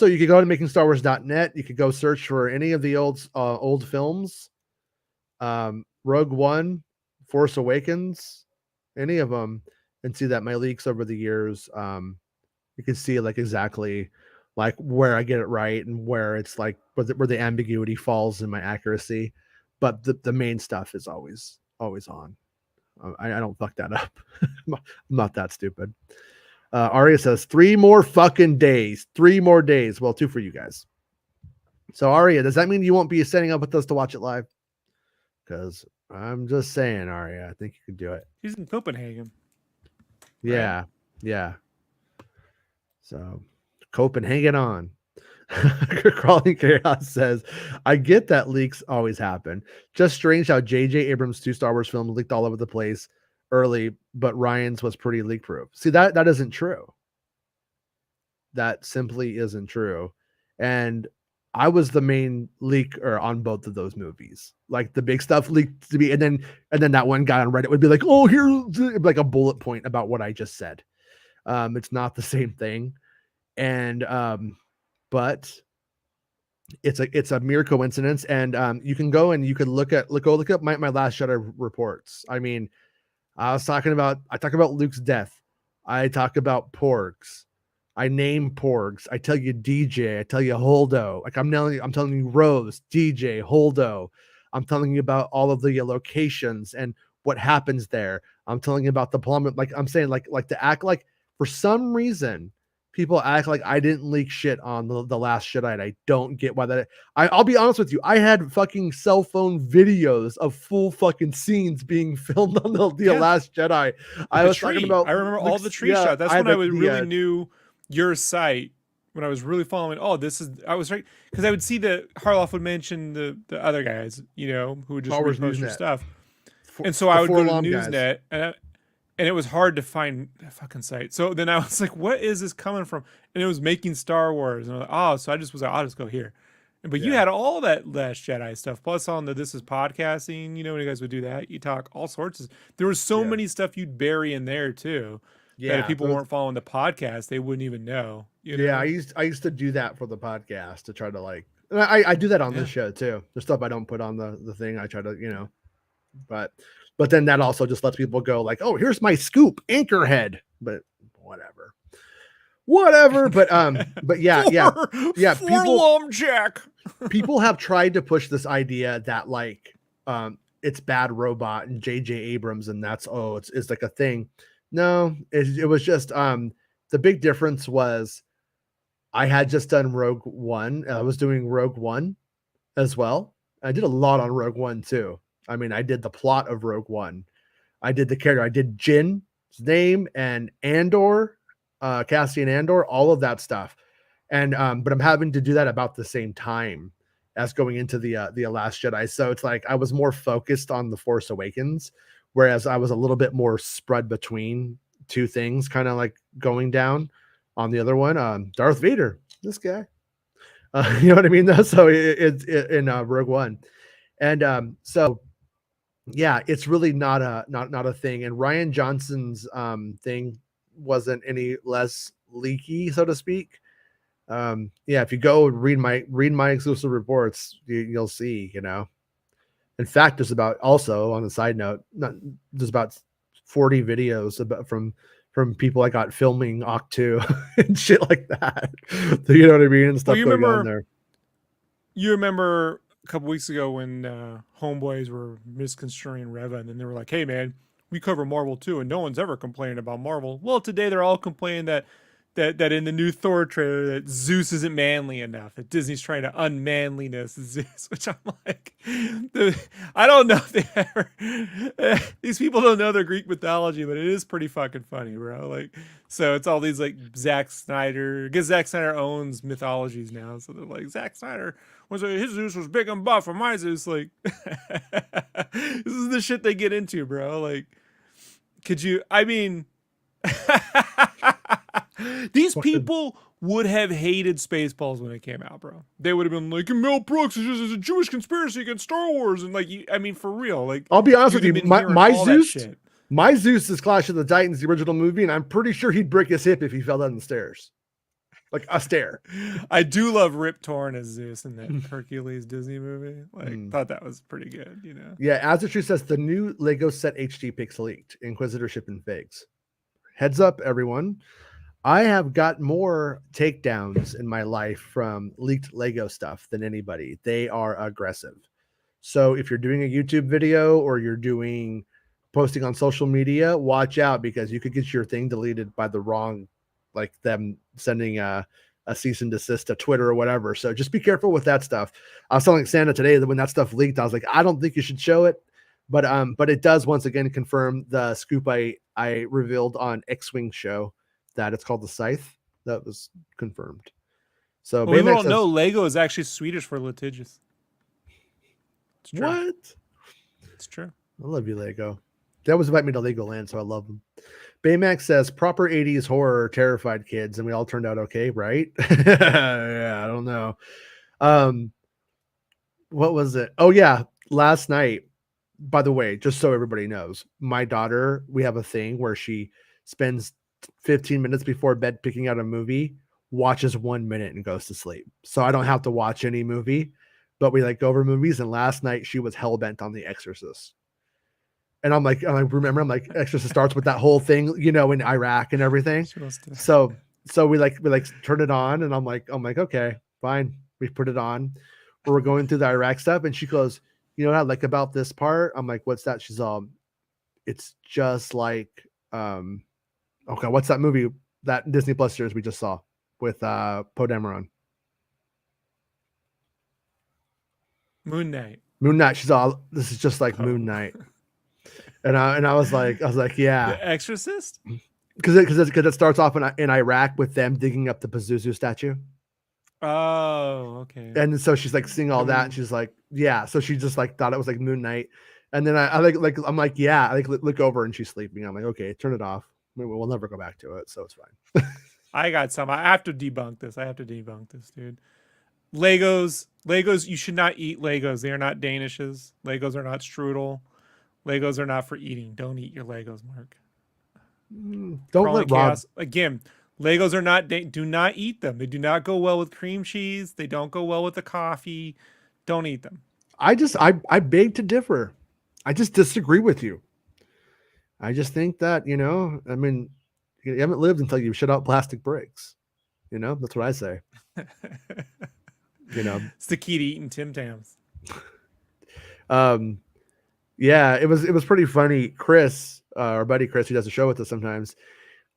you could go to MakingStarWars.net. You could go search for any of the old films. Rogue One, Force Awakens, any of them, and see that my leaks over the years, you can see like exactly like where I get it right and where it's like where the ambiguity falls in my accuracy. But the main stuff is always on. I don't fuck that up. I'm not that stupid. Aria says 3 more fucking days. 3 more days. Well, 2 for you guys. So Aria, does that mean you won't be setting up with us to watch it live? Because I'm just saying, Aria, I think you can do it. He's in Copenhagen. Yeah. Right? Yeah. So Copenhagen on. Crawling Chaos says, I get that leaks always happen. Just strange how J.J. Abrams' 2 Star Wars films leaked all over the place early, but Ryan's was pretty leak proof. See, that isn't true. That simply isn't true. And I was the main leaker on both of those movies. Like the big stuff leaked to me, and then that one guy on Reddit would be like, "Oh, here's like a bullet point about what I just said." It's not the same thing, and but it's a mere coincidence. And you can go and you can look up my Last Jedi reports. I mean, I talk about Luke's death. I talk about porgs. I name porgs. I tell you DJ. I tell you Holdo. Like I'm telling you Rose, DJ, Holdo. I'm telling you about all of the locations and what happens there. I'm telling you about the plummet. Like I'm saying, like to act like for some reason people act like I didn't leak shit on the Last Jedi, and I don't get why that. I'll be honest with you. I had fucking cell phone videos of full fucking scenes being filmed on the Yeah. Last Jedi. I The was tree. talking about. I remember all the tree yeah, shots. That's I when had I the- really knew your site. When I was really following, oh, this is. I was right because I would see the Harloff would mention the other guys, you know, who would just Star Wars repost your Newsnet. stuff, For- and so the I would go to Forlom guys. Newsnet, and it was hard to find that fucking site. So then I was like, what is this coming from? And it was Making Star Wars, and I was like, oh, so I just was like, I'll just go here. But you Yeah. had all that Last Jedi stuff, plus on the This Is Podcasting, you know, when you guys would do that, you talk all sorts of. There was so Yeah. many stuff you'd bury in there too. That if people those- weren't following the podcast, they wouldn't even know. You know? Yeah, I used to do that for the podcast to try to like. And I do that on Yeah. this show too. The stuff I don't put on the thing, I try to, you know, but then that also just lets people go like, oh, here's my scoop, Anchorhead. But whatever. But yeah, yeah. Forlom Jack. People have tried to push this idea that like it's Bad Robot and JJ Abrams, and that's it's like a thing. No, it was just the big difference was I had just done Rogue One. I was doing Rogue One as well. I did a lot on Rogue One too. I mean, I did the plot of Rogue One. I did the character. I did Jin's name and Andor, Cassian Andor, all of that stuff. And but I'm having to do that about the same time as going into the Last Jedi. So it's like I was more focused on the Force Awakens, whereas I was a little bit more spread between two things, kind of like going down on the other one. Darth Vader, this guy. You know what I mean? Though, so it's in Rogue One, and so yeah, it's really not a thing. And Ryan Johnson's thing wasn't any less leaky, so to speak. Yeah, if you go read my exclusive reports, you'll see. You know, in fact, there's about also on a side note, there's about 40 videos about from people I got filming Octu and shit like that. You know what I mean? And stuff going on there. You remember a couple weeks ago when homeboys were misconstruing Reva, and then they were like, hey man, we cover Marvel too, and no one's ever complaining about Marvel. Well, today they're all complaining that in the new Thor trailer that Zeus isn't manly enough, that Disney's trying to unmanliness Zeus, which I'm like, I don't know if they ever, these people don't know their Greek mythology, but it is pretty fucking funny, bro. Like, so it's all these like Zack Snyder, because Zack Snyder owns mythologies now, so they're like, Zack Snyder was like, his Zeus was big and buff, and my Zeus, like, this is the shit they get into, bro. Like, could you, I mean, these people would have hated Spaceballs when it came out, bro. They would have been like, Mel Brooks is a Jewish conspiracy against Star Wars, and like, I mean, for real. Like, I'll be honest with you, my Zeus is Clash of the Titans, the original movie, and I'm pretty sure he'd break his hip if he fell down the stairs, like a stair. I do love Rip Torn as Zeus in that Hercules Disney movie. Like, thought that was pretty good, you know. Yeah, as the truth says, the new Lego set HD pics leaked. Inquisitor shipping figs. Heads up, everyone. I have got more takedowns in my life from leaked Lego stuff than anybody. They are aggressive. So if you're doing a YouTube video or you're posting on social media, watch out, because you could get your thing deleted by the wrong, like them sending a cease and desist to Twitter or whatever. So just be careful with that stuff. I was telling Santa today that when that stuff leaked, I was like, I don't think you should show it. But it does once again confirm the scoop I revealed on X-Wing show, that it's called the Scythe. That was confirmed. So well, people don't know Lego is actually Swedish for litigious. It's true. What? It's true. I love you, Lego. They always invite me to Legoland, so I love them. Baymax says proper 80s horror terrified kids, and we all turned out okay, right? Yeah, I don't know. What was it? Oh yeah, last night. By the way, just so everybody knows, my daughter, we have a thing where she spends 15 minutes before bed picking out a movie, watches 1 minute and goes to sleep. So I don't have to watch any movie, but we like go over movies. And last night she was hell-bent on The Exorcist. And I'm like, Exorcist starts with that whole thing, you know, in Iraq and everything. So we turn it on, and I'm like, okay, fine. We put it on. We're going through the Iraq stuff, and she goes, you know what I like about this part? I'm like, what's that? She's it's just like, okay, what's that movie, that Disney Plus series we just saw? with Poe Dameron. Moon Knight. Moon Knight. She's all, this is just like Poe. Moon Knight. And I was like, yeah, The Exorcist. because it starts off in Iraq with them digging up the Pazuzu statue. Oh, okay. And so she's like seeing all that, and she's like, yeah. So she just like thought it was like Moon Knight, and then I like I'm like, yeah. I like look over and she's sleeping. I'm like, okay, turn it off. We'll never go back to it, so it's fine. I got some. I have to debunk this. Dude. Legos. You should not eat Legos. They are not Danishes. Legos are not strudel. Legos are not for eating. Don't eat your Legos, Mark. Don't Crawling let Rob. Chaos. Again, Legos are not. Do not eat them. They do not go well with cream cheese. They don't go well with the coffee. Don't eat them. I beg to differ. I just disagree with you. I just think that, I mean, you haven't lived until you shit out plastic bricks. That's what I say. It's the key to eating Tim Tams. Yeah, it was pretty funny. Chris, our buddy Chris, who does a show with us sometimes,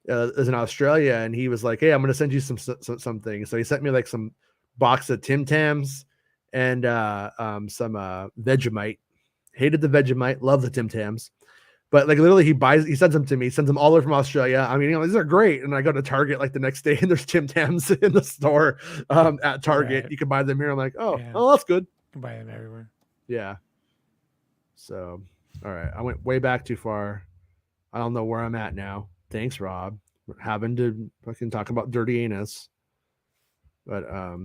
is in Australia, and he was like, "Hey, I'm going to send you something." So he sent me like some box of Tim Tams and some Vegemite. Hated the Vegemite, love the Tim Tams, but like literally he sends them to me, sends them all over from Australia. I mean, these are great. And I go to Target like the next day, and there's Tim Tams in the store at Target. Right. You can buy them here. I'm like, oh, Yeah. that's good. You can buy them everywhere. Yeah. So, all right, I went way back too far. I don't know where I'm at now. Thanks, Rob. We're having to fucking talk about dirty anus. But I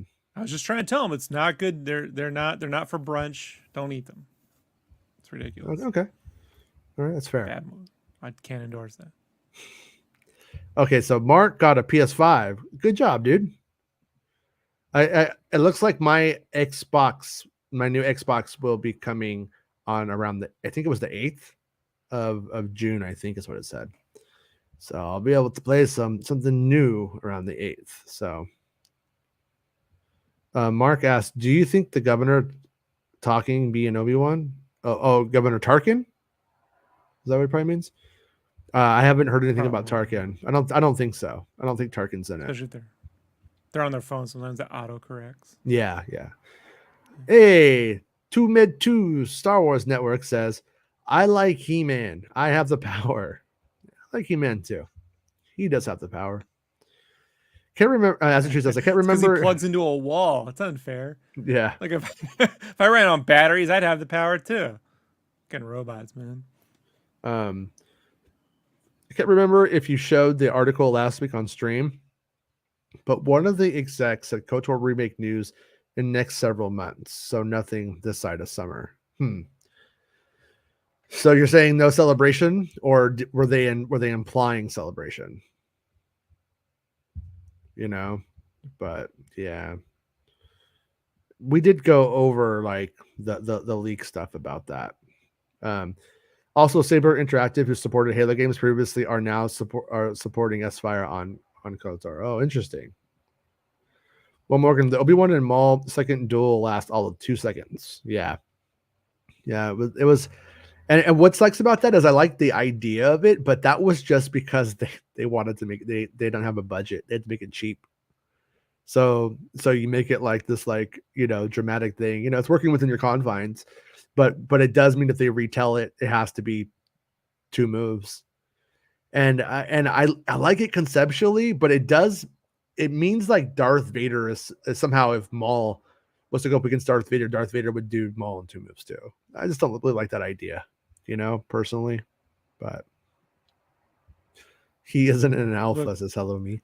was just trying to tell them it's not good. They're not for brunch. Don't eat them. It's ridiculous. okay. All right, that's fair. Bad move. I can't endorse that. Okay, so Mark got a PS5. Good job, dude. It looks like my new Xbox will be coming on around I think it was the 8th of June, I think is what it said. So I'll be able to play something new around the 8th. So Mark asked, do you think the governor talking be an Obi-Wan? Oh, Governor Tarkin? Is that what it probably means? I haven't heard anything about Tarkin. I don't think so. I don't think Tarkin's in it. Especially if they're on their phone. Sometimes it auto corrects. Yeah. Hey, 2 Star Wars Network says, I like He-Man. I have the power. I like He-Man too. He does have the power. Can't remember. As it says, I can't remember. He plugs into a wall. It's unfair. Yeah. Like if I ran on batteries, I'd have the power too. Fucking robots, man. I can't remember if you showed the article last week on stream, but one of the execs said KOTOR remake news in next several months, so nothing this side of summer. So you're saying no celebration, or were they implying celebration? But yeah, we did go over like the leak stuff about that. Also, Saber Interactive, who supported Halo games previously, are now supporting S-Fire on KOTOR. Oh, interesting. Well, Morgan, the Obi-Wan and Maul second duel lasts all of 2 seconds. Yeah. It was, and what sucks about that is I like the idea of it, but that was just because they wanted to make they don't have a budget. They had to make it cheap. So you make it like this, like, dramatic thing. It's working within your confines, but it does mean if they retell it, it has to be 2 moves. And I like it conceptually, but it means like Darth Vader is somehow, if Maul was to go up against Darth Vader would do Maul in 2 moves too. I just don't really like that idea, personally. But he isn't an alpha, says Hello Me.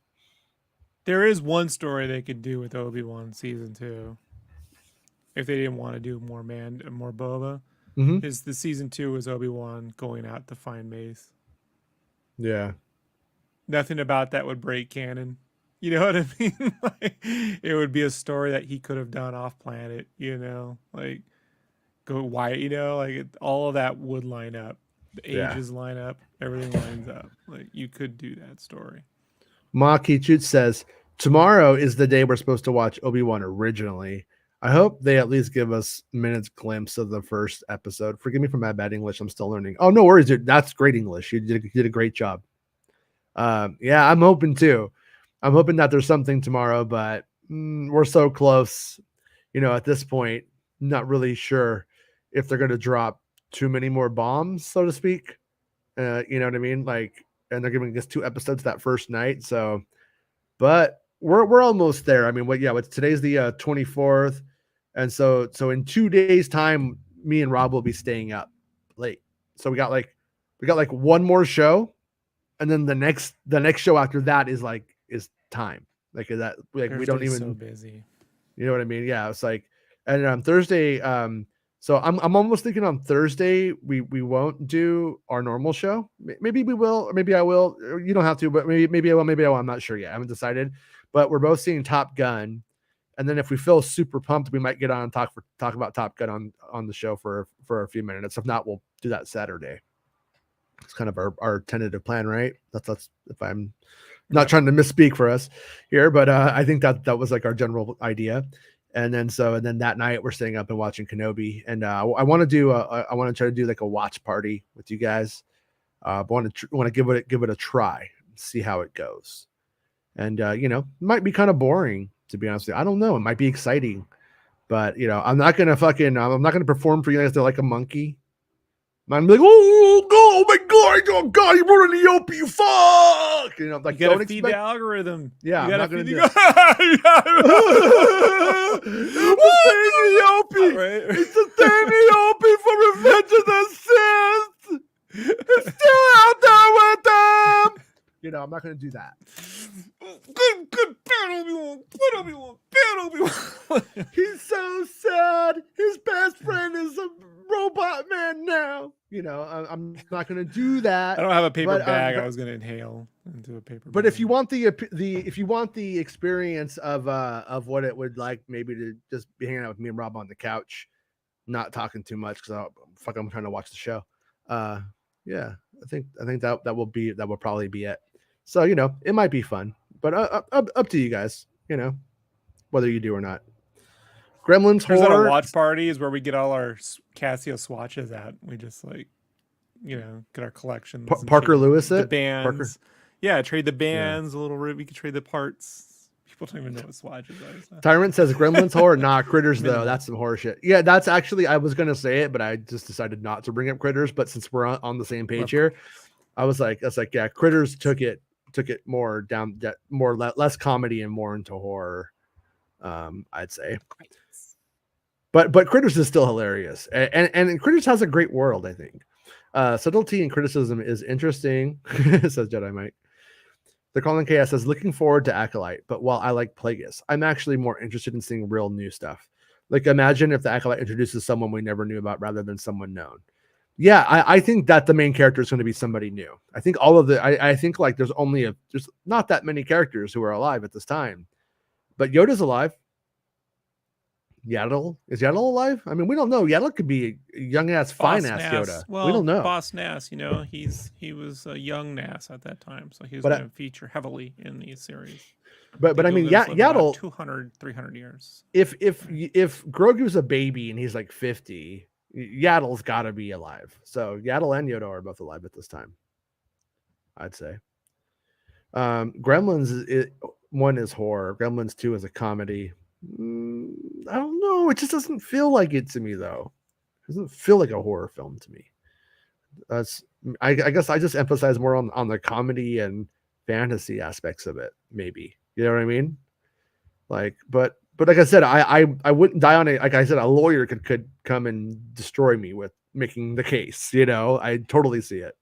There is one story they could do with Obi-Wan season 2. If they didn't want to do more Boba, is the season 2 is Obi-Wan going out to find Mace. Yeah. Nothing about that would break canon. You know what I mean? Like, it would be a story that he could have done off planet, like go why, all of that would line up. The ages line up, everything lines up. Like, you could do that story. Ma Kichut says, tomorrow is the day we're supposed to watch Obi-Wan originally. I hope they at least give us minutes glimpse of the first episode. Forgive me for my bad English. I'm still learning. Oh, no worries, dude. That's great English. You did a great job. Yeah, I'm hoping too. I'm hoping that there's something tomorrow, but we're so close. At this point, not really sure if they're going to drop too many more bombs, so to speak. You know what I mean? Like, and they're giving us 2 episodes that first night. So, but we're almost there. I mean, today's the 24th, and so in 2 days' time, me and Rob will be staying up late. So we got like one more show, and then the next show after that is time. Like, is that like we don't Thursday's even so busy. You know what I mean? Yeah, it's like, and on Thursday, so I'm almost thinking on Thursday we won't do our normal show. Maybe we will, or maybe I will. You don't have to, but maybe I will, maybe I will. I'm not sure yet. I haven't decided. But we're both seeing Top Gun, and then if we feel super pumped, we might get on and talk about Top Gun on the show for a few minutes. If not, we'll do that Saturday. It's kind of our tentative plan, right? That's if I'm not trying to misspeak for us here, but I think that was like our general idea. And then that night we're staying up and watching Kenobi, and I want to try to do like a watch party with you guys. Want to give it a try, see how it goes. And it might be kind of boring, to be honest with you. I don't know. It might be exciting, but I'm not gonna perform for you guys like a monkey. I'm like, oh my god, you brought in the Opie, you fuck! Like, you gotta feed the algorithm. Yeah, you I'm gotta not gonna feed do it. Right? It's the Danny Opie for Revenge of the Sith. It's still out there with them. I'm not gonna do that. Good Obi-Wan. He's so sad. His best friend is a robot man now. I'm not going to do that. I don't have a paper bag. I was going to inhale into a paper. But bag. if you want the experience of what it would like, maybe to just be hanging out with me and Rob on the couch, not talking too much because I'm trying to watch the show. Yeah, I think that will probably be it. So it might be fun, but up to you guys. Whether you do or not. Gremlins There's horror. a watch party is where we get all our Casio swatches at. We just get our collections. Parker Lewis the bands. Yeah, trade the bands a little bit. We can trade the parts. People don't even know what swatches are. So. Tyrant says Gremlins horror. Nah, Critters though. That's some horror shit. Yeah, that's actually, I was gonna say it, but I just decided not to bring up Critters. But since we're on the same page here, I was like, yeah, Critters took it more down, less comedy and more into horror. I'd say. But Critters is still hilarious, and Critters has a great world, I think. Subtlety and criticism is interesting, says Jedi Mike. The Colin KS says, looking forward to Acolyte, but while I like Plagueis, I'm actually more interested in seeing real new stuff. Like, imagine if the Acolyte introduces someone we never knew about rather than someone known. Yeah, I think that the main character is going to be somebody new. I think I think like there's not that many characters who are alive at this time, but Yoda's alive. Yaddle? Is Yaddle alive? I mean, we don't know. Yaddle could be a young ass, fine ass Yoda. Well, we don't know. Boss Nass, he was a young Nass at that time, so he was going to feature heavily in the series. But I mean, Yaddle 200, 300 years. If Grogu's a baby and he's like 50, Yaddle's got to be alive. So Yaddle and Yoda are both alive at this time, I'd say. Gremlins one is horror. Gremlins 2 is a comedy. I don't know. It just doesn't feel like it to me, though. It doesn't feel like a horror film to me. I guess I just emphasize more on the comedy and fantasy aspects of it. Maybe, you know what I mean? Like, but like I said, I wouldn't die on it. Like I said, a lawyer could come and destroy me with making the case. I totally see it.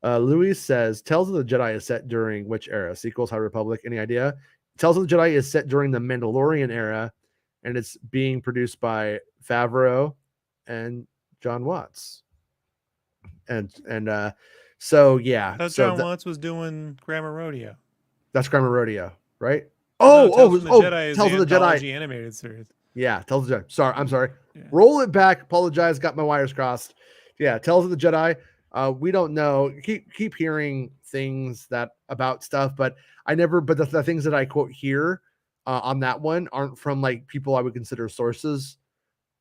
Louis says, Tales of the Jedi is set during which era? Sequels, High Republic? Any idea? Tales of the Jedi is set during the Mandalorian era, and it's being produced by Favreau and John Watts. And so yeah. I thought John Watts was doing Grammar Rodeo. That's Grammar Rodeo, right? Tales of the Jedi is Tales of the Jedi animated series. Yeah, Tales of the Jedi. I'm sorry. Yeah. Roll it back. Apologize. Got my wires crossed. Yeah, Tales of the Jedi. We don't know. Keep hearing things about stuff, but the things that I quote here on that one aren't from like people I would consider sources,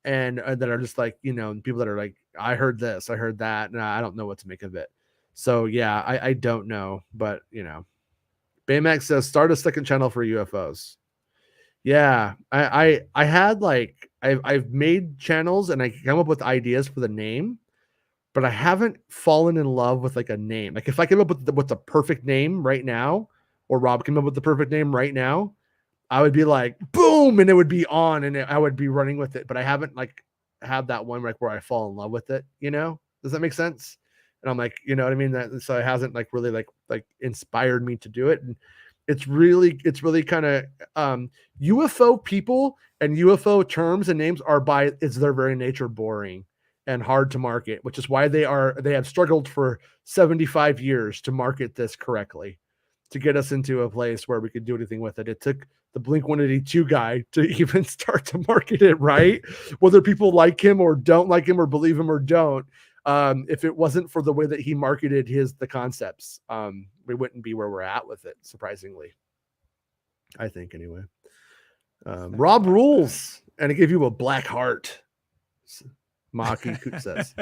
and that are just like people that are like, I heard this, I heard that, and I don't know what to make of it. So yeah, I don't know, but Baymax says start a second channel for UFOs. Yeah, I had like I've made channels and I come up with ideas for the name, but I haven't fallen in love with like a name. Like if I came up with the perfect name right now, or Rob came up with the perfect name right now, I would be like boom, and it would be on, and I would be running with it. But I haven't like had that one like where I fall in love with it. You know, does that make sense? And I'm like, you know what I mean? That so it hasn't like really like inspired me to do it. And it's really kind of UFO people and UFO terms and names are by it's their very nature boring and hard to market, which is why they have struggled for 75 years to market this correctly, to get us into a place where we could do anything with it. It took the Blink 182 guy to even start to market it right, whether people like him or don't like him or believe him or don't. If it wasn't for the way that he marketed the concepts, we wouldn't be where we're at with it, surprisingly. I think anyway. Rob rules, and it gave you a black heart. Maki says.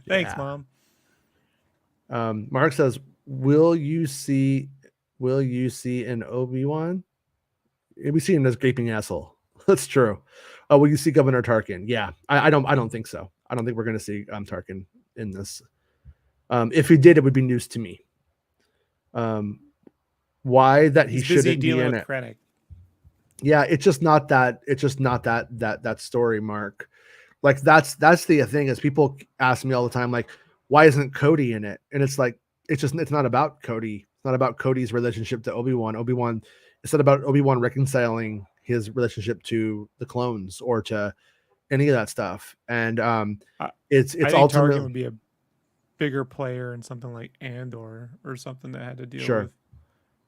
Thanks, Yeah. Mom. Mark says, will you see an Obi-Wan? We see him as gaping asshole. That's true. Will you see Governor Tarkin? Yeah, I don't think so. I don't think we're going to see Tarkin in this. If he did, it would be news to me. Why that he shouldn't be in it? Krennic. Yeah, it's just not that. It's just not that story, Mark. Like that's the thing is people ask me all the time, like, why isn't Cody in it? And it's like it's not about Cody. It's not about Cody's relationship to Obi-Wan. It's not about Obi-Wan reconciling his relationship to the clones or to any of that stuff. And it's I think ultimately Tarkin would be a bigger player in something like Andor or something that had to deal sure. with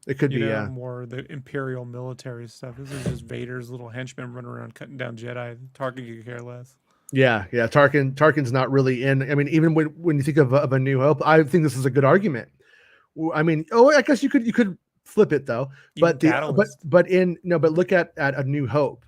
It could be more the Imperial military stuff. This is just Vader's little henchmen running around cutting down Jedi. Tarkin could care less. Yeah. Tarkin's not really in. I mean, even when you think of A New Hope, I think this is a good argument. I mean, I guess you could flip it though. Even but look at A New Hope.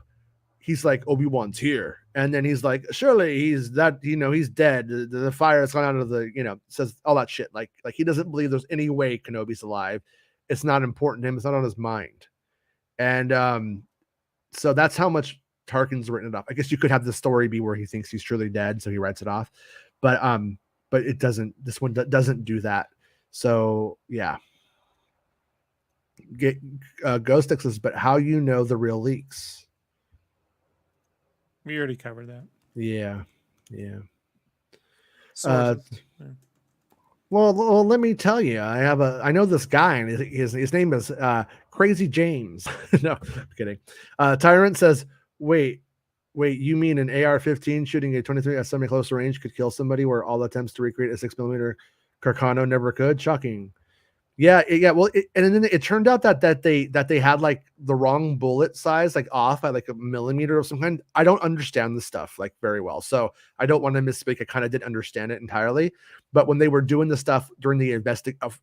He's like, Obi-Wan's here, and then he's like, surely he's that, he's dead. The fire has gone out of the, says all that shit. Like he doesn't believe there's any way Kenobi's alive. It's not important to him. It's not on his mind. And so that's how much Tarkin's written it off. I guess you could have the story be where he thinks he's truly dead, so he writes it off. But it doesn't. This one doesn't do that. So yeah. Ghost X says, but how the real leaks? We already covered that. Yeah. Well, let me tell you, I know this guy, and his name is Crazy James. No, I'm kidding. Tyrant says, wait, you mean an AR-15 shooting a 23 at semi-close range could kill somebody where all attempts to recreate a 6mm Carcano never could? Shocking. Yeah. Well, and then it turned out that they had like the wrong bullet size, like off by like a millimeter of some kind. I don't understand this stuff like very well, so I don't want to misspeak. I kind of didn't understand it entirely, but when they were doing the stuff during the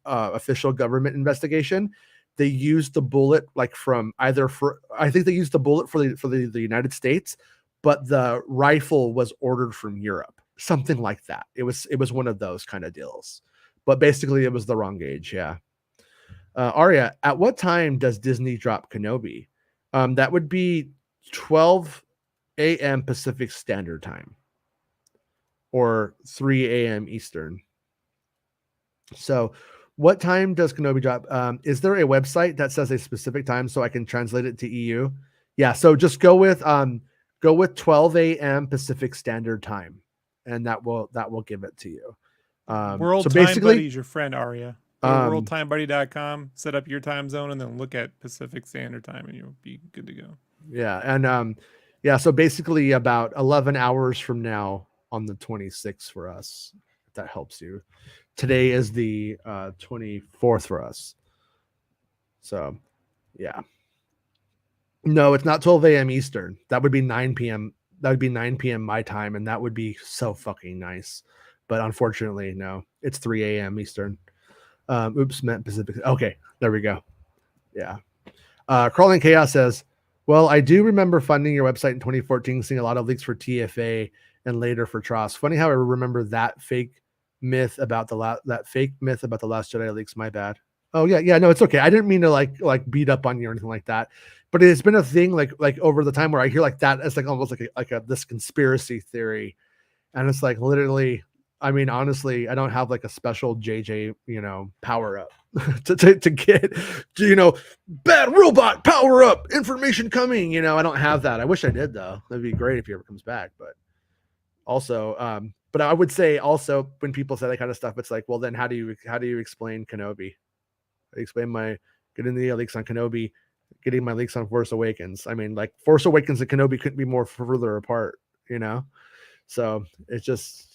official government investigation, they used the bullet like from I think they used the bullet for the United States, but the rifle was ordered from Europe, something like that. It was one of those kind of deals. But basically, it was the wrong gauge. Yeah. Arya, at what time does Disney drop Kenobi? That would be 12 a.m. Pacific Standard Time or 3 a.m. Eastern. So what time does Kenobi drop? Is there a website that says a specific time so I can translate it to EU? Yeah. So just go with 12 a.m. Pacific Standard Time, and that will give it to you. World Time Buddy is your friend, Arya. Go to worldtimebuddy.com, set up your time zone, and then look at Pacific Standard Time, and you'll be good to go. Yeah, and so basically about 11 hours from now on the 26th for us, if that helps you. Today is the 24th for us. So, yeah. No, it's not 12 a.m. Eastern. That would be 9 p.m. That would be 9 p.m. my time, and that would be so fucking nice. But unfortunately, no, it's 3 a.m. Eastern. Oops, meant Pacific. Okay, there we go. Yeah. Crawling Chaos says, well, I do remember funding your website in 2014, seeing a lot of leaks for TFA and later for TROS. Funny how I remember that fake myth about the Last Jedi leaks. My bad. Oh yeah, no, it's okay. I didn't mean to like beat up on you or anything like that, but it's been a thing like over the time where I hear like that as like almost like a this conspiracy theory, and it's like literally. I mean, honestly, I don't have like a special JJ, power up to get, bad robot power up, information coming. I don't have that. I wish I did though. That'd be great if he ever comes back. But also, but I would say also when people say that kind of stuff, it's like, well, then how do you explain Kenobi? Explain my getting the leaks on Kenobi, getting my leaks on Force Awakens. I mean, like Force Awakens and Kenobi couldn't be more further apart, So it just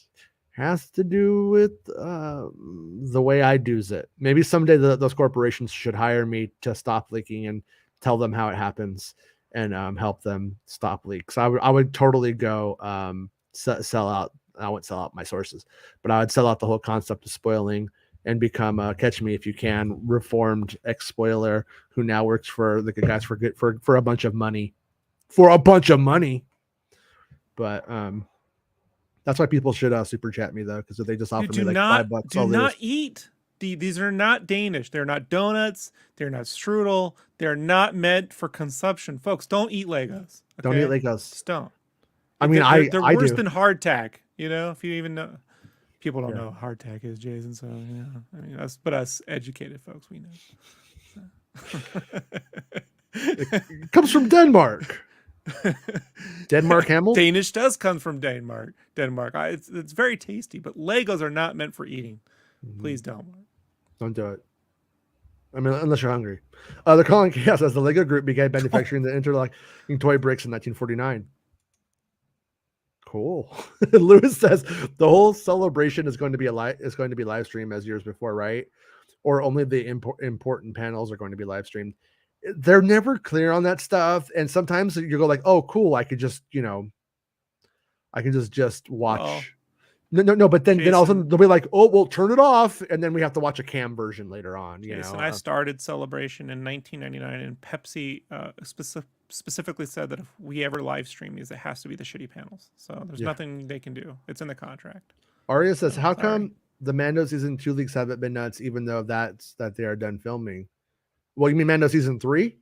has to do with the way I do's it. Maybe someday those corporations should hire me to stop leaking and tell them how it happens and help them stop leaks. I would totally go sell out. I wouldn't sell out my sources, but I would sell out the whole concept of spoiling and become a Catch Me If You Can reformed ex-spoiler who now works for the good guys for a bunch of money. For a bunch of money. But that's why people should super chat me though, because if they just offer me like $5, do not eat. These are not Danish. They're not donuts. They're not strudel. They're not meant for consumption, folks. Don't eat Legos. Okay? Don't eat Legos. Just don't. I mean, they're I worse do. than hardtack. If you even know. People don't know what hardtack is, Jason. So I mean, us educated folks, we know. So. It comes from Denmark. Denmark Hamill? Danish does come from Denmark. It's very tasty, but Legos are not meant for eating. Please don't. Don't do it. I mean, unless you're hungry. They're calling Chaos as the Lego Group began manufacturing the interlocking toy bricks in 1949. Cool. Lewis says the whole celebration is going to be live stream as years before, right? Or only the important panels are going to be live streamed. They're never clear on that stuff, and sometimes you go like, "Oh, cool! I could just, I can just watch." Well, no, but then all of a sudden they'll be like, "Oh, we'll turn it off," and then we have to watch a cam version later on. Jason, I started Celebration in 1999, and Pepsi specifically said that if we ever live stream these, it has to be the shitty panels. So there's nothing they can do. It's in the contract. Aria says, "How come the Mando season 2 leaks haven't been nuts, even though that they are done filming?" Well, you mean Mando season 3?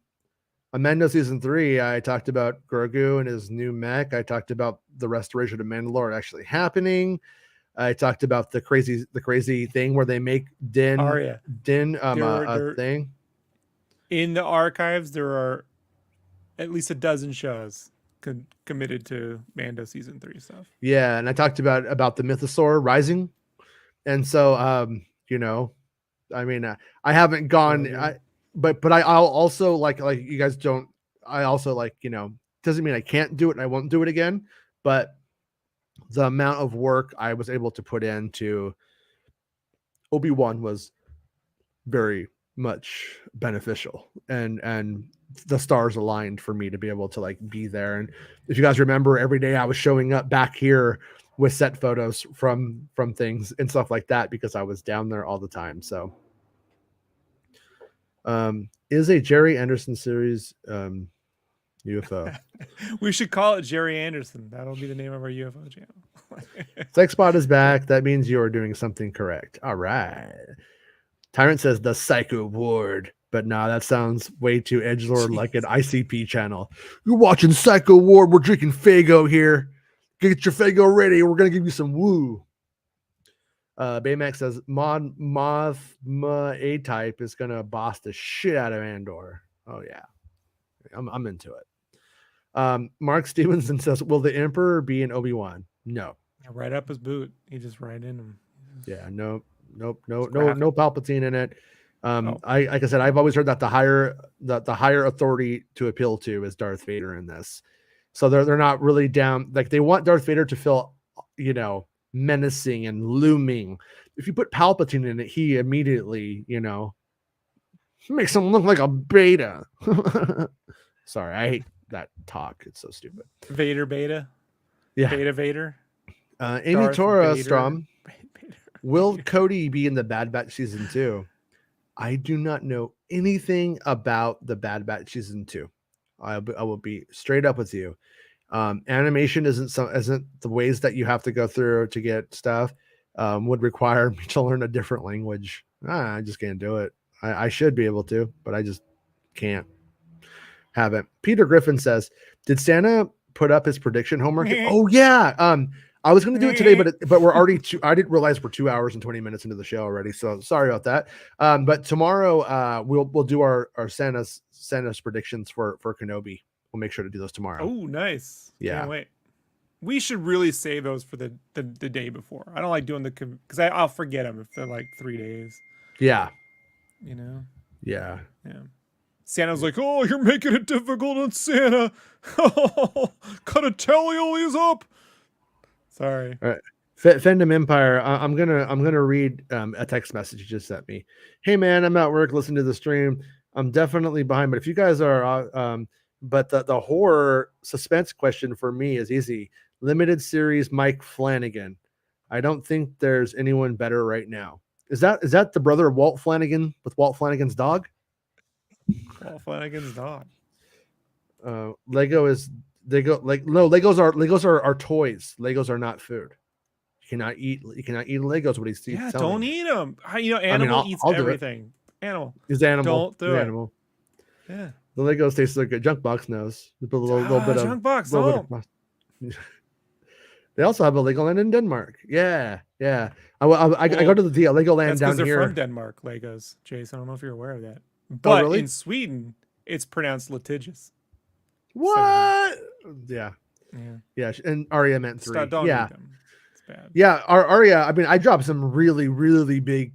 On Mando season 3, I talked about Grogu and his new mech. I talked about the restoration of Mandalore actually happening. I talked about the crazy thing where they make Din thing. In the archives, there are at least a dozen shows committed to Mando season 3 stuff. Yeah, and I talked about the Mythosaur rising, and so I mean, I haven't gone. But I'll also like you guys don't. I also doesn't mean I can't do it and I won't do it again, but the amount of work I was able to put into Obi-Wan was very much beneficial, and the stars aligned for me to be able to be there. And if you guys remember, every day I was showing up back here with set photos from things and stuff like that because I was down there all the time. So is a Jerry Anderson series UFO? We should call it Jerry Anderson. That'll be the name of our UFO channel. Sexbot is back. That means you are doing something correct. All right. Tyrant says the Psycho Ward, but nah, that sounds way too edgelord like an ICP channel. You're watching Psycho Ward. We're drinking Fago here. Get your Fago ready. We're gonna give you some woo. Baymax says Mothma A-Type is gonna boss the shit out of Andor. Oh yeah, I'm into it. Mark Stevenson says, will the Emperor be in Obi-Wan? No. Right up his boot. He just right in him. Yeah, no Palpatine in it. Like I said, I've always heard that the higher authority to appeal to is Darth Vader in this. So they're not really down. Like they want Darth Vader to feel, menacing and looming. If you put Palpatine in it, he immediately, makes him look like a beta. Sorry, I hate that talk. It's so stupid. Vader beta. Yeah. Beta Vader. Amy Tora Strom. Will Cody be in the Bad Batch season 2? I do not know anything about the Bad Batch season 2. I will be straight up with you. Animation isn't the ways that you have to go through to get stuff. Would require me to learn a different language. I just can't do it. I should be able to, but I just can't. Haven't. Peter Griffin says, "Did Santa put up his prediction homework?" Oh yeah. I was going to do it today, but we're already I didn't realize we're 2 hours and 20 minutes into the show already, so sorry about that. But tomorrow we'll do our Santa's predictions for Kenobi. We'll make sure to do those tomorrow. Oh, nice. Yeah. Can't wait. We should really save those for the day before. I don't like doing because I'll forget them if they're like 3 days. Yeah. You know. Yeah. Yeah. Santa's like, oh, you're making it difficult on Santa. Gotta tally all these up. Sorry. All right. Fandom Empire. I'm gonna read a text message you just sent me. Hey man, I'm at work listening to the stream. I'm definitely behind, but if you guys are, but the horror suspense question for me is easy. Limited series Mike Flanagan. I don't think there's anyone better right now. Is that the brother of Walt Flanagan with Walt Flanagan's dog? Walt Flanagan's dog. Legos are toys. Legos are not food. You cannot eat Legos. What he's Yeah, selling. don't eat them. Animal eats everything. Animal. He's animal. Don't do it. Animal. Yeah. The Legos taste so good. Junk box knows. A little bit of junk box. They also have a Legoland in Denmark. Yeah. I go to the Legoland down they're here. From Denmark, Legos. Jason, I don't know if you're aware of that. But really? in Sweden, it's pronounced litigious. What? So, yeah. Yeah. And Arya meant 3. Don't yeah. eat them. It's bad. Yeah, Arya. I mean, I dropped some really, really big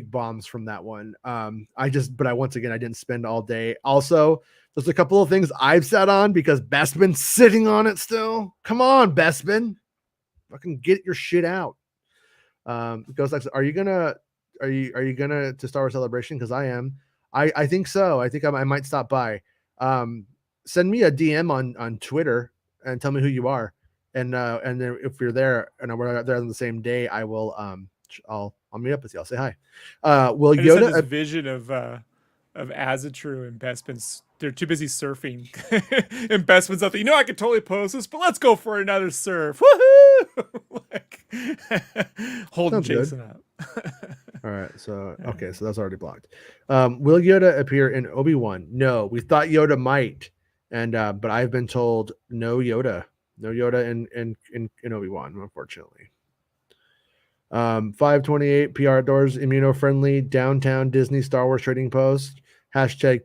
bombs from that one. But once again, I didn't spend all day. Also, there's a couple of things I've sat on because Bespin's sitting on it still. Come on, Bespin. Fucking get your shit out. Ghost X, are you gonna to Star Wars Celebration? Because I am. I think so. I think I might stop by. Send me a DM on Twitter and tell me who you are. And then if you're there and we're there on the same day, I will I'll meet up with you. I'll say hi. Will I just Yoda had this vision of Azatru and Bespin. They're too busy surfing, and Bespin's up. I could totally post this, but let's go for another surf. Woohoo! Holding Jason up. All right, so okay, so that's already blocked. Will Yoda appear in Obi-Wan? No, we thought Yoda might, and but I've been told no Yoda in Obi-Wan, unfortunately. 528 PR Doors immuno-friendly downtown Disney Star Wars trading post. #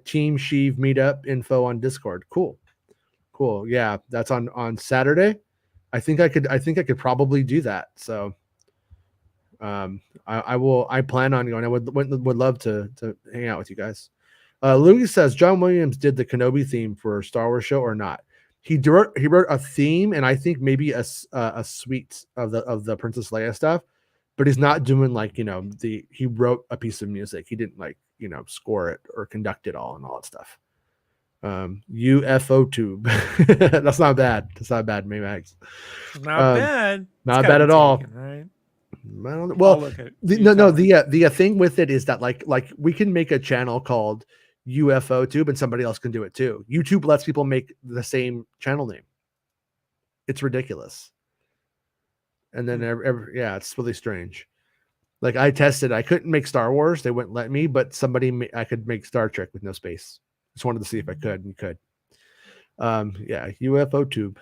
Team Sheev meetup info on Discord. Cool. Yeah, that's on Saturday. I think I could probably do that. So I plan on going. I would love to hang out with you guys. Louis says John Williams did the Kenobi theme for Star Wars show or not. He wrote a theme and I think maybe a suite of the Princess Leia stuff, but he's not doing he wrote a piece of music. He didn't score it or conduct it all and all that stuff. UFO tube. That's not bad. Maymax. Not bad. Not bad at all. Right? Well, the thing with it is that like we can make a channel called UFO tube and somebody else can do it too. YouTube lets people make the same channel name. It's ridiculous. And then it's really strange. Like I tested, I couldn't make Star Wars. They wouldn't let me, but I could make Star Trek with no space. Just wanted to see if I could, and you could. UFO tube.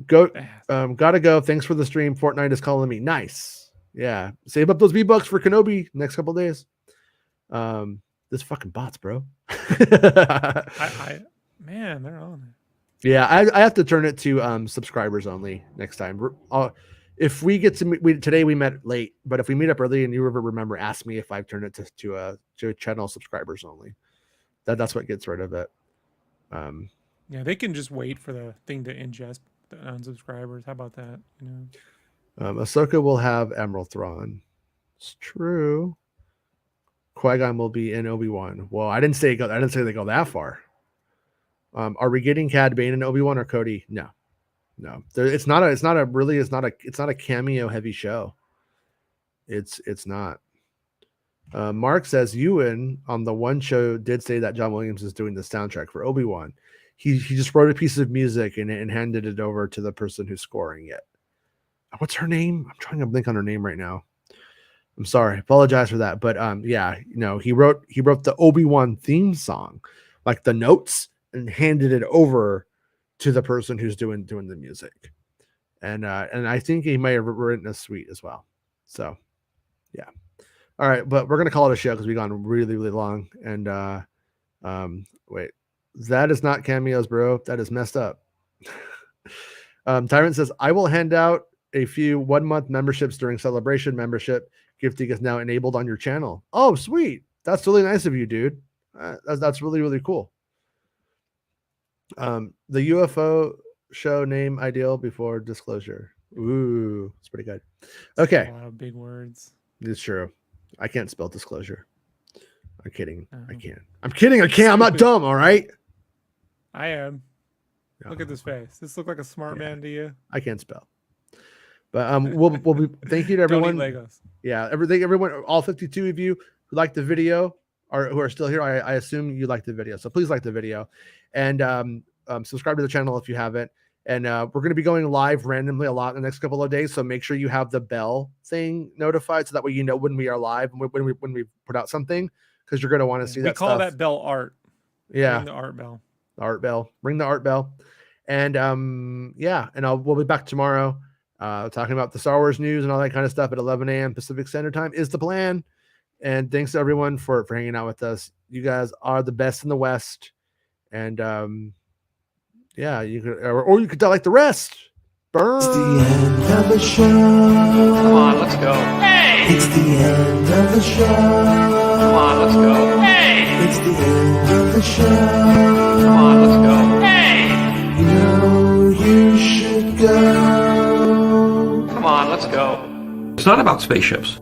Gotta go. Thanks for the stream. Fortnite is calling me. Nice. Yeah. Save up those V-Bucks for Kenobi next couple days. This fucking bots, bro. Man, they're on it. Yeah, I have to turn it to subscribers only next time. If we get to meet, today we met late, but if we meet up early and you ever remember, ask me if I've turned it to a channel subscribers only. That's what gets rid of it. Yeah, they can just wait for the thing to ingest the unsubscribers. How about that? Ahsoka will have Emerald Thrawn. It's true. Qui-Gon will be in Obi-Wan. Well, I didn't say they go that far. Are we getting Cad Bane in Obi-Wan or Cody? No. It's not a cameo heavy show. It's not. Mark says Ewan on the one show did say that John Williams is doing the soundtrack for Obi-Wan. He just wrote a piece of music and handed it over to the person who's scoring it. What's her name? I'm trying to think on her name right now. I'm sorry, apologize for that. But yeah, he wrote the Obi-Wan theme song, like the notes, and handed it over to the person who's doing the music. And I think he may have written a suite as well. So yeah. All right, but we're gonna call it a show because we've gone really, really long. And wait, that is not cameos, bro. That is messed up. Tyrant says, I will hand out a few 1-month memberships during celebration. Membership gifting is now enabled on your channel. Oh, sweet. That's really nice of you, dude. That's really, really cool. The UFO show name ideal before disclosure. Ooh, it's pretty good. Okay. A lot of big words. It's true. I can't spell disclosure. I'm kidding. I Oh. can't. I'm kidding. I can't. I'm not dumb. All right. I am. Look at this face. This look like a smart man to you? I can't spell. But we'll be thank you to everyone. Don't eat Legos. Yeah, everyone, all 52 of you who liked the video or who are still here. I assume you liked the video, so please like the video, and subscribe to the channel if you haven't. And we're going to be going live randomly a lot in the next couple of days, so make sure you have the bell thing notified, so that way you know when we are live and when we put out something, because you're going to want to see that. We call that bell art. Yeah, Ring the art bell. The art bell. Ring the art bell. And yeah, and we'll be back tomorrow talking about the Star Wars news and all that kind of stuff at 11 a.m. Pacific Standard Time is the plan. And thanks to everyone for hanging out with us. You guys are the best in the West. And yeah, you could or you could die like the rest. Burn. It's the end of the show. Come on, let's go. Hey! It's the end of the show. Come on, let's go. Hey! It's the end of the show. Come on, let's go. Hey! You know you should go. Come on, let's go. It's not about spaceships.